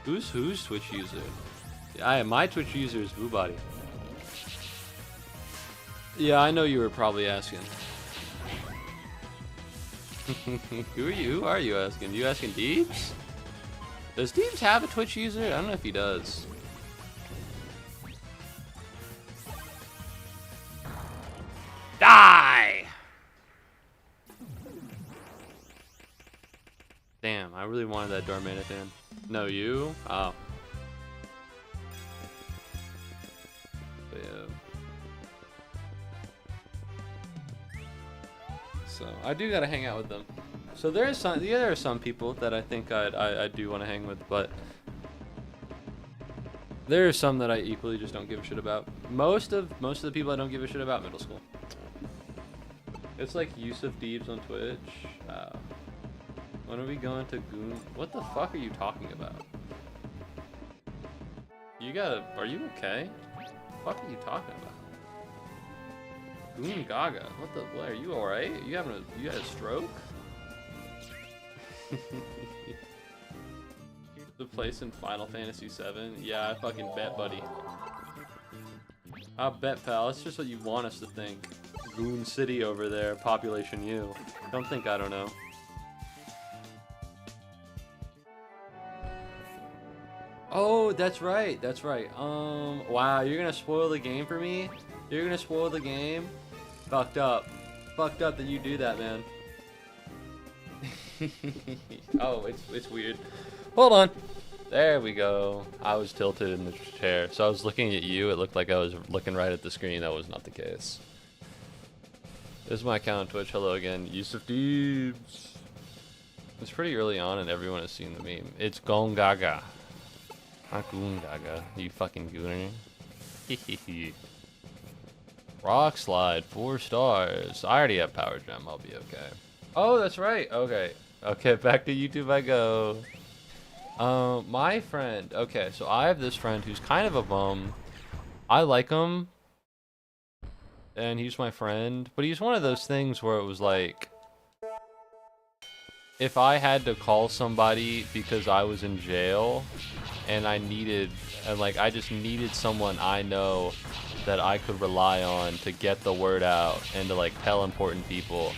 Who's Twitch user? My Twitch user is Muubody. Yeah, I know you were probably asking. Who are you asking? You asking Deebs? Does Deebs have a Twitch user? I don't know if he does. Die! Damn, I really wanted that Dormant at the end. No, you? Oh. But yeah. So I do gotta hang out with them. So there are some people that I think I do want to hang with, but there are some that I equally just don't give a shit about. Most of the people I don't give a shit about middle school. It's like Yusuf Deebs on Twitch. When are we going to Goon? What the fuck are you talking about? Are you okay? What the fuck are you talking about? Goon Gaga. What are you alright? You had a stroke? The place in Final Fantasy VII? Yeah, I fucking bet, buddy. I bet, pal. That's just what you want us to think. Goon City over there, population U. Don't think I don't know. Oh, that's right. That's right. Wow, you're gonna spoil the game for me? You're gonna spoil the game? Fucked up. Fucked up that you do that, man. Oh, it's weird. Hold on. There we go. I was tilted in the chair, so I was looking at you. It looked like I was looking right at the screen. That was not the case. This is my account on Twitch. Hello again, Yusuf Deebs. It's pretty early on, and everyone has seen the meme. It's Gong Gaga. Not Goon Gaga. You fucking gooner. Rock Slide, 4 stars. I already have Power Gem. I'll be okay. Oh, that's right. Okay. Okay, back to YouTube I go. My friend. Okay, so I have this friend who's kind of a bum. I like him. And he's my friend. But he's one of those things where it was like, if I had to call somebody because I was in jail and I just needed someone I know that I could rely on to get the word out and to like tell important people,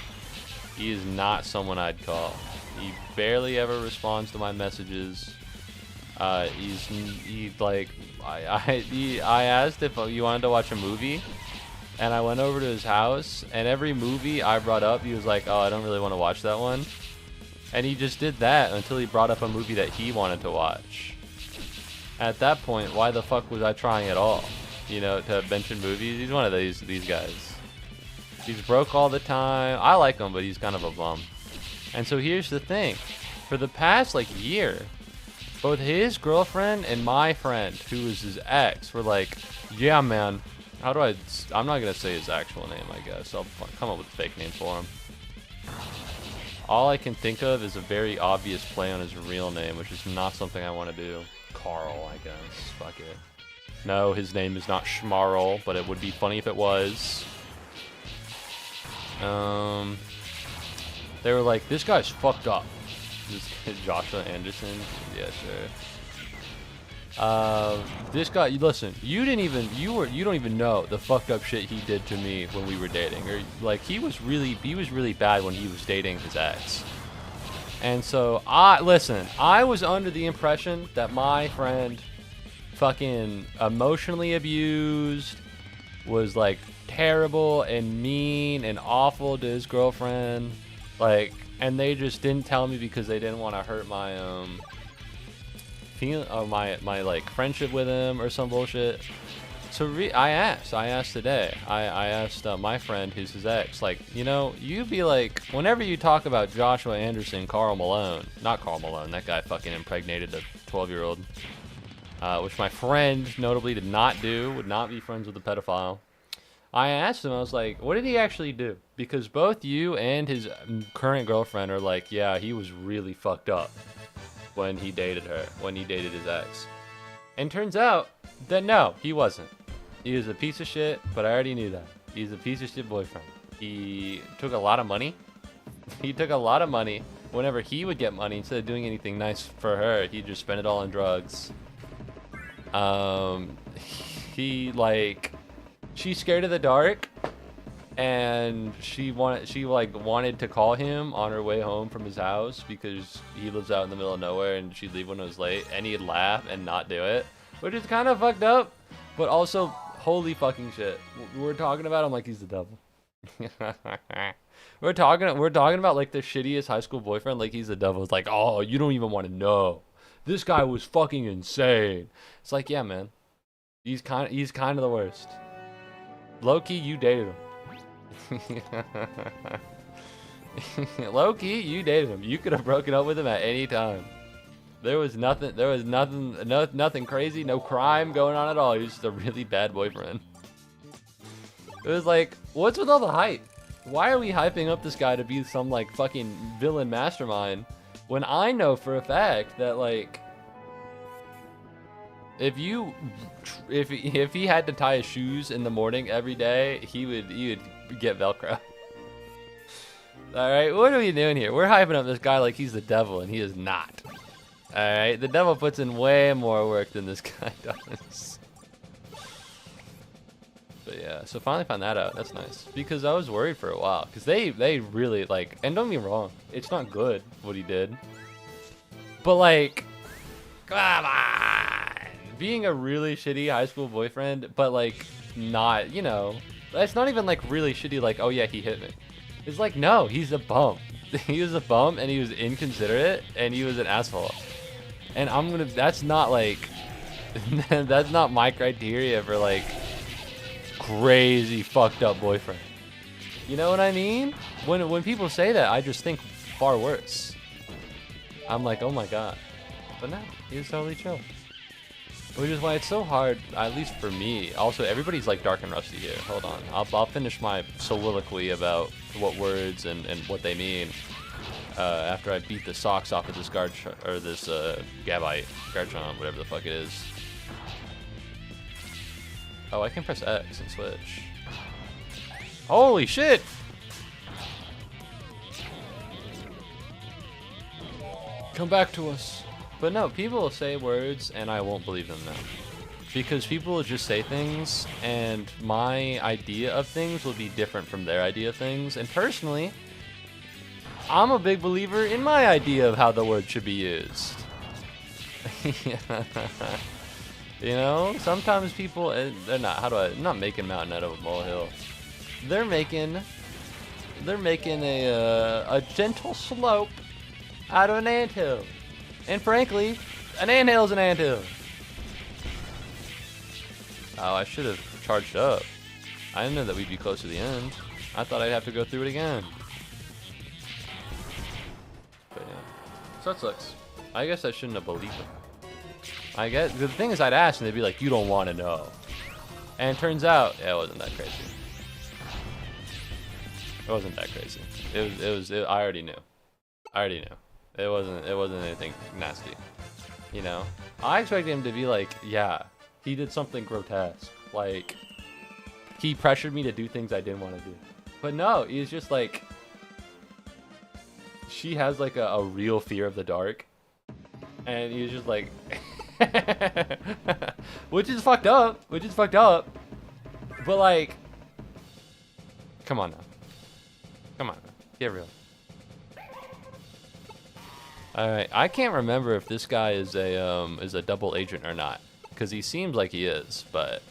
he is not someone I'd call. He barely ever responds to my messages. I asked if you wanted to watch a movie, and I went over to his house, and every movie I brought up, he was like, oh, I don't really want to watch that one. And he just did that until he brought up a movie that he wanted to watch. At that point, why the fuck was I trying at all? You know, to mention movies? He's one of these guys. He's broke all the time. I like him, but he's kind of a bum. And so here's the thing. For the past, like, year, both his girlfriend and my friend, who was his ex, were like, yeah, man, I'm not going to say his actual name, I guess. I'll come up with a fake name for him. All I can think of is a very obvious play on his real name, which is not something I want to do. Carl, I guess. Fuck it. No, his name is not Schmarl, but it would be funny if it was. They were like, this guy's fucked up. This kid, Joshua Anderson. Yeah, sure. This guy, listen, you don't even know the fucked up shit he did to me when we were dating. Or like, he was really bad when he was dating his ex. And so I was under the impression that my friend fucking emotionally abused, was like terrible and mean and awful to his girlfriend, like, and they just didn't tell me because they didn't want to hurt my my like friendship with him or some bullshit. So I asked today. I asked my friend who's his ex, like, you know, you be like, whenever you talk about Joshua Anderson, Carl Malone, not Carl Malone, that guy fucking impregnated a 12-year-old, which my friend notably did not do, would not be friends with a pedophile. I asked him, I was like, what did he actually do? Because both you and his current girlfriend are like, yeah, he was really fucked up when he dated her, when he dated his ex. And turns out that no, he wasn't. He was a piece of shit, but I already knew that. He's a piece of shit boyfriend. He took a lot of money. He took a lot of money. Whenever he would get money, instead of doing anything nice for her, he'd just spend it all on drugs. She's scared of the dark, and she wanted to call him on her way home from his house because he lives out in the middle of nowhere, and she'd leave when it was late, and he'd laugh and not do it, which is kind of fucked up, but also holy fucking shit. We're talking about him like he's the devil. we're talking about like the shittiest high school boyfriend like he's the devil. It's like, oh, you don't even want to know. This guy was fucking insane. It's like, yeah, man. He's kind of the worst. Low-key, you dated him. Low-key, you dated him. You could have broken up with him at any time. There was nothing crazy, no crime going on at all. He was just a really bad boyfriend. It was like, what's with all the hype? Why are we hyping up this guy to be some like fucking villain mastermind when I know for a fact that like, if he had to tie his shoes in the morning every day, he would get Velcro. All right, what are we doing here? We're hyping up this guy like he's the devil, and he is not. Alright, the devil puts in way more work than this guy does. But yeah, so finally found that out. That's nice. Because I was worried for a while. Because they really, like, and don't get me wrong, it's not good what he did. But, like, come on! Being a really shitty high school boyfriend, but, like, not, you know, that's not even, like, really shitty, like, oh yeah, he hit me. It's like, no, he's a bum. He was a bum, and he was inconsiderate, and he was an asshole. And that's not, like, that's not my criteria for, like, crazy fucked up boyfriend. You know what I mean? When people say that, I just think far worse. I'm like, oh my god. But no, he was totally chill. Which is why it's so hard, at least for me. Also, everybody's like dark and rusty here. Hold on, I'll finish my soliloquy about what words and what they mean after I beat the socks off of this Gabite, Garchomp, whatever the fuck it is. Oh, I can press X and switch. Holy shit! Come back to us. But no, people will say words and I won't believe them now. Because people will just say things and my idea of things will be different from their idea of things. And personally, I'm a big believer in my idea of how the word should be used. You know, sometimes people, they're not, I'm not making a mountain out of a molehill. They're making a gentle slope out of an anthill. And frankly, an anthill is an anthill. Oh, I should have charged up. I didn't know that we'd be close to the end. I thought I'd have to go through it again. But yeah. So that sucks. I guess I shouldn't have believed them. I guess the thing is, I'd ask and they'd be like, "You don't want to know," and it turns out, yeah, it wasn't that crazy. It wasn't that crazy. I already knew. It wasn't anything nasty. You know, I expected him to be like, yeah, he did something grotesque, like he pressured me to do things I didn't want to do. But no, he's just like, she has like a real fear of the dark, and he's just like. Which is fucked up. But like, come on now. Get real. Alright, I can't remember if this guy is a double agent or not. Because he seems like he is, but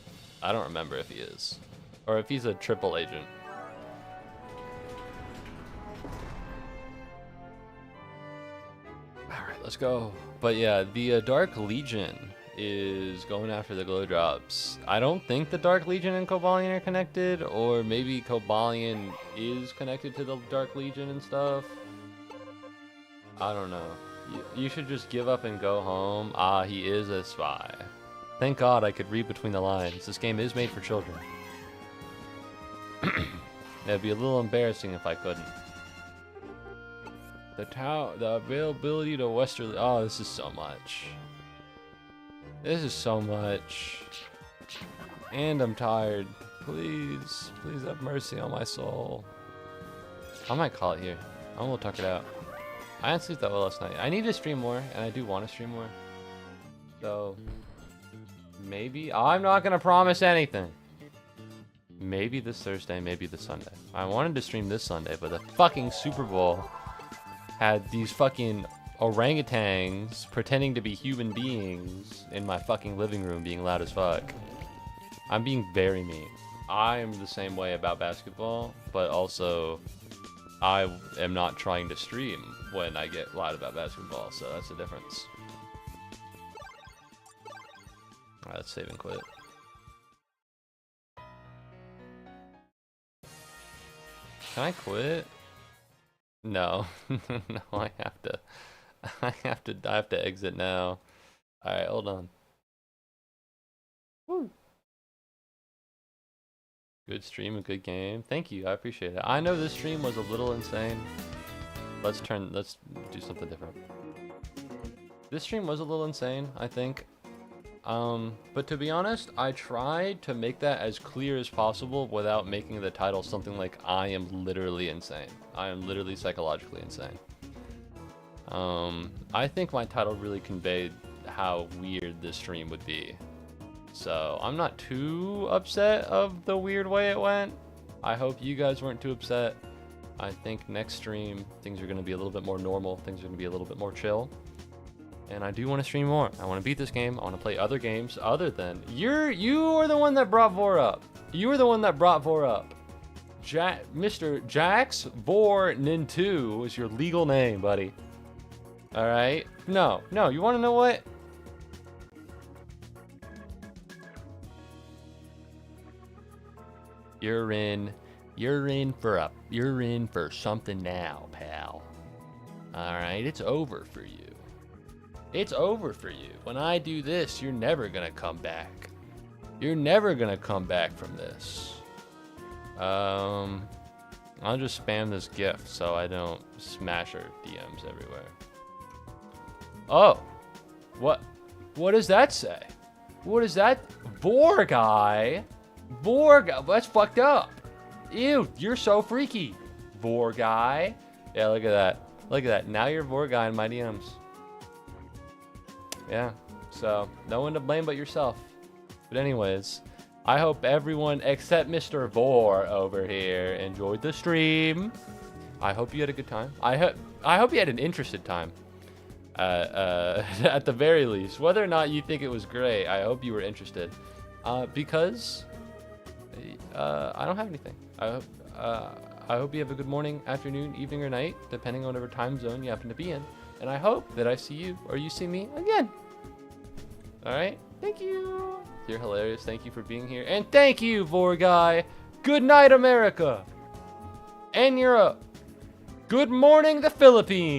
I don't remember if he is. Or if he's a triple agent. Alright, let's go. But yeah, the Dark Legion is going after the glow drops. I don't think the Dark Legion and Cobalion are connected, or maybe Cobalion is connected to the Dark Legion and stuff. I don't know. You should just give up and go home. Ah, he is a spy. Thank God I could read between the lines. This game is made for children. It'd be a little embarrassing if I couldn't. The availability to Westerly. Oh, this is so much. And I'm tired. Please have mercy on my soul. I might call it here. I'm gonna tuck it out. I didn't sleep that well last night. I need to stream more, and I do want to stream more. So, maybe. I'm not gonna promise anything. Maybe this Thursday, maybe this Sunday. I wanted to stream this Sunday, but the fucking Super Bowl had these fucking orangutans pretending to be human beings in my fucking living room being loud as fuck. I'm being very mean. I am the same way about basketball, but also I am not trying to stream when I get loud about basketball, so that's the difference. Alright, let's save and quit. Can I quit? No. No, I have to exit now. Alright, hold on. Woo. Good stream, a good game. Thank you, I appreciate it. I know this stream was a little insane. Let's do something different. This stream was a little insane, I think. But to be honest, I tried to make that as clear as possible without making the title something like I am literally insane. I am literally psychologically insane. I think my title really conveyed how weird this stream would be. So I'm not too upset of the weird way it went. I hope you guys weren't too upset. I think next stream, things are going to be a little bit more normal. Things are going to be a little bit more chill. And I do want to stream more. I want to beat this game. I want to play other games other than... You are the one that brought Vor up. You are the one that brought Vor up. Mr. Jax Vor Nin2 is your legal name, buddy. Alright? No, you want to know what? You're in for something now, pal. Alright, it's over for you. It's over for you. When I do this, you're never gonna come back. You're never gonna come back from this. I'll just spam this gift so I don't smash her DMs everywhere. Oh, what does that say? What is that? Vor guy? That's fucked up. Ew, you're so freaky. Vor guy. Yeah, look at that. Look at that. Now you're Vor guy in my DMs. Yeah, so no one to blame but yourself. But anyways, I hope everyone except Mr. Vor over here enjoyed the stream. I hope you had a good time. I hope you had an interested time. At the very least, whether or not you think it was great, I hope you were interested. Because I don't have anything. I hope you have a good morning, afternoon, evening, or night, depending on whatever time zone you happen to be in. And I hope that I see you or you see me again. All right. Thank you. You're hilarious. Thank you for being here. And thank you, Vor guy. Good night, America. And Europe. Good morning, the Philippines.